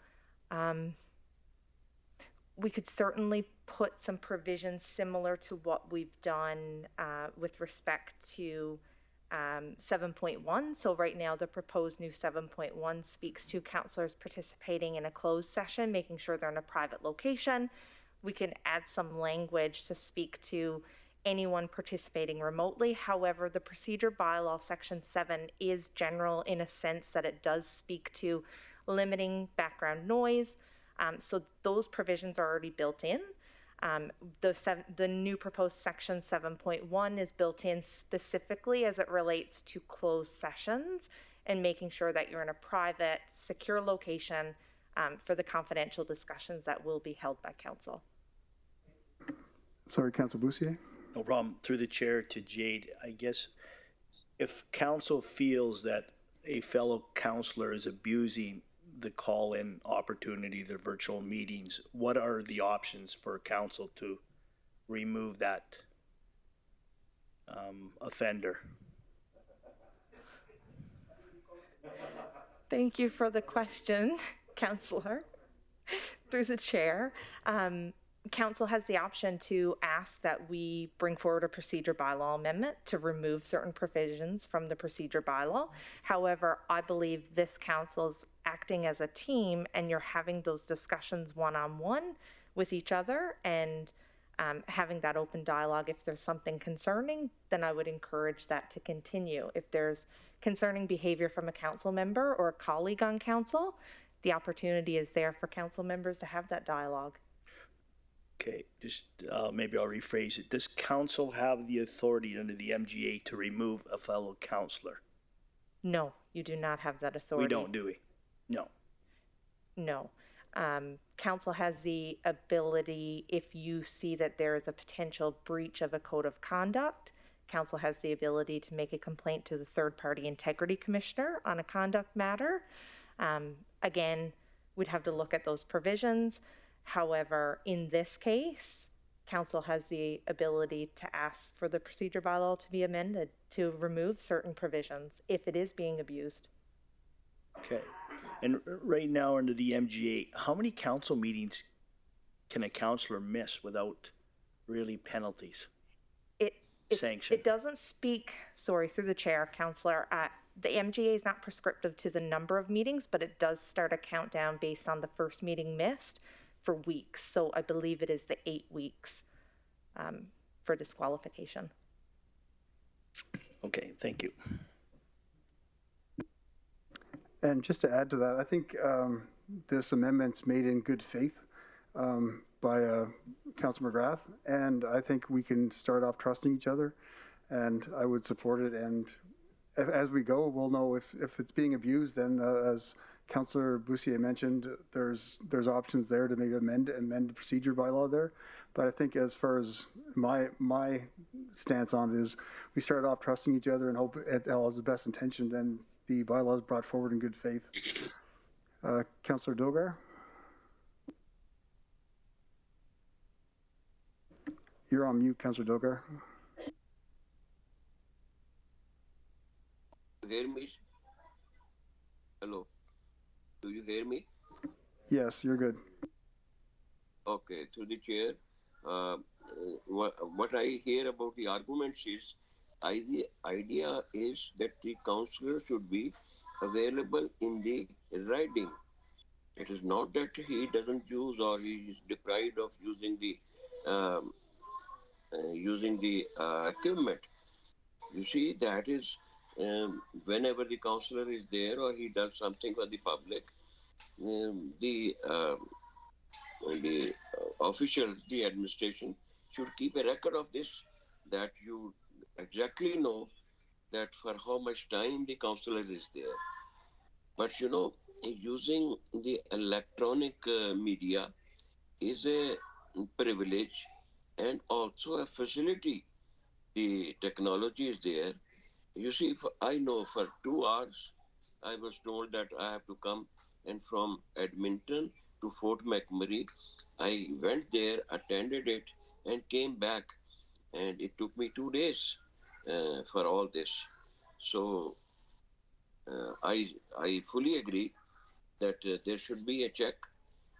We could certainly put some provisions similar to what we've done with respect to 7.1. So right now the proposed new 7.1 speaks to councillors participating in a closed session, making sure they're in a private location. We can add some language to speak to anyone participating remotely. However, the procedure bylaw section 7 is general in a sense that it does speak to limiting background noise. So those provisions are already built in. The new proposed section 7.1 is built in specifically as it relates to closed sessions and making sure that you're in a private, secure location for the confidential discussions that will be held by council. Sorry, Councillor Boussier. No problem. Through the chair to Jade, I guess if council feels that a fellow councillor is abusing the call-in opportunity, the virtual meetings, what are the options for council to remove that offender? Thank you for the question, Councillor. Through the chair, council has the option to ask that we bring forward a procedure bylaw amendment to remove certain provisions from the procedure bylaw. However, I believe this council's acting as a team and you're having those discussions one-on-one with each other and having that open dialogue. If there's something concerning, then I would encourage that to continue. If there's concerning behavior from a council member or a colleague on council, the opportunity is there for council members to have that dialogue. Okay, just maybe I'll rephrase it. Does council have the authority under the MGA to remove a fellow councillor? No, you do not have that authority. We don't, do we? No. No. Council has the ability, if you see that there is a potential breach of a code of conduct, council has the ability to make a complaint to the third-party integrity commissioner on a conduct matter. Again, we'd have to look at those provisions. However, in this case, council has the ability to ask for the procedure bylaw to be amended to remove certain provisions if it is being abused. Okay. And right now under the MGA, how many council meetings can a councillor miss without really penalties? Sanction. It doesn't speak, sorry, through the chair, councillor. The MGA is not prescriptive to the number of meetings, but it does start a countdown based on the first meeting missed for weeks. So I believe it is the 8 weeks for disqualification. Okay, thank you. And just to add to that, I think this amendment's made in good faith by Councillor McGrath, and I think we can start off trusting each other, and I would support it. And as we go, we'll know if it's being abused. And as Councillor Boussier mentioned, there's options there to maybe amend the procedure bylaw there. But I think as far as my stance on it is, we start off trusting each other and hope it all has the best intention. Then the bylaw is brought forward in good faith. Councillor Dogar. You're on mute, Councillor Dogar. Hear me? Hello. Do you hear me? Yes, you're good. Okay, through the chair. What I hear about the arguments is, idea is that the councillor should be available in the riding. It is not that he doesn't use or he is deprived of um, using the equipment. You see, that is whenever the councillor is there or he does something for the public, the officials, the administration should keep a record of this, that you exactly know that for how much time the councillor is there. But you know, using the electronic media is a privilege and also a facility. The technology is there. You see, I know for 2 hours, I was told that I have to come, and from Edmonton to Fort McMurray, I went there, attended it, and came back. And it took me 2 days for all this. So I fully agree that there should be a check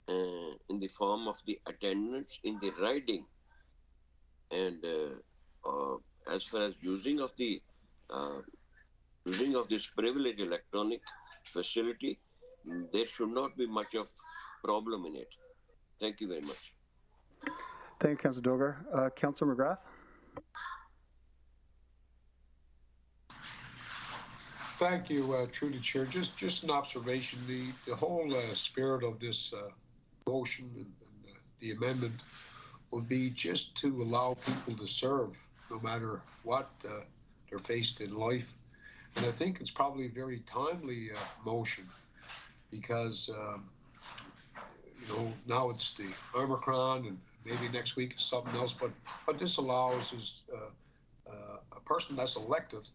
in the form of the attendance in the riding, and as far as uh, using of this privileged electronic facility, there should not be much of problem in it. Thank you very much. Thank you, Councillor Dogar. Councillor McGrath? Thank you, through the chair. Just an observation. The whole spirit of this motion and the amendment would be just to allow people to serve, no matter what they're faced in life. And I think it's probably a very timely motion because, now it's the Omicron and maybe next week is something else. But what this allows is a person that's elected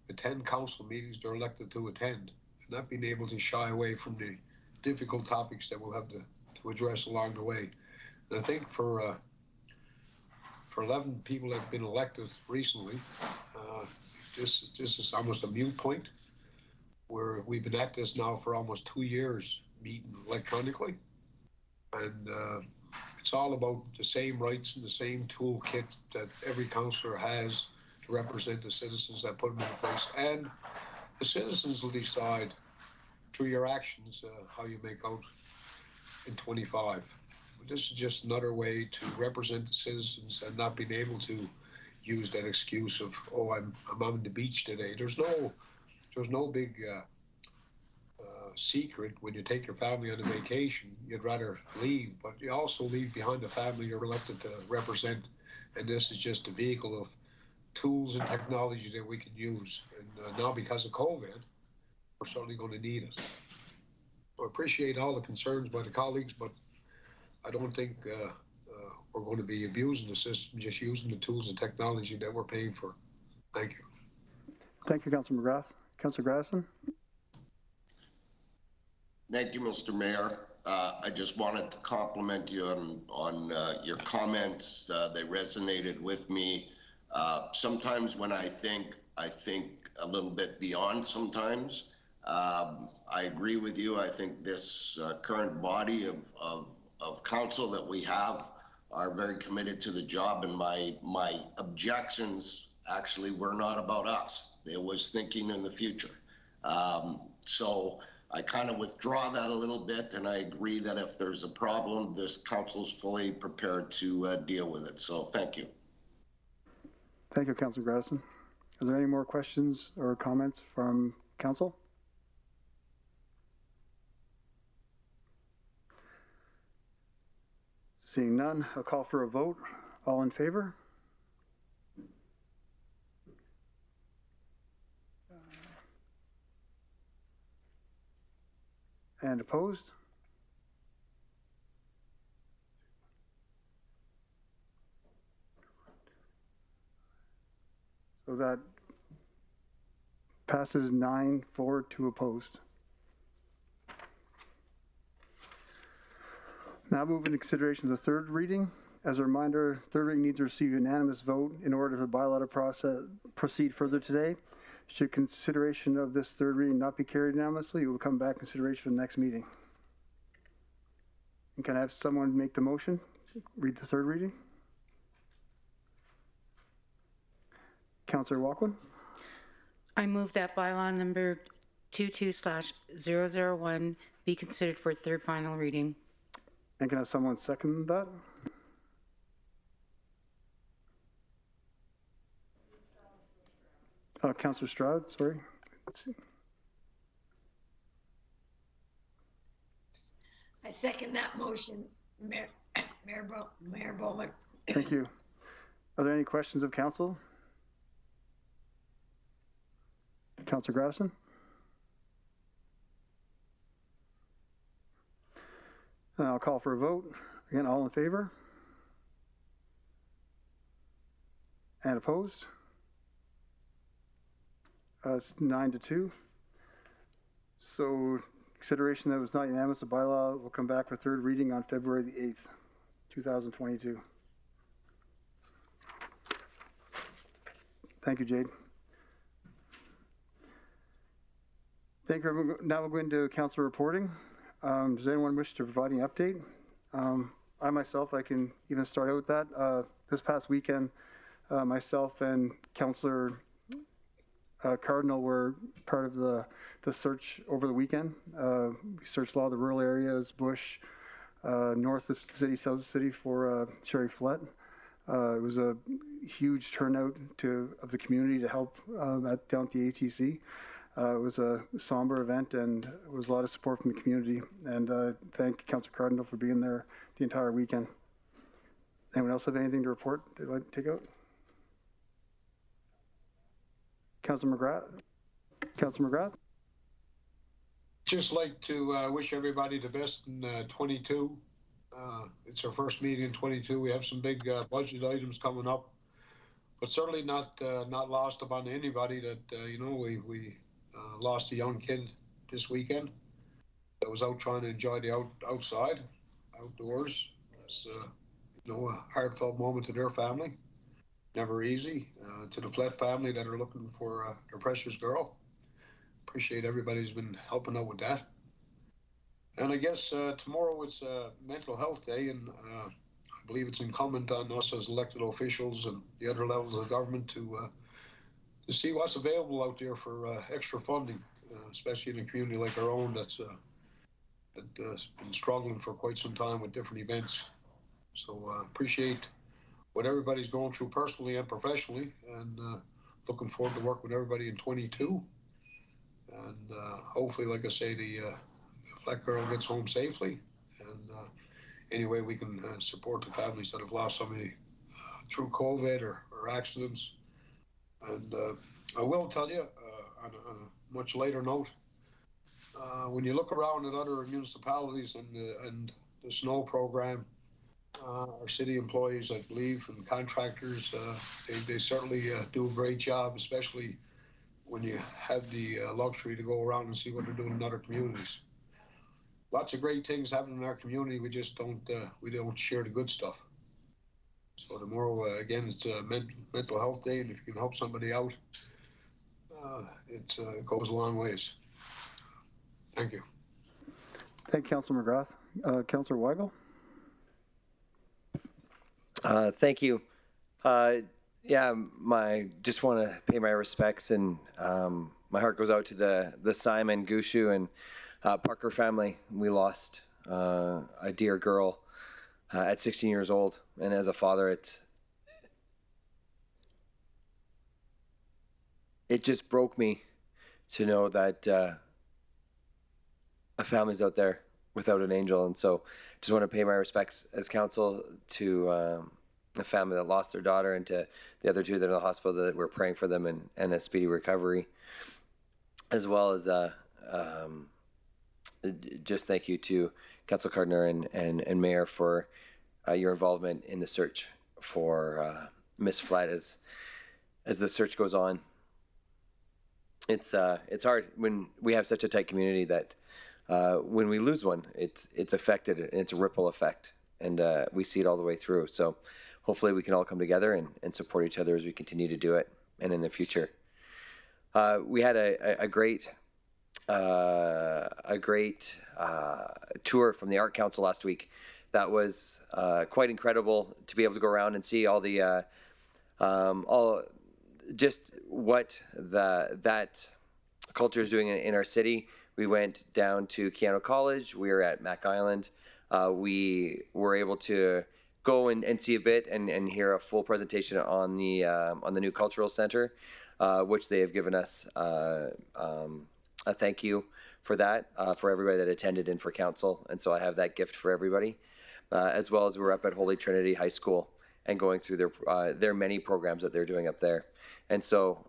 attend council meetings they're elected to attend, and not being able to shy away from the difficult topics that we'll have to address along the way. And I think for 11 people that have been elected recently, this is almost a mute point, where we've been at this now for almost 2 years, meeting electronically. And it's all about the same rights and the same toolkit that every councillor has to represent the citizens that put them into place. And the citizens will decide through your actions how you make out in 25. But this is just another way to represent the citizens and not being able to use that excuse of, oh, I'm on the beach today. There's no big secret when you take your family on a vacation. You'd rather leave, but you also leave behind the family you're elected to represent. And this is just a vehicle of tools and technology that we can use. And now because of COVID, we're certainly going to need it. I appreciate all the concerns by the colleagues, but I don't think we're going to be abusing the system, just using the tools and technology that we're paying for. Thank you. Thank you, Councillor McGrath. Councillor Grasson? Thank you, Mr. Mayor. I just wanted to compliment you on your comments. They resonated with me. Sometimes when I think a little bit beyond sometimes. I agree with you. I think this current body of council that we have are very committed to the job, and my objections actually were not about us. It was thinking in the future. So I kind of withdraw that a little bit, and I agree that if there's a problem, this council's fully prepared to deal with it. So thank you. Thank you, Councillor Grasson. Are there any more questions or comments from council? Seeing none, I'll call for a vote. All in favor? And opposed? So that passes 9-4 to opposed. Now moving to consideration of the third reading As a reminder, third reading needs to receive unanimous vote in order for the bylaw to proceed further today. Should consideration of this third reading not be carried unanimously, it will come back consideration for the next meeting. And can I have someone make the motion? Read the third reading. Councillor Walkwin. I move that bylaw number 22/001 be considered for third final reading. And can I have someone second that? Councillor Stroud, sorry. I second that motion, Mayor Bowman. Thank you. Are there any questions of council? Councillor Grassman? I'll call for a vote. Again, all in favor? And opposed? It's 9-2. So consideration that was not unanimous, the bylaw will come back for third reading on February the 8th, 2022. Thank you, Jade. Thank you, everyone. Now we'll go into council reporting. Does anyone wish to provide any update? I myself, I can even start out with that. This past weekend, myself and Councillor Cardinal were part of the search over the weekend. We searched a lot of the rural areas, bush, north of the city, south of the city for Sherry Flett. It was a huge turnout of the community to help down at the ATC. It was a somber event and it was a lot of support from the community. And thank Councillor Cardinal for being there the entire weekend. Anyone else have anything to report they'd like to take out? Councillor McGrath? Councillor McGrath? Just like to wish everybody the best in 22. It's our first meeting in 22. We have some big budget items coming up, but certainly not lost upon anybody that we lost a young kid this weekend that was out trying to enjoy the outdoors. It's a heartfelt moment to their family. Never easy. To the Flett family that are looking for their precious girl. Appreciate everybody who's been helping out with that. And I guess tomorrow is Mental Health Day, and I believe it's incumbent on us as elected officials and the other levels of government to see what's available out there for extra funding, especially in a community like our own that's been struggling for quite some time with different events. So appreciate what everybody's going through personally and professionally, and looking forward to work with everybody in 22. And hopefully, like I say, the Flett girl gets home safely. And any way we can support the families that have lost somebody through COVID or accidents. And I will tell you, on a much later note, when you look around at other municipalities and the snow program, our city employees, I believe, and contractors, they certainly do a great job, especially when you have the luxury to go around and see what they're doing in other communities. Lots of great things happening in our community. We just don't share the good stuff. So tomorrow, again, it's Mental Health Day, and if you can help somebody out, it goes a long ways. Thank you. Thank you, Councillor McGrath. Councillor Weigel? Thank you. Just want to pay my respects, and my heart goes out to the Simon, Gushu, and Parker family. We lost a dear girl at 16 years old, and as a father, it just broke me to know that a family's out there without an angel. And so just want to pay my respects as council to the family that lost their daughter, and to the other two that are in the hospital, that we're praying for them and a speedy recovery, as well as just thank you to Council Cardinal and Mayor for your involvement in the search for Miss Flett as the search goes on. It's hard when we have such a tight community that when we lose one, it's affected, and it's a ripple effect. and we see it all the way through. So hopefully we can all come together and support each other as we continue to do it, and in the future. We had a great tour from the Art Council last week. That was quite incredible to be able to go around and see all the all just what that culture is doing in our city. We went down to Keano College. We were at Mac Island. We were able to go and see a bit and hear a full presentation on the new cultural center, which they have given us a thank you for that, for everybody that attended and for council. And so I have that gift for everybody, as well as we're up at Holy Trinity High School and going through their many programs that they're doing up there. And so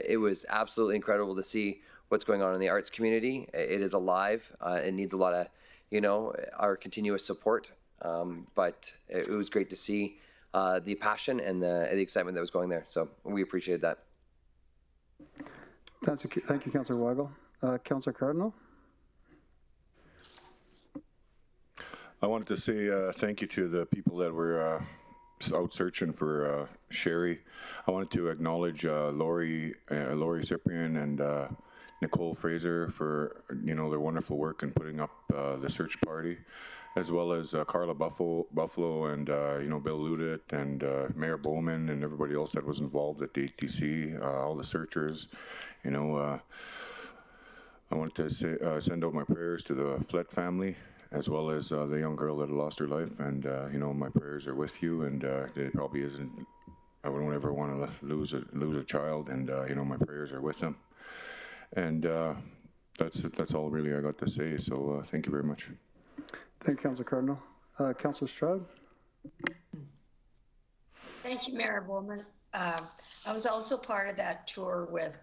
it was absolutely incredible to see what's going on in the arts community. It is alive. It needs a lot of, our continuous support. But it was great to see the passion and the excitement that was going there. So we appreciated that. Thank you, Councillor Weigel. Councillor Cardinal. I wanted to say thank you to the people that were out searching for Sherry. I wanted to acknowledge Lori Cyprian and Nicole Fraser for their wonderful work in putting up the search party, as well as Carla Buffalo and Bill Ludit and Mayor Bowman and everybody else that was involved at the ATC, all the searchers. I wanted to send out my prayers to the Flett family, as well as the young girl that lost her life, and my prayers are with you. And it probably isn't. I wouldn't ever want to lose a child, and my prayers are with them. And that's all really I got to say. So thank you very much. Thank you, Councillor Cardinal. Councillor Stroud. Thank you, Mayor Bowman. I was also part of that tour with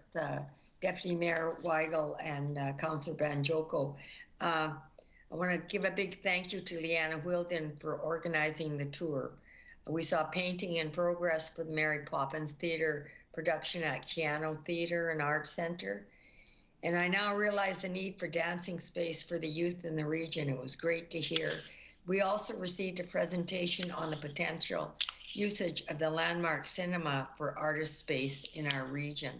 Deputy Mayor Weigel and Councillor Banjoko. I want to give a big thank you to Leanna Wilden for organizing the tour. We saw painting in progress for the Mary Poppins Theatre production at Keano Theatre and Arts Centre. And I now realize the need for dancing space for the youth in the region. It was great to hear. We also received a presentation on the potential usage of the landmark cinema for artist space in our region.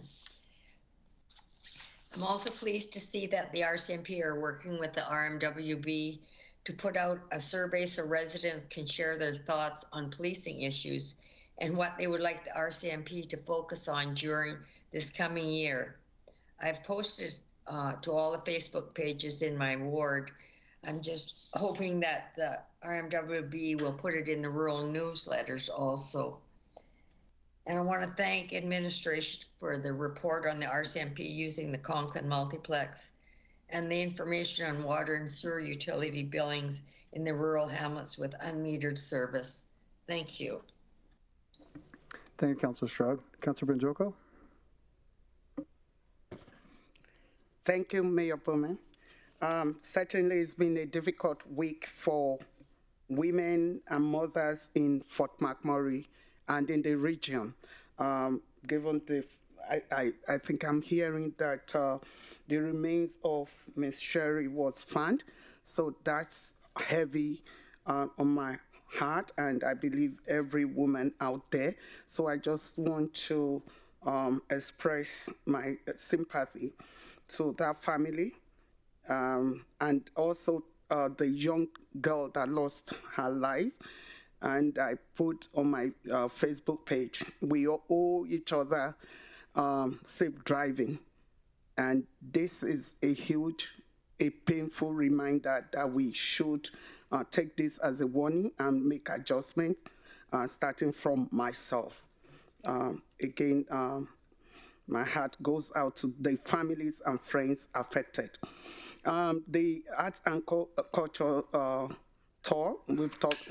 I'm also pleased to see that the RCMP are working with the RMWB to put out a survey so residents can share their thoughts on policing issues and what they would like the RCMP to focus on during this coming year. I've posted to all the Facebook pages in my ward. I'm just hoping that the RMWB will put it in the rural newsletters also. And I want to thank administration for the report on the RCMP using the Conklin multiplex and the information on water and sewer utility billings in the rural hamlets with unmetered service. Thank you. Thank you, Councillor Stroud. Councillor Banjoko. Thank you, Mayor Bowman. Certainly it's been a difficult week for women and mothers in Fort McMurray and in the region. Given the, I think I'm hearing that the remains of Miss Sherry was found, so that's heavy on my heart, and I believe every woman out there. So I just want to express my sympathy to that family, and also the young girl that lost her life. And I put on my Facebook page, we owe each other safe driving. And this is a painful reminder that we should take this as a warning and make adjustments, starting from myself. Again, my heart goes out to the families and friends affected. The Arts and Culture Tour, we've talked,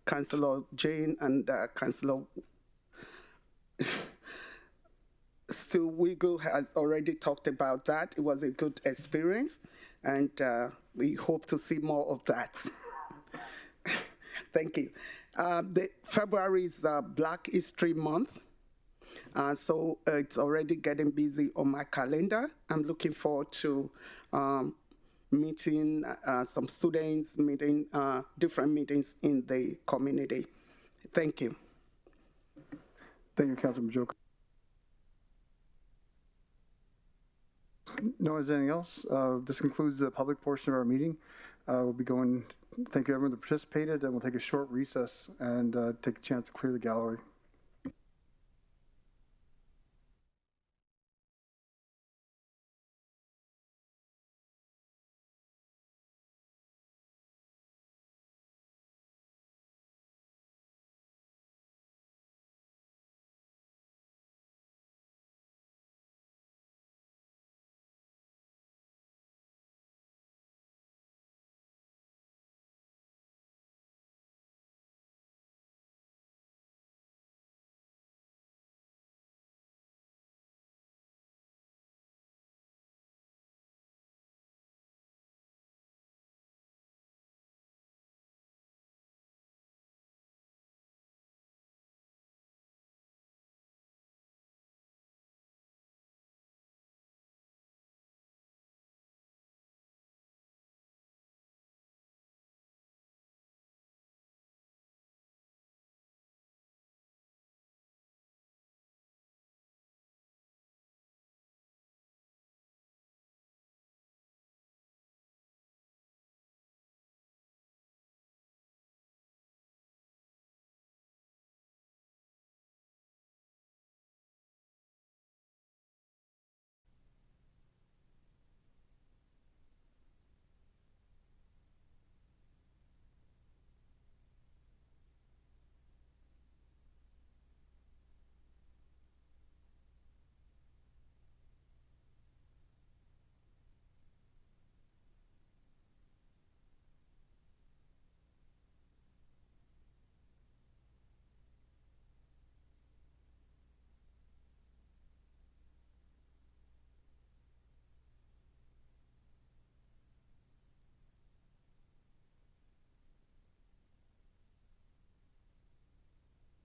Councillor Jane and Councillor Stu Wiggle has already talked about that. It was a good experience, and we hope to see more of that. Thank you. February is Black History Month. So it's already getting busy on my calendar. I'm looking forward to meeting some students, meeting different meetings in the community. Thank you. Thank you, Councilor Majok. No one has anything else? This concludes the public portion of our meeting. We'll be going, thank you everyone that participated, and we'll take a short recess and take a chance to clear the gallery.